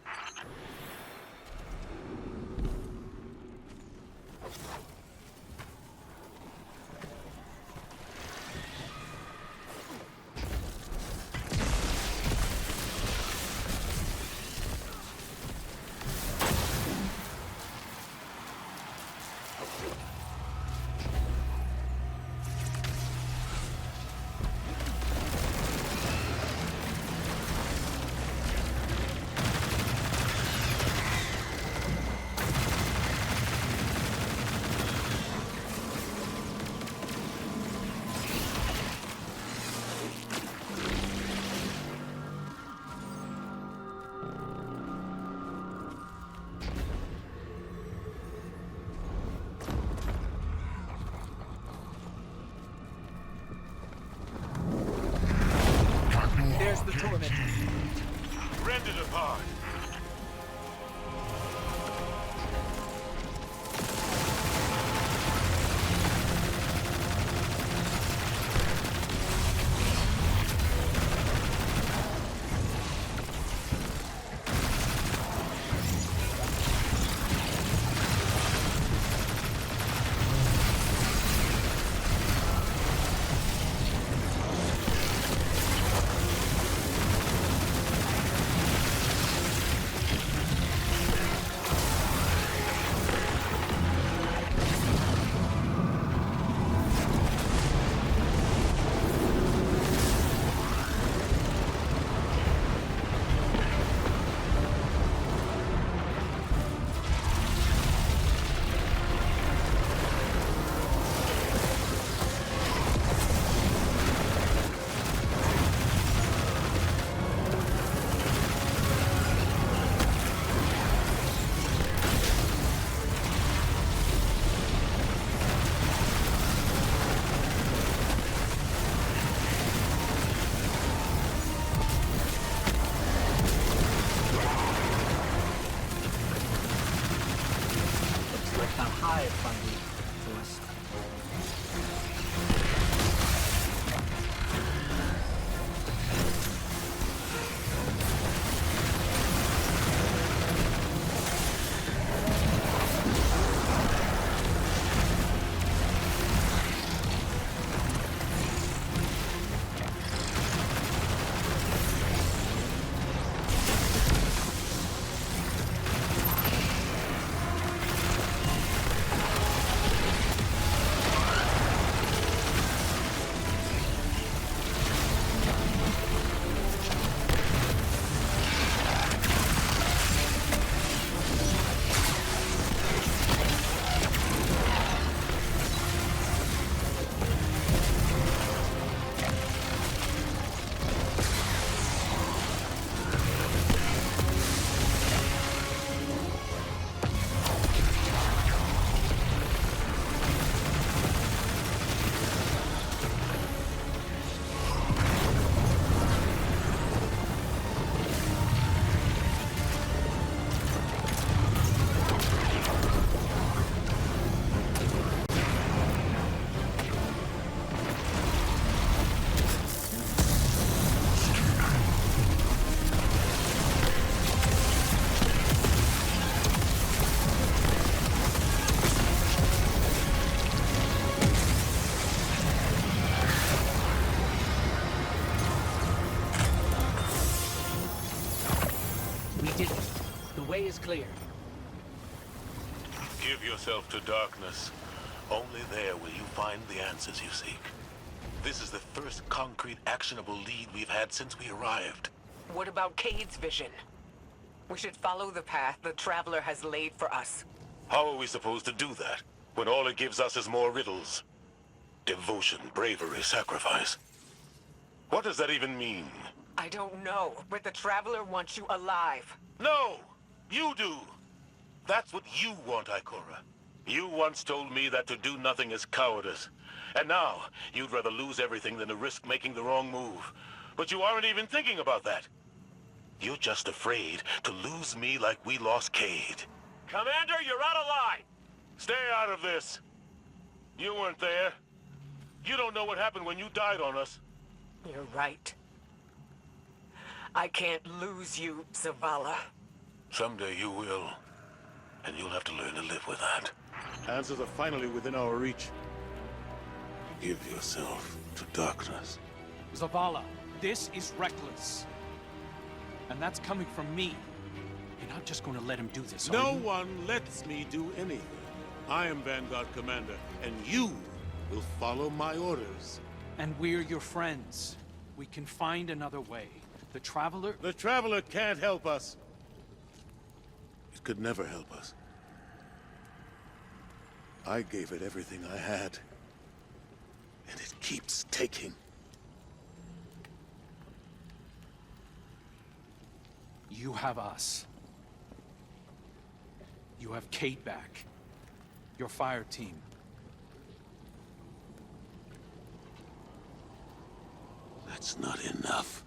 quiet finally to us. Is clear. Give yourself to darkness. Only there will you find the answers you seek. This is the first concrete, actionable lead we've had since we arrived. What about Cayde's vision? We should follow the path the Traveler has laid for us. How are we supposed to do that, when all it gives us is more riddles? Devotion, bravery, sacrifice. What does that even mean? I don't know, but the Traveler wants you alive. No! You do! That's what you want, Ikora. You once told me that to do nothing is cowardice. And now, you'd rather lose everything than to risk making the wrong move. But you aren't even thinking about that. You're just afraid to lose me like we lost Cayde. Commander, you're out of line! Stay out of this. You weren't there. You don't know what happened when you died on us. You're right. I can't lose you, Zavala. Someday you will. And you'll have to learn to live with that. Answers are finally within our reach. Give yourself to darkness. Zavala, this is reckless. And that's coming from me. You're not just going to let him do this, are No you? one lets me do anything. I am Vanguard Commander, and you will follow my orders. And we're your friends. We can find another way. The Traveler... The Traveler can't help us. It could never help us. I gave it everything I had. And it keeps taking. You have us. You have Cayde back. Your fire team. That's not enough.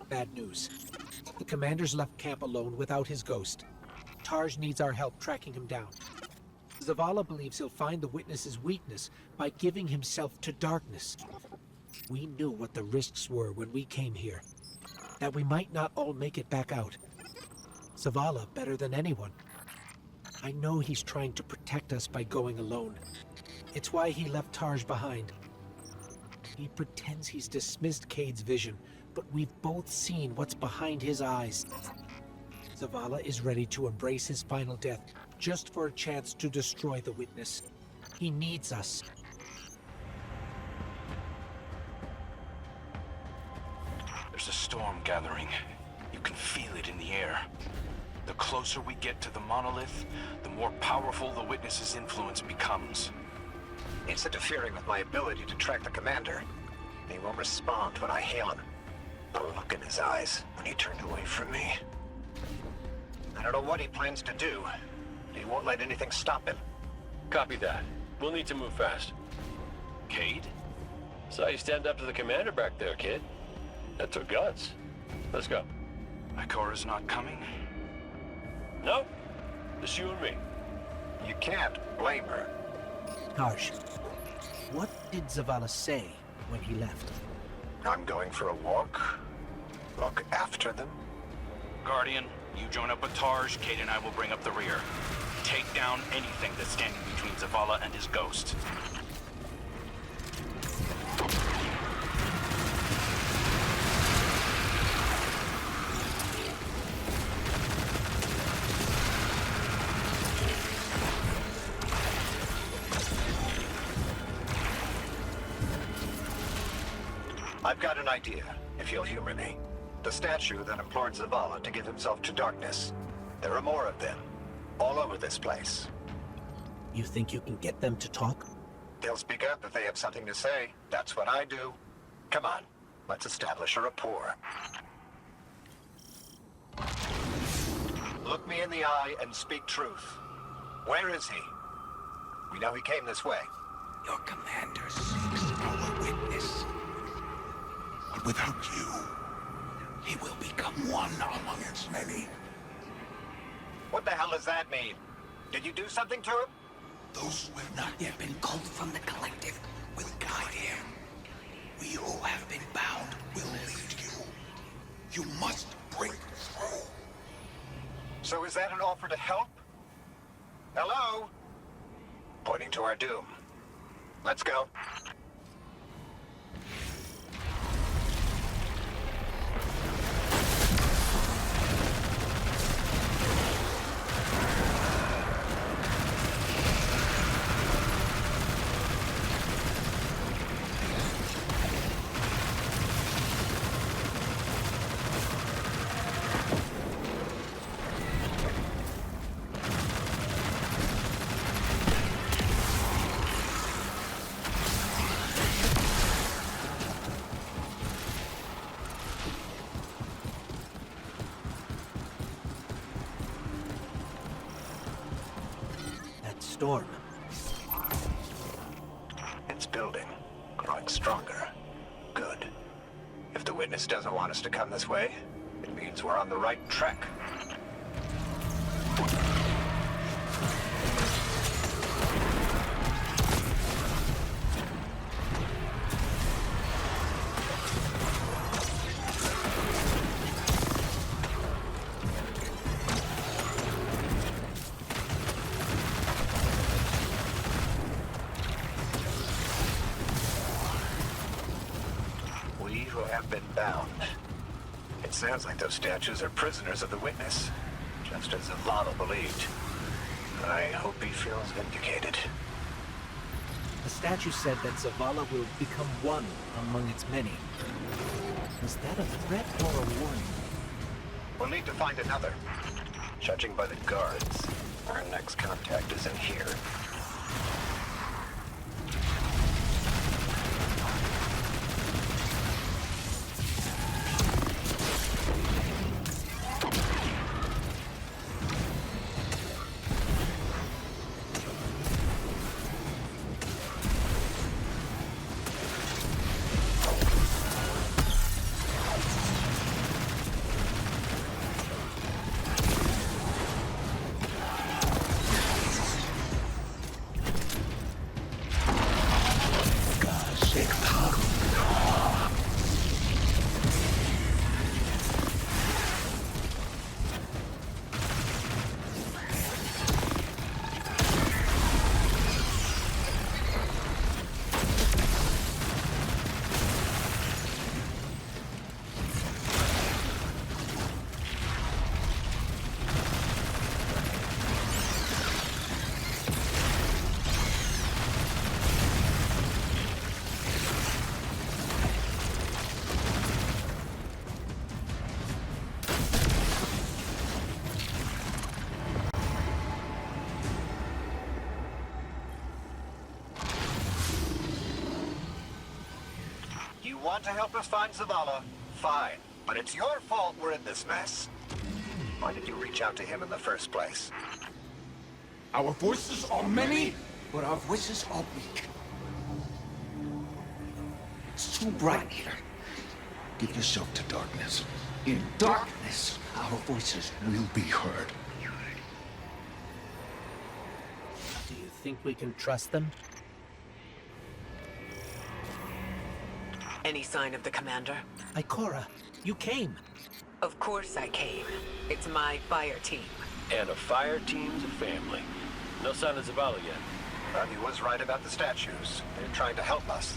Bad news. The commander's left camp alone without his ghost. Tarj needs our help tracking him down. Zavala believes he'll find the witness's weakness by giving himself to darkness. We knew what the risks were when we came here. That we might not all make it back out. Zavala better than anyone. I know he's trying to protect us by going alone. It's why he left Tarj behind. He pretends he's dismissed Cayde's vision, but we've both seen what's behind his eyes. Zavala is ready to embrace his final death, just for a chance to destroy the witness. He needs us. There's a storm gathering. You can feel it in the air. The closer we get to the monolith, the more powerful the witness's influence becomes. It's interfering with my ability to track the commander. He won't respond when I hail him. The look in his eyes when he turned away from me. I don't know what he plans to do. He won't let anything stop him. Copy that. We'll need to move fast. Cayde? Saw you stand up to the commander back there, kid. That took guts. Let's go. Ikora's not coming? No, just you and me. You can't blame her. Tarsh, what did Zavala say when he left? I'm going for a walk. Look after them. Guardian, you join up with Tarj, Cayde and I will bring up the rear. Take down anything that's standing between Zavala and his ghost. I've got an idea, if you'll humor me. The statue that implored Zavala to give himself to darkness. There are more of them, all over this place. You think you can get them to talk? They'll speak up if they have something to say. That's what I do. Come on, let's establish a rapport. Look me in the eye and speak truth. Where is he? We know he came this way. Your commander seeks our witness. But without you, he will become one among its many. What the hell does that mean? Did you do something to him? Those who have not yet been culled from the collective will guide him. We who have been bound will lead you. You must break through. So is that an offer to help? Hello? Pointing to our doom. Let's go. Storm. It's building, growing stronger. Good. If the witness doesn't want us to come this way, it means we're on the right track. Sounds like those statues are prisoners of the witness, just as Zavala believed. I hope he feels vindicated. The statue said that Zavala will become one among its many. Is that a threat or a warning? We'll need to find another. Judging by the guards, our next contact is in here. Want to help us find Zavala? fine, but it's your fault we're in this mess. Why did you reach out to him in the first place? Our voices are many, but our voices are weak. It's too bright here. Give yourself to darkness. In darkness, our voices will be heard. Do you think we can trust them? Any sign of the commander? Ikora, you came. Of course I came. It's my fire team. And a fire team's a family. No sign of Zavala yet. But he was right about the statues. They're trying to help us.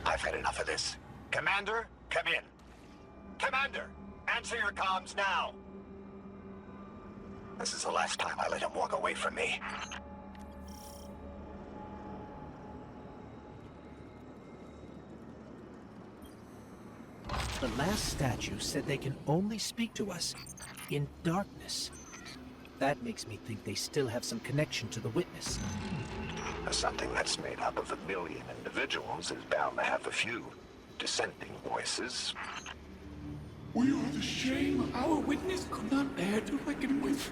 I've had enough of this. Commander, come in. Commander, answer your comms now. This is the last time I let him walk away from me. The last statue said they can only speak to us in darkness. That makes me think they still have some connection to the witness. Something that's made up of 1 million individuals is bound to have a few dissenting voices. We are the shame our witness could not bear to reckon with.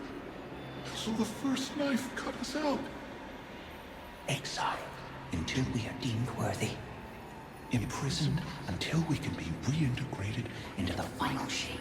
So the first knife cut us out. Exiled until we are deemed worthy. Imprisoned until we can be reintegrated into the final shape.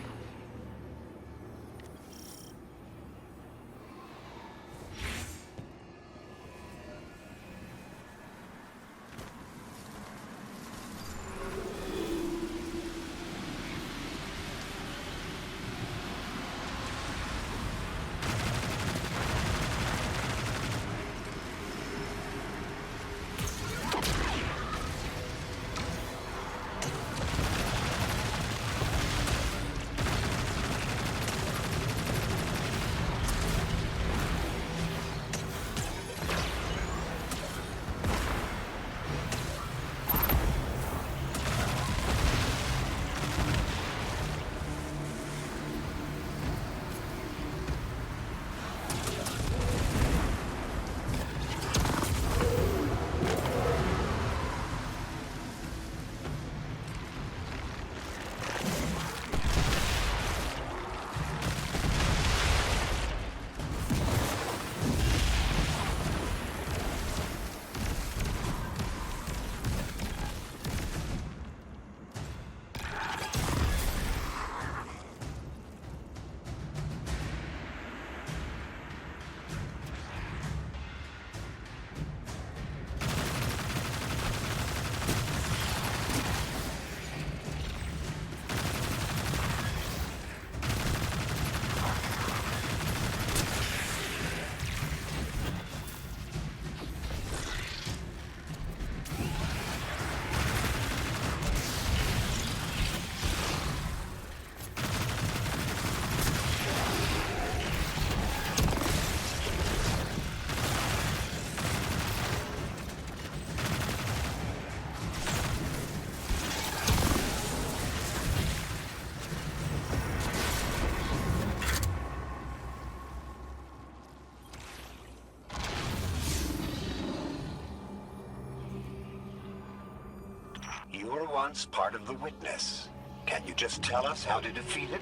You were once part of the witness. Can you just tell us how to defeat it?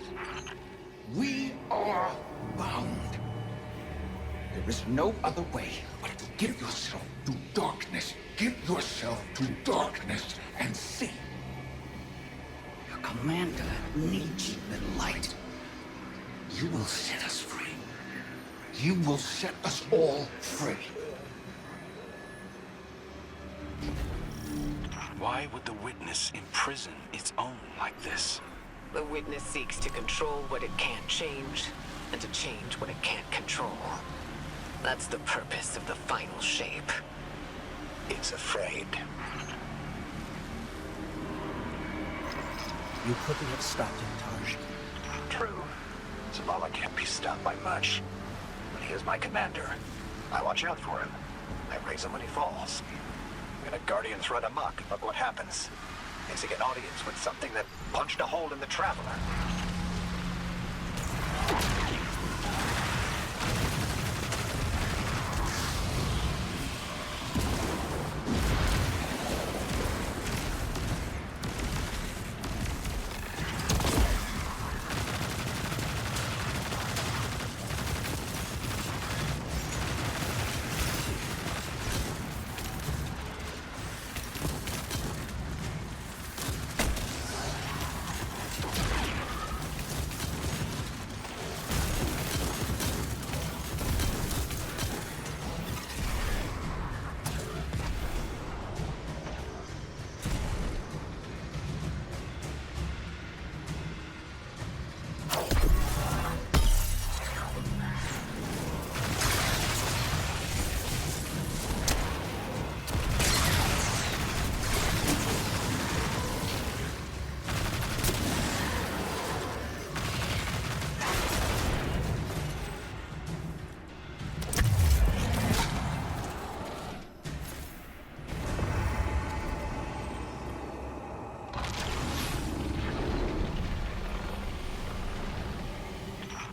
We are bound. There is no other way but to give yourself to darkness. Give yourself to darkness and see. Your commander needs you in light. You will set us free. You will set us all free. Why would the Witness imprison its own like this? The Witness seeks to control what it can't change, and to change what it can't control. That's the purpose of the final shape. It's afraid. You couldn't have stopped him, Taj. True. Zavala can't be stopped by much. But he is my commander. I watch out for him. I raise him when he falls. When a Guardians run amok, look what happens. They seek an audience with something that punched a hole in the Traveler.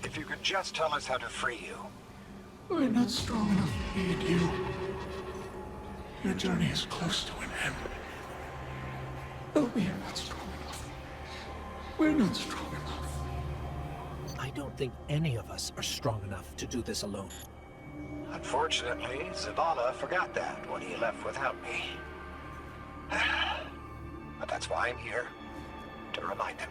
If you could just tell us how to free you. We're not strong enough to lead you. Your journey is close to an end. But we are not strong enough. We're not strong enough. I don't think any of us are strong enough to do this alone. Unfortunately, Zavala forgot that when he left without me. But that's why I'm here, to remind him.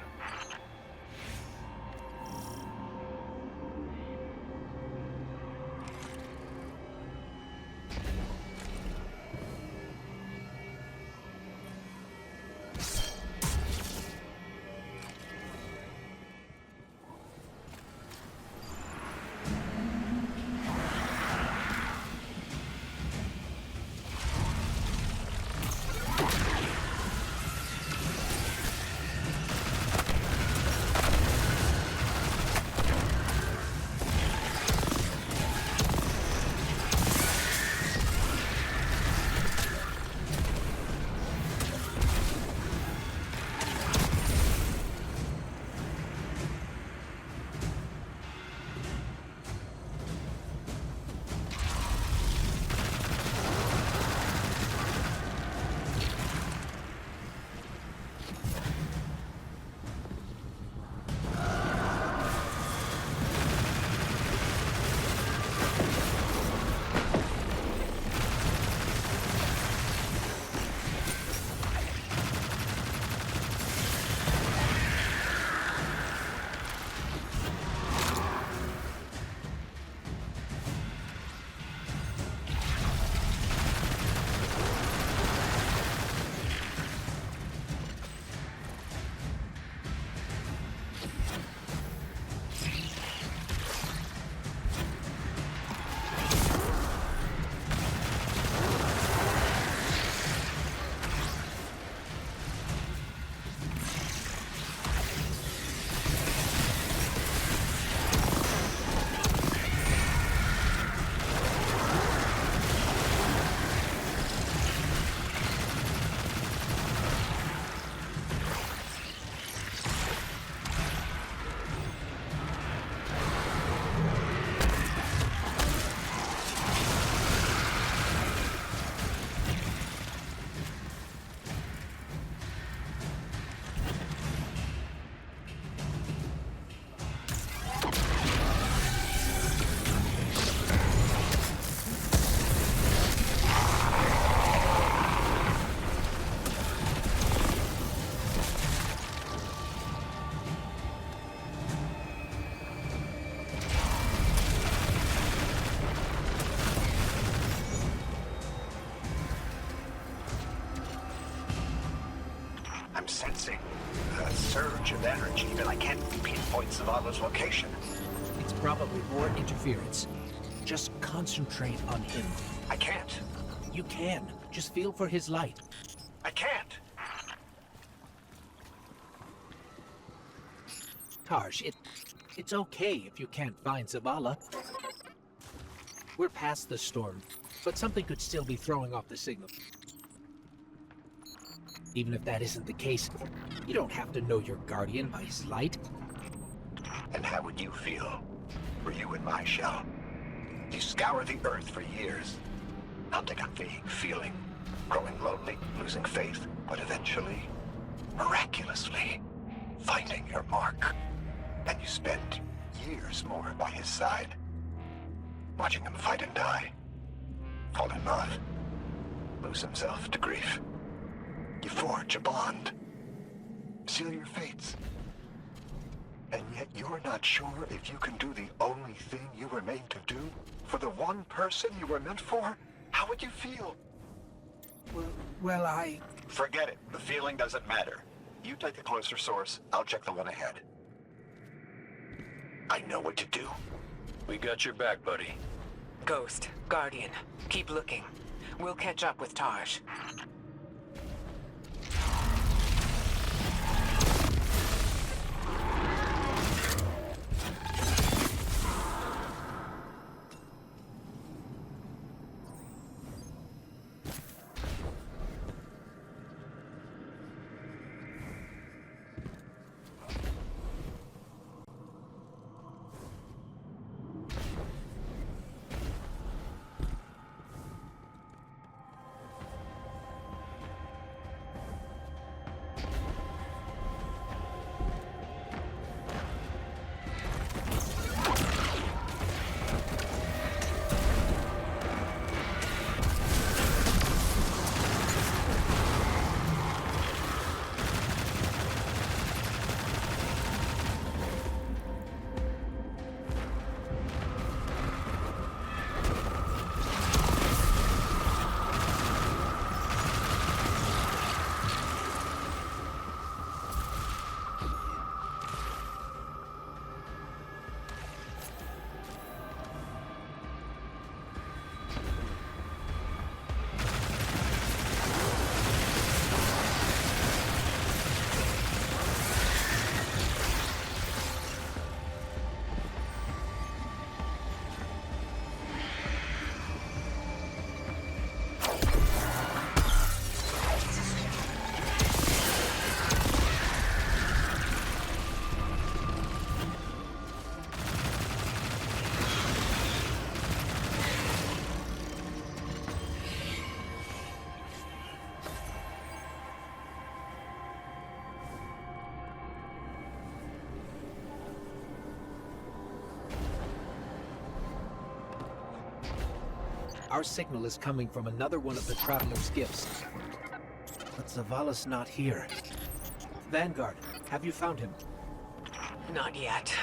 sensing a surge of energy, but I can't pinpoint Zavala's location. It's probably more interference. Just concentrate on him. I can't. You can. Just feel for his light. I can't. Tarsh, it's okay if you can't find Zavala. We're past the storm, but something could still be throwing off the signal. Even if that isn't the case, you don't have to know your guardian by his light. And how would you feel were you in my shell? You scour the earth for years, hunting a vague feeling, growing lonely, losing faith, but eventually, miraculously, finding your mark. And you spend years more by his side, watching him fight and die, fall in love, lose himself to grief. You forge a bond, seal your fates. And yet you're not sure if you can do the only thing you were made to do for the one person you were meant for? How would you feel? Well, I... Forget it. The feeling doesn't matter. You take the closer source, I'll check the one ahead. I know what to do. We got your back, buddy. Ghost, Guardian, keep looking. We'll catch up with Taj. Our signal is coming from another one of the Traveler's gifts. But Zavala's not here. Vanguard, have you found him? Not yet.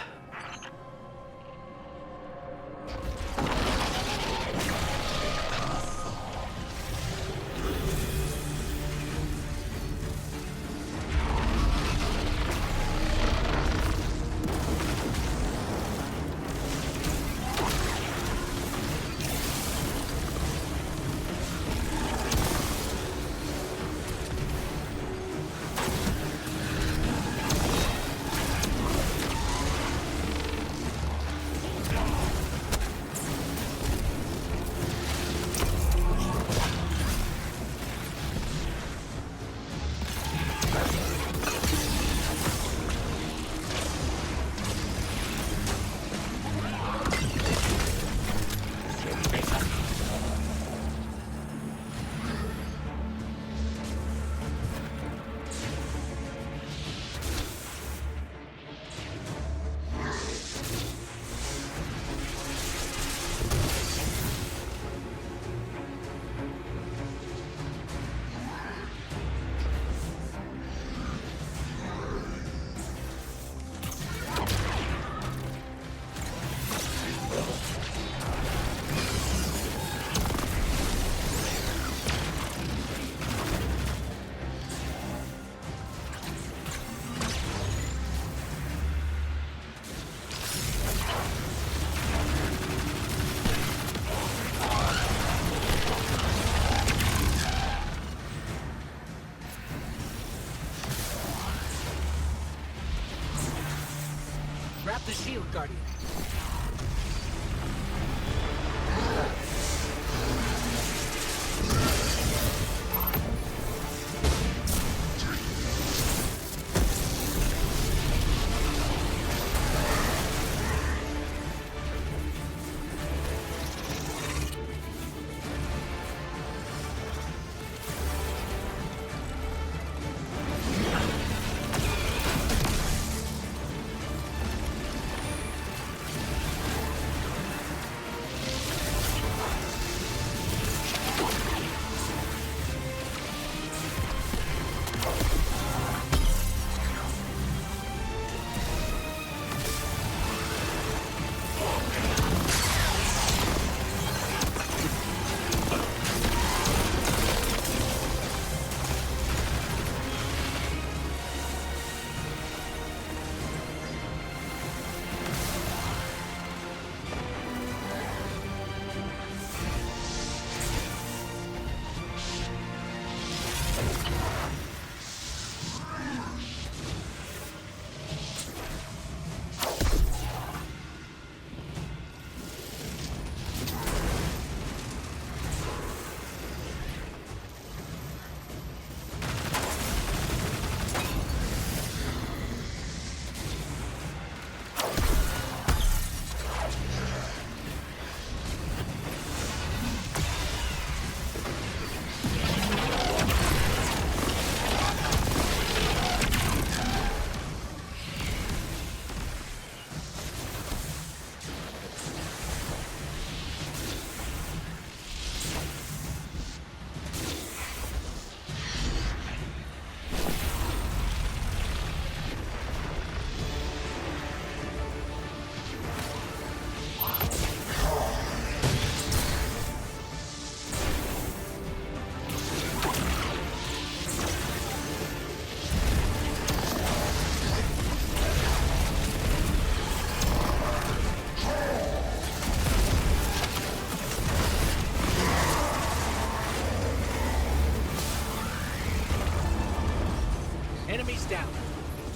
Enemies down.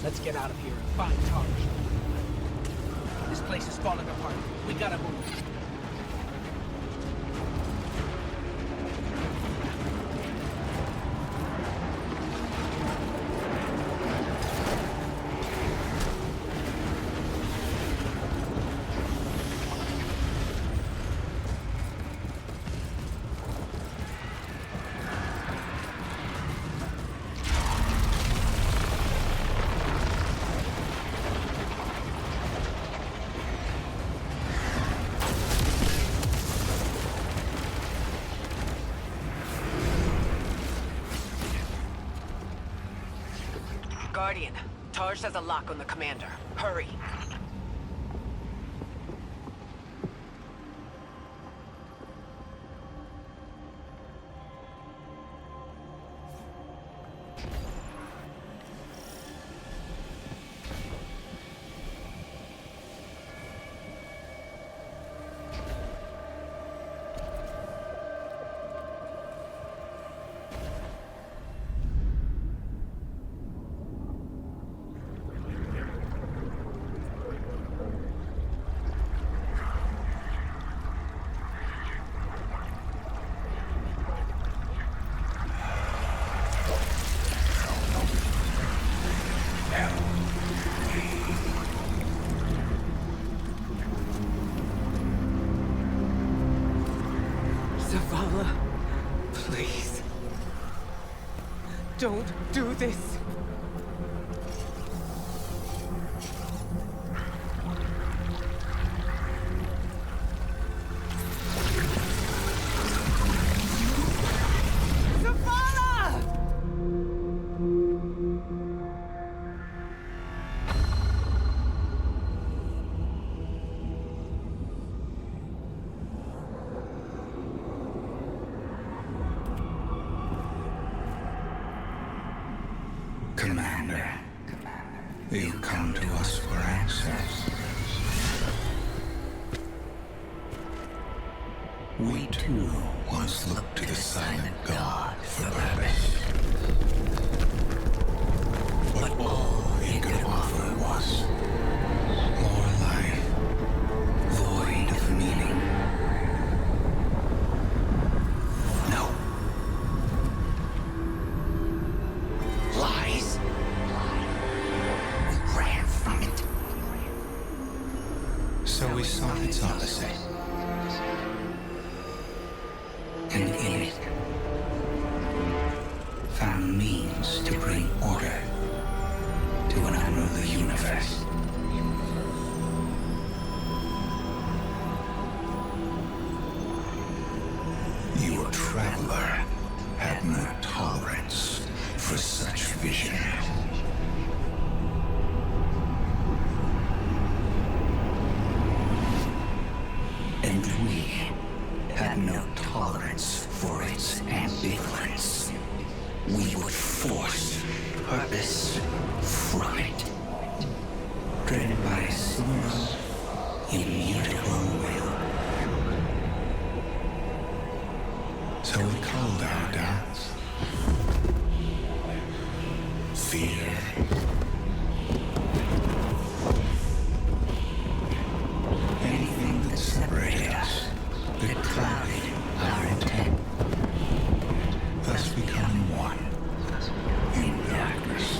Let's get out of here and find Taj. This place is falling apart. We gotta move. Guardian, Taj has a lock on the commander. Hurry. Zavala, please. Don't do this. Commander, you come to us for answers. We too once looked to the silent God for purpose. But all he could offer was more life, void of meaning. No. Lies. We ran from it. So we sought its opposite. And in it, found means to bring order to an unruly universe. Your traveler had no tolerance for such vision. And we had no tolerance for its ambivalence. We would force purpose from it, driven by a single, immutable will. So we called our doubts fear. Anything that separated us, that clouded our intent, thus becoming one in darkness.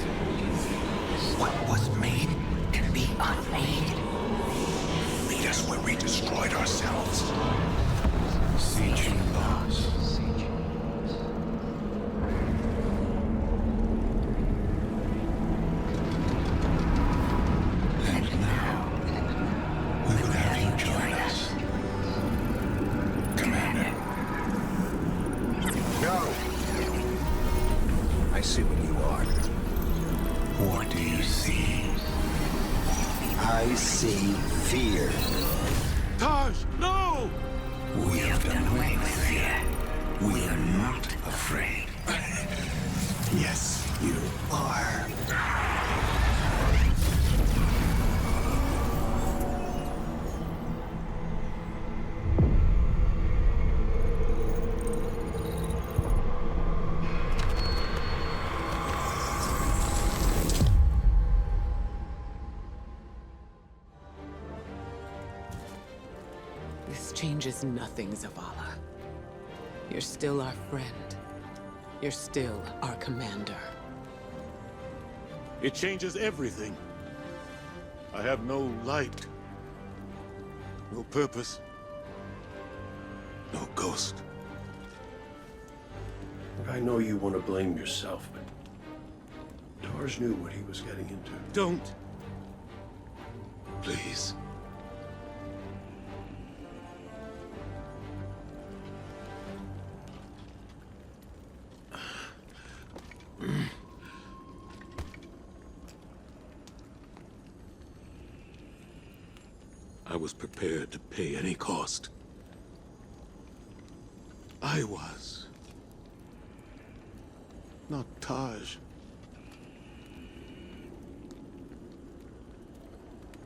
What was made can be unmade. Lead us where we destroyed ourselves. Sieging lost. And now, we would have you join us. Commander. No! I see what you are. What do you see? I see fear. Taj, no! We have done away with fear. We are not afraid. Yes, you are. This changes nothing, Zavala. You're still our friend. You're still our commander. It changes everything. I have no light. No purpose. No ghost. I know you want to blame yourself, but Tarj knew what he was getting into. Don't. Please. I was prepared to pay any cost. I was. Not Taj.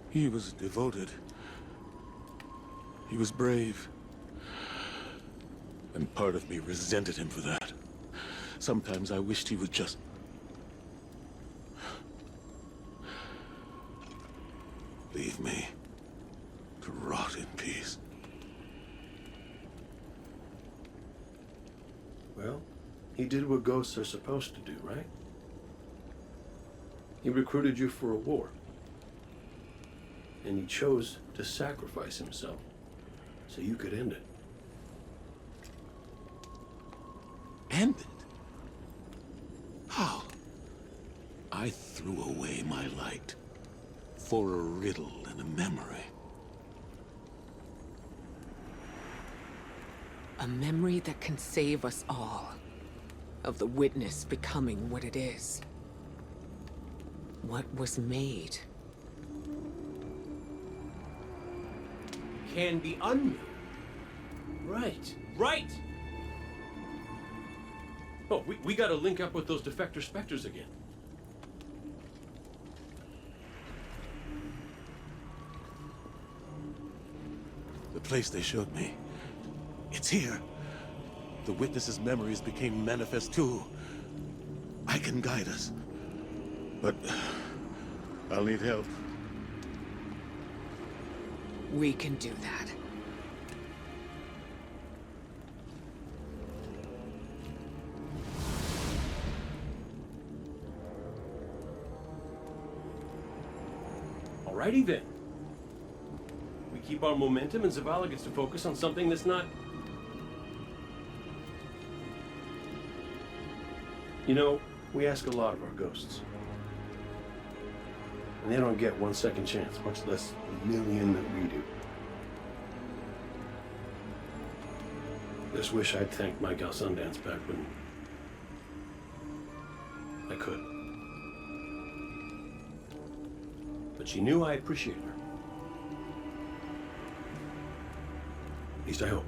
He was devoted. He was brave. And part of me resented him for that. Sometimes I wished he would just... leave me to rot in peace. Well, he did what ghosts are supposed to do, right? He recruited you for a war. And he chose to sacrifice himself so you could end it. End it? How? I threw away my light for a riddle and a memory. A memory that can save us all. Of the witness becoming what it is. What was made. Can be unmade. Right. Right! Oh, we gotta link up with those defector specters again. The place they showed me. It's here. The witness's memories became manifest too. I can guide us. But I'll need help. We can do that. Alrighty then. We keep our momentum and Zavala gets to focus on something that's not... You know, we ask a lot of our ghosts. And they don't get 1 second chance, much less a million that we do. Just wish I'd thanked my gal Sundance back when I could. But she knew I appreciated her. At least I hope.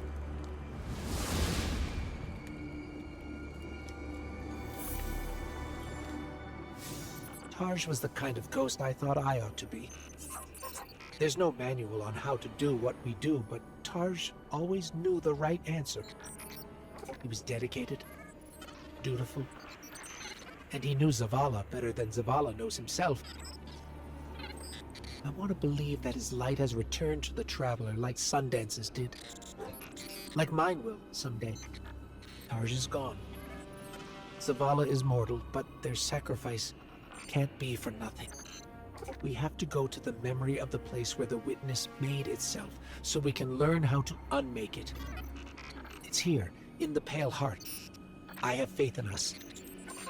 Tarj was the kind of ghost I thought I ought to be. There's no manual on how to do what we do, but Tarj always knew the right answer. He was dedicated, dutiful, and he knew Zavala better than Zavala knows himself. I want to believe that his light has returned to the Traveler like Sundance's did. Like mine will someday. Tarj is gone. Zavala is mortal, but their sacrifice can't be for nothing. We have to go to the memory of the place where the witness made itself, so we can learn how to unmake it. It's here, in the Pale Heart. I have faith in us.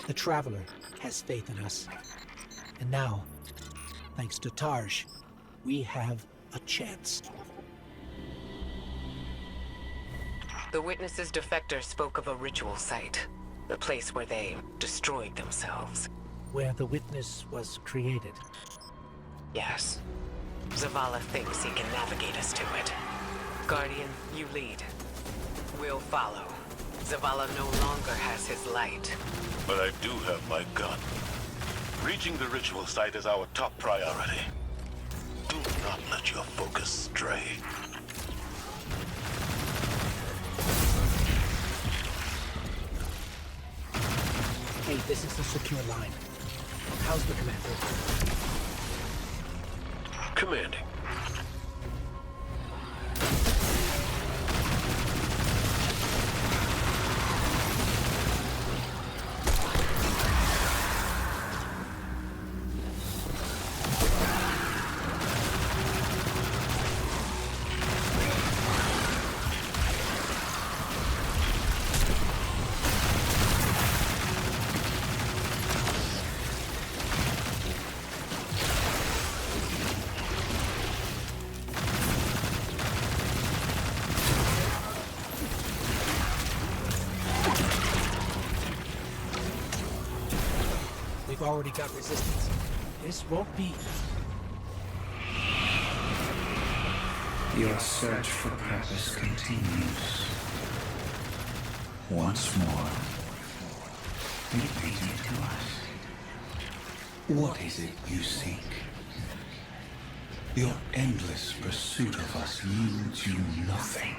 The Traveler has faith in us. And now, thanks to Tarj, we have a chance. The witness's defector spoke of a ritual site. The place where they destroyed themselves. Where the witness was created. Yes. Zavala thinks he can navigate us to it. Guardian, you lead. We'll follow. Zavala no longer has his light. But I do have my gun. Reaching the ritual site is our top priority. Do not let your focus stray. Hey, this is the secure line. How's the commander? Commanding. already got resistance. This won't be. Your search for purpose continues. Once more, repeat it to us. What is it you seek? Your endless pursuit of us yields you nothing.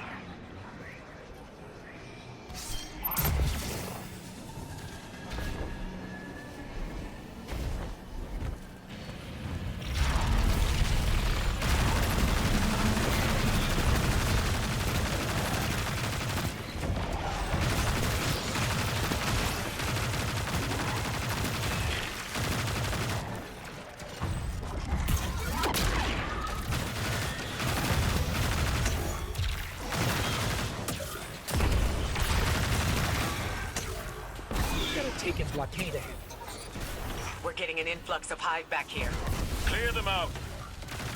Taken blockade ahead. We're getting an influx of hive back here. Clear them out.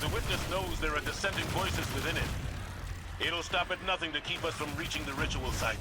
The witness knows there are dissenting voices within it. It'll stop at nothing to keep us from reaching the ritual site.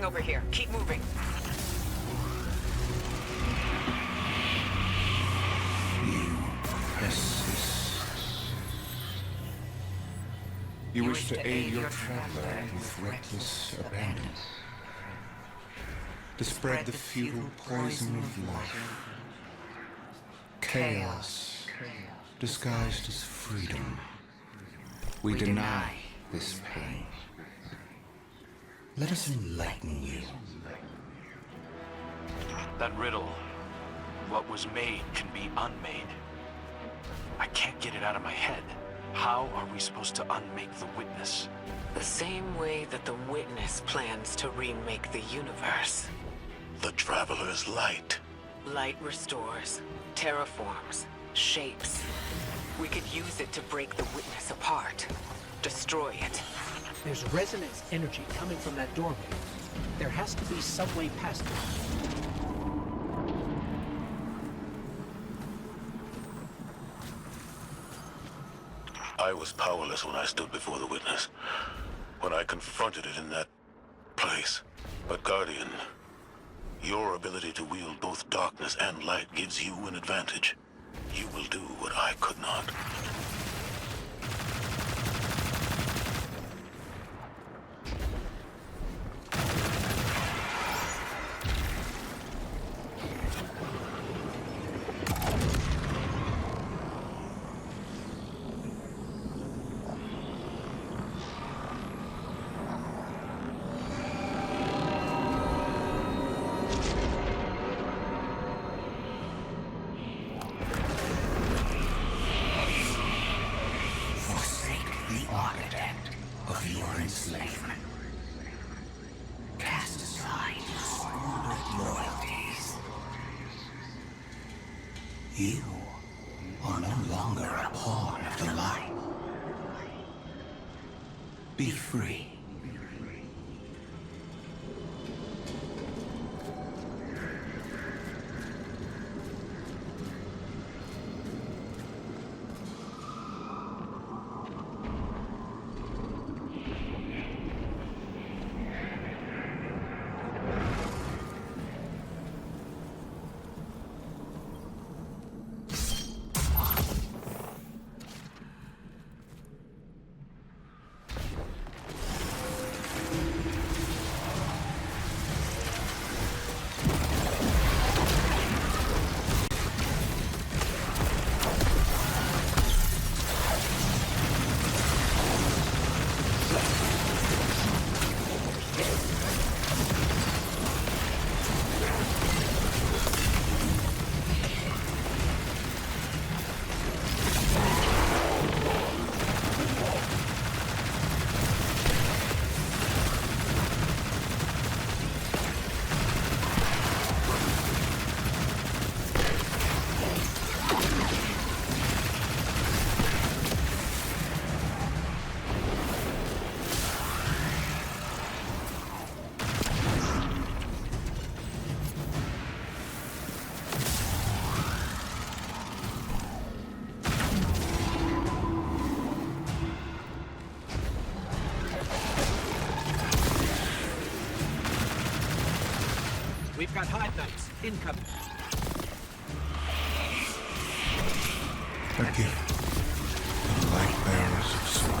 Over here. Keep moving. You persist. You wish to aid your traveler with reckless abandon. To spread the futile poison of life. Chaos, disguised as freedom. We deny this pain. Let us enlighten you. That riddle, what was made can be unmade. I can't get it out of my head. How are we supposed to unmake the witness? The same way that the witness plans to remake the universe. The Traveler's Light. Light restores, terraforms, shapes. We could use it to break the witness apart. Destroy it. There's resonance energy coming from that doorway. There has to be some way past it. I was powerless when I stood before the witness. When I confronted it in that place. But Guardian, your ability to wield both darkness and light gives you an advantage. You will do what I could not. You are no longer a pawn of the light. Be free. We've got hive knights incoming. A gift. The light bearers of soul.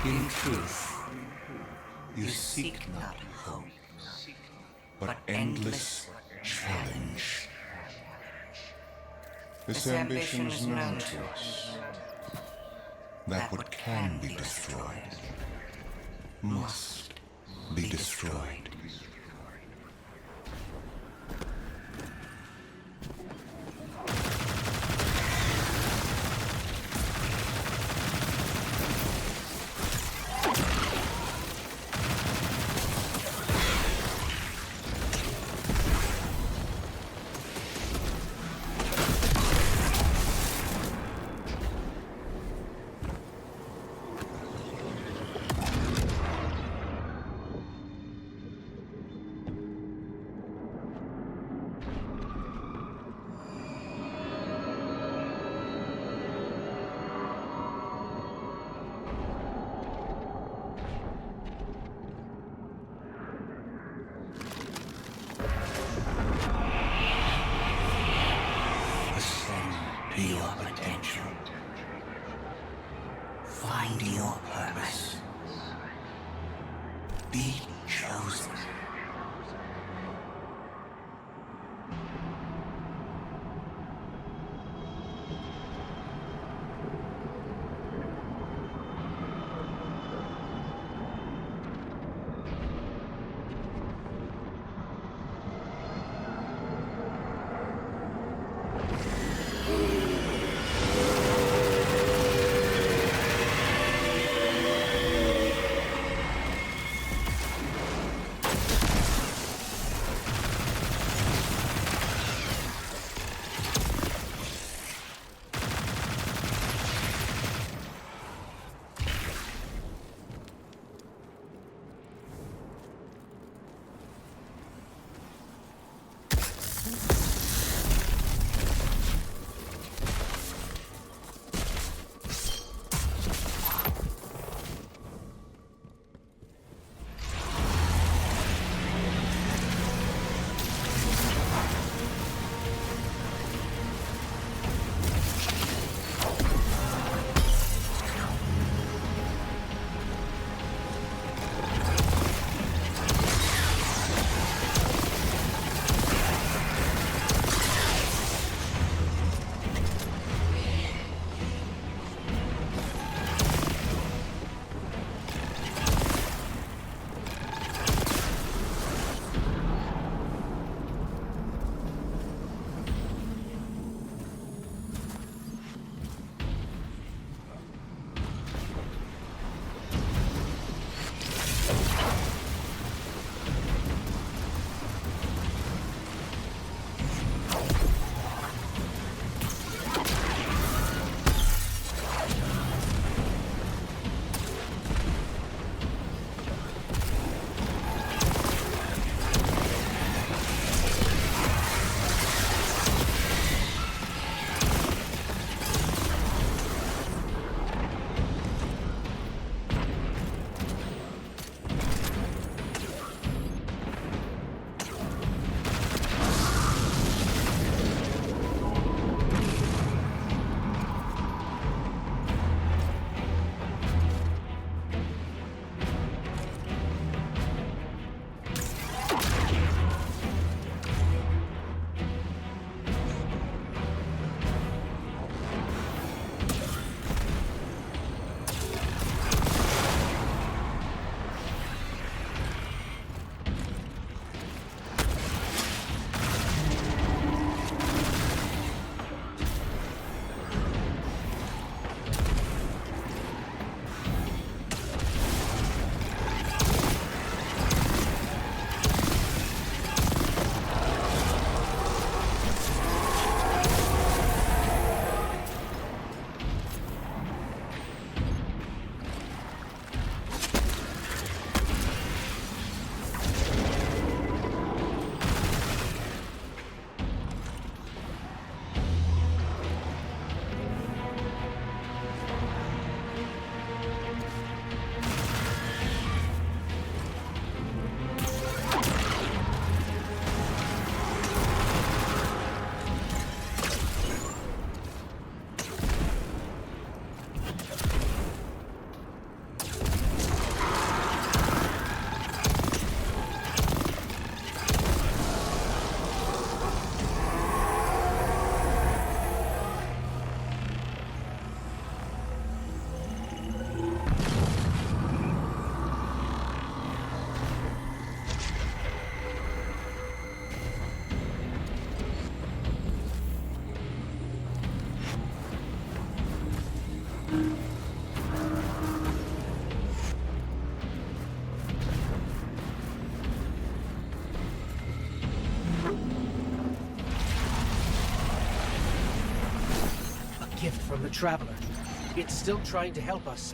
In truth, you seek not hope, but endless challenge. This ambition is known to us, that what can be destroyed must be destroyed. To your potential. Find your purpose. Be chosen. from the Traveler. It's still trying to help us.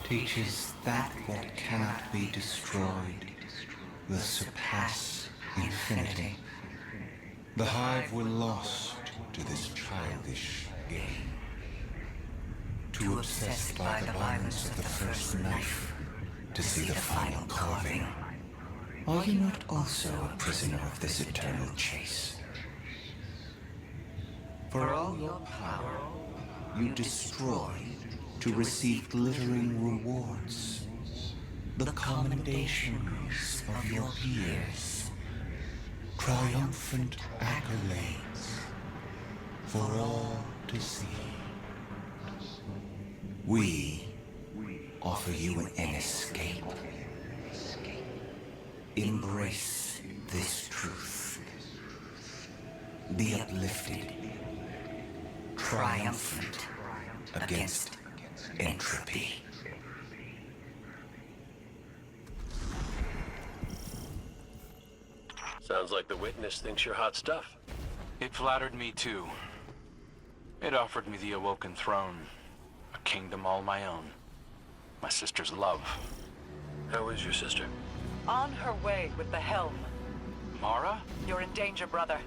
teaches that what cannot be destroyed will surpass infinity. The Hive were lost to this childish game. Too obsessed by the violence of the first knife to see the final carving. Are you not also a prisoner of this eternal chase? For all your power, you destroy to receive glittering rewards, the commendations of your peers, triumphant accolades for all to see. We offer you an escape. Embrace this truth. Be uplifted, triumphant against entropy. Sounds like the witness thinks you're hot stuff. It flattered me too. It offered me the Awoken Throne, a kingdom all my own, my sister's love. How is your sister? On her way with the helm. Mara? You're in danger, brother.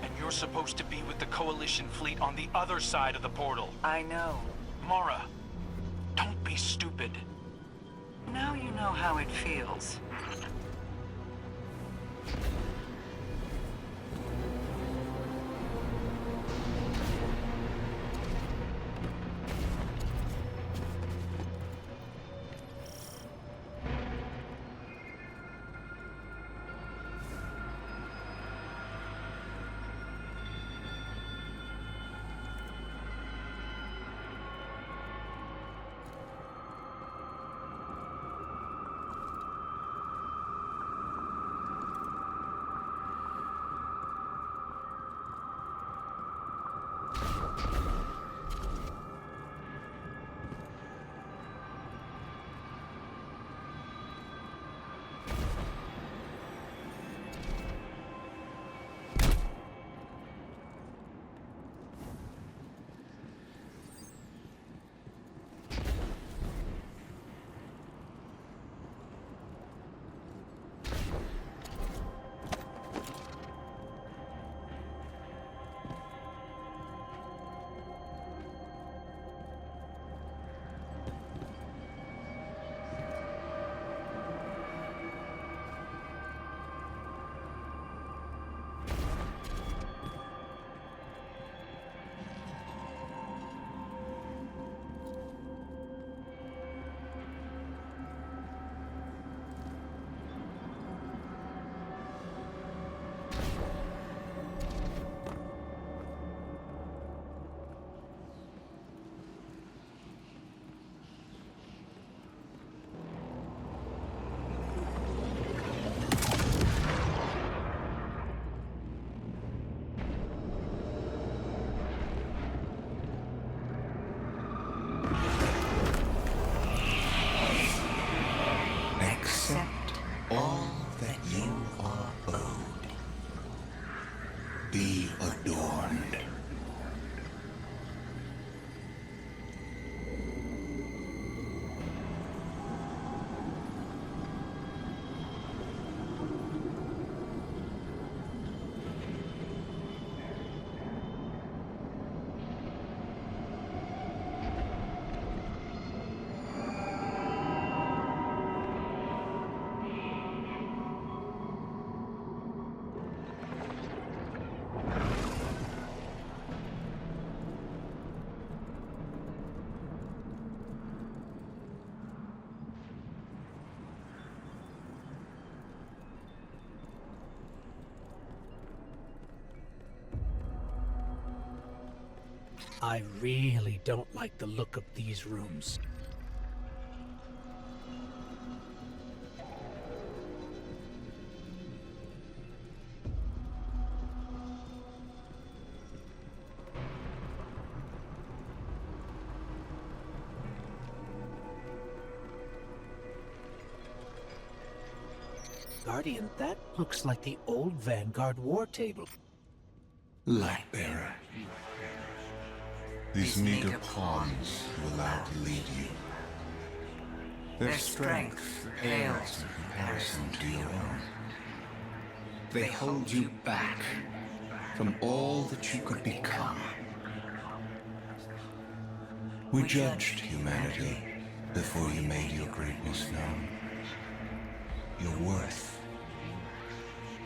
And you're supposed to be with the Coalition fleet on the other side of the portal. I know. Mara, don't be stupid. Now you know how it feels. Be adorned. I really don't like the look of these rooms. Guardian, that looks like the old Vanguard war table. Lightbearer. These meager pawns you allow to lead you. Their strength pales in comparison to your own. They hold you back from all that you could become. We judged humanity before you made your greatness known. Your worth,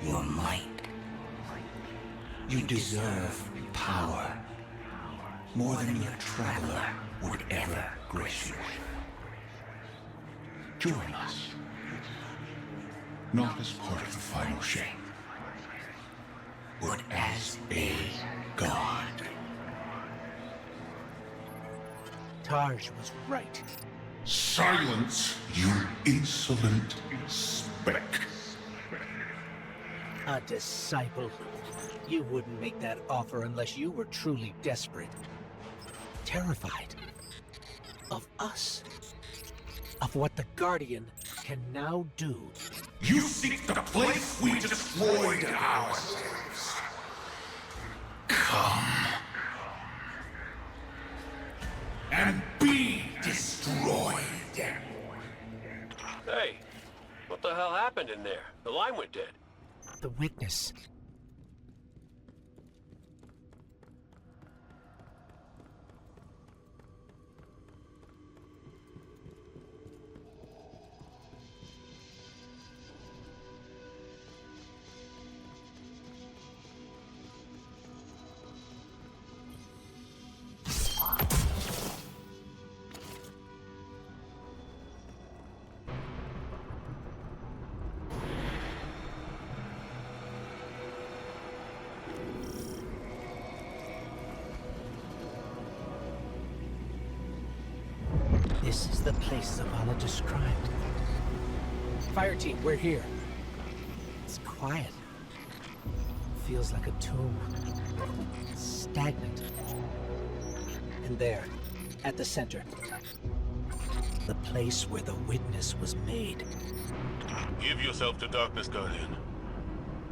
your might. You deserve power more than your traveler would ever grace you. Join us, not as part of the final shape, but as a god. Tarj was right. Silence, you insolent speck. A disciple. You wouldn't make that offer unless you were truly desperate. Terrified. Of us. Of what the Guardian can now do. You seek the place we destroyed ourselves. Come. And be destroyed. Hey, what the hell happened in there? The line went dead. The witness. This is the place Zavala described. Fire team, we're here. It's quiet. Feels like a tomb. Stagnant. And there, at the center, the place where the witness was made. Give yourself to darkness, Guardian.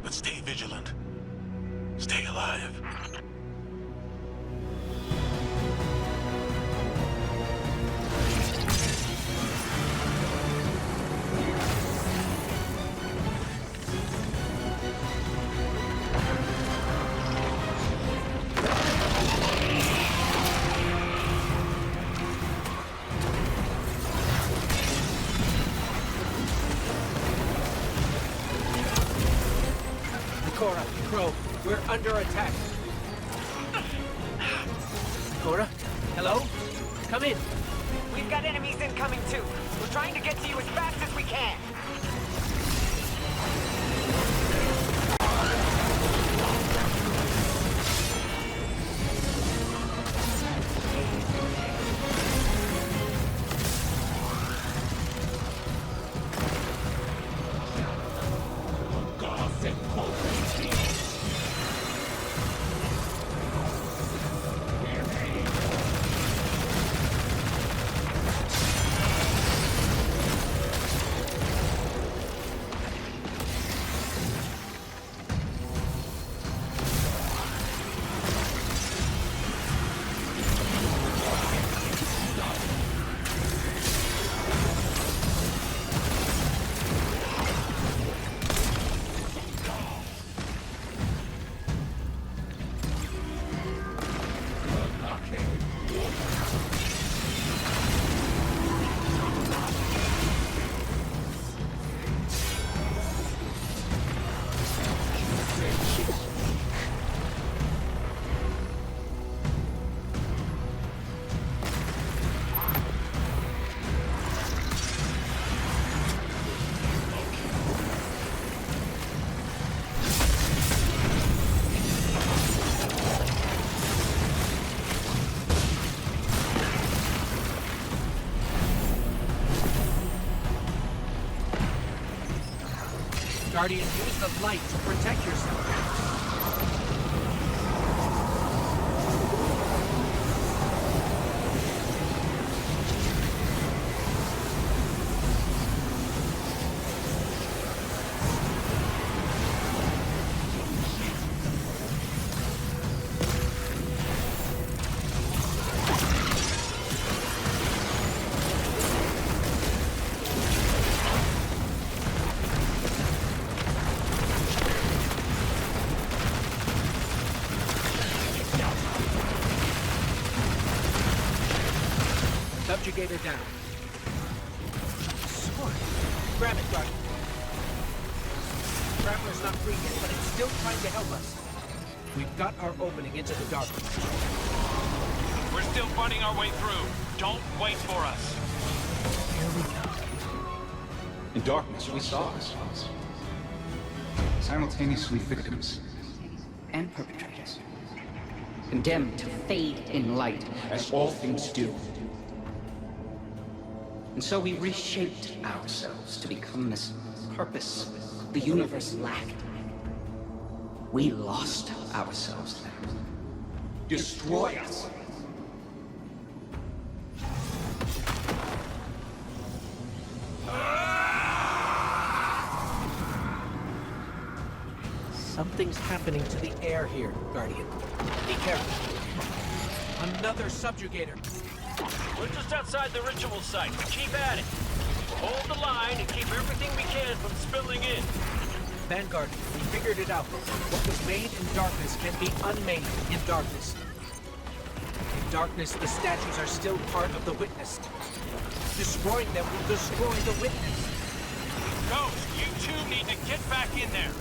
But stay vigilant. Stay alive. Ikora, Crow, we're under attack. Ikora, hello? Come in. We've got enemies incoming too. We're trying to get to you as fast as we can. Guardian, use the light to protect yourself. subjugator down. Sword. Grab it, Guardian. Traveler's not free yet, but it's still trying to help us. We've got our opening into the darkness. We're still fighting our way through. Don't wait for us. Here we go. In darkness, we saw ourselves. Simultaneously victims and perpetrators. Condemned to fade in light, as all things do. And so we reshaped ourselves to become this purpose the universe lacked. We lost ourselves then. Destroy us. Something's happening to the air here, Guardian. Be careful. Another subjugator. We're just outside the ritual site. Keep at it. Hold the line and keep everything we can from spilling in. Vanguard, we figured it out. What was made in darkness can be unmade in darkness. In darkness, the statues are still part of the witnessed. Destroying them will destroy the witness. Ghost, you two need to get back in there.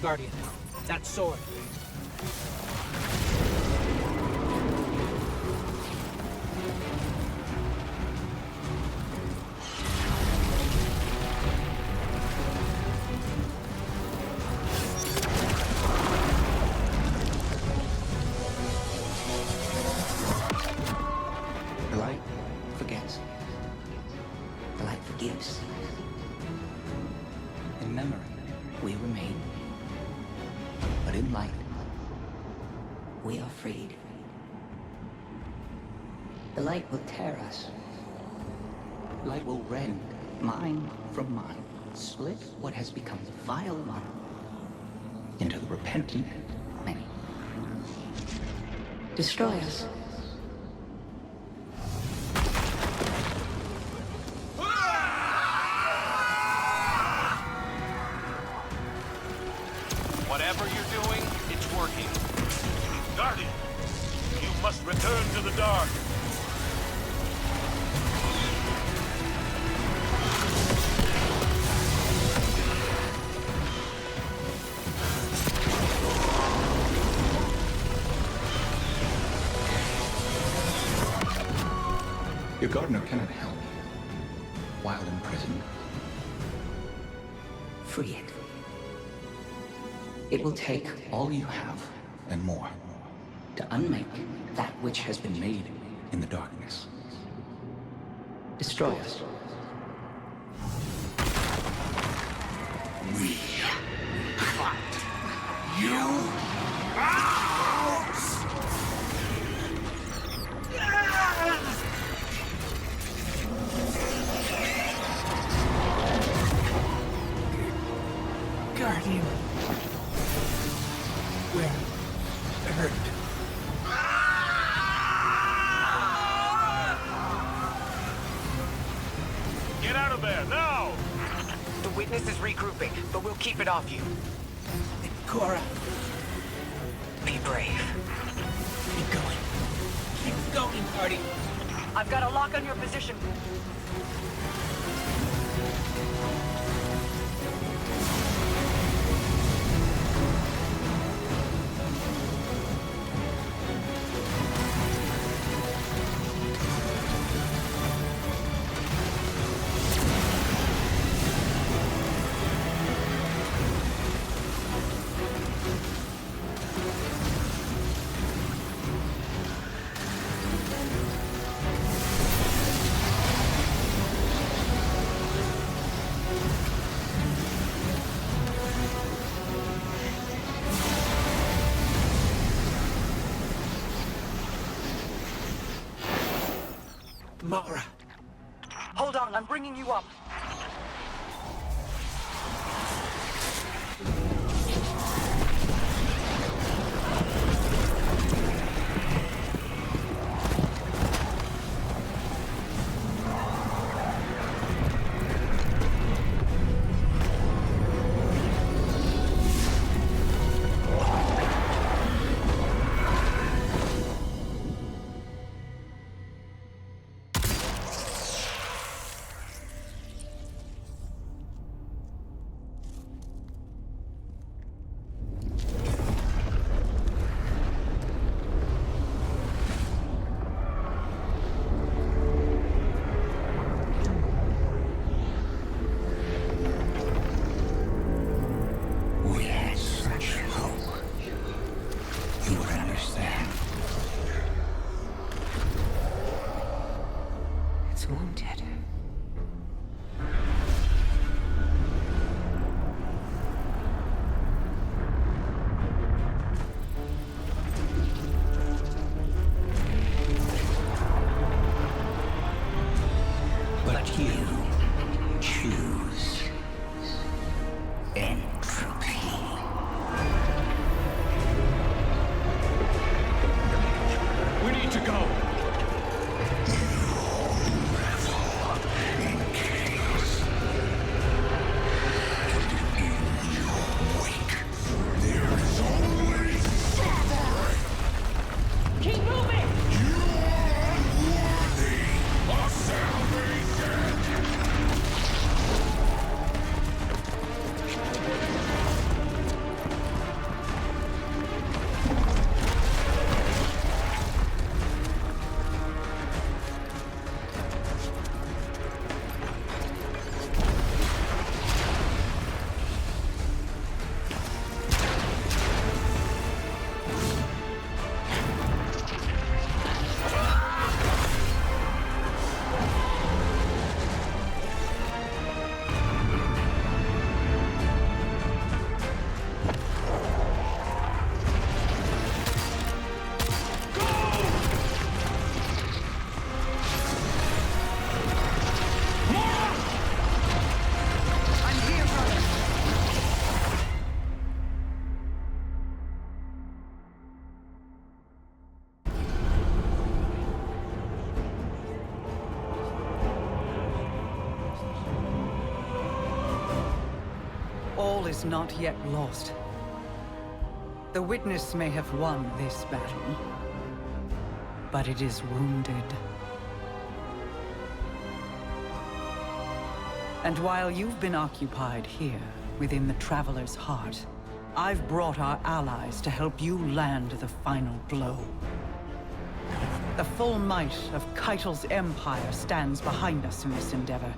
Guardian, that sword. The light forgets. The light forgives. In memory, we remain. But in light, we are freed. The light will tear us. Light will rend mind from mind, split what has become the vile one into the repentant many. Destroy us. Whatever you're doing, it's working. Guardian, you must return to the dark. Your gardener cannot help while in prison. Free it. It will take all you have and more to unmake that which has been made in the darkness. Destroy us. We cut you out! Guardian. Where? Hurt. Get out of there, now! The witness is regrouping, but we'll keep it off you. Ikora. Be brave. Keep going. Keep going, Guardian. I've got a lock on your position. Mara. Hold on, I'm bringing you up. Wounded. But you choose entropy. We need to go! All is not yet lost. The witness may have won this battle, but it is wounded. And while you've been occupied here, within the Traveler's heart, I've brought our allies to help you land the final blow. The full might of Cayde's empire stands behind us in this endeavor.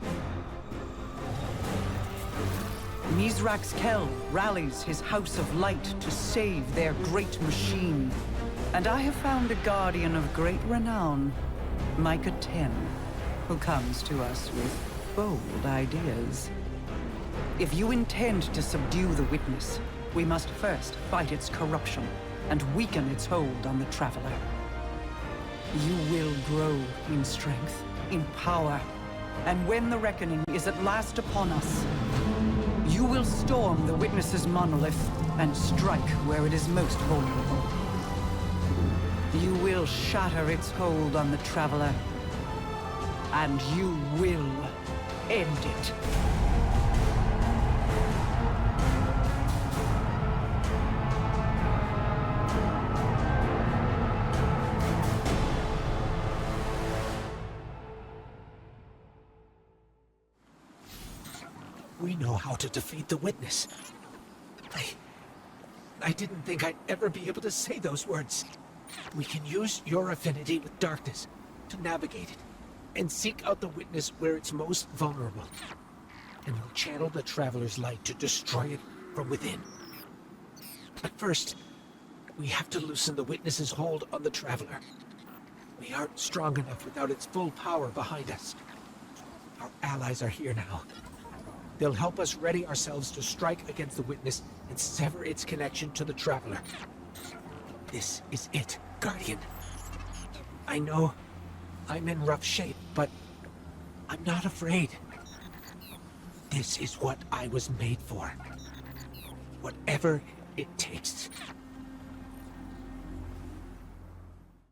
Mizrax Kel rallies his House of Light to save their great machine. And I have found a guardian of great renown, Micah 10, who comes to us with bold ideas. If you intend to subdue the Witness, we must first fight its corruption and weaken its hold on the Traveler. You will grow in strength, in power, and when the reckoning is at last upon us, you will storm the Witness's monolith and strike where it is most vulnerable. You will shatter its hold on the Traveler, and you will end it. We know how to defeat the Witness. I didn't think I'd ever be able to say those words. We can use your affinity with darkness to navigate it and seek out the Witness where it's most vulnerable. And we'll channel the Traveler's light to destroy it from within. But first, we have to loosen the Witness's hold on the Traveler. We aren't strong enough without its full power behind us. Our allies are here now. They'll help us ready ourselves to strike against the Witness and sever its connection to the Traveler. This is it, Guardian. I know I'm in rough shape, but I'm not afraid. This is what I was made for. Whatever it takes.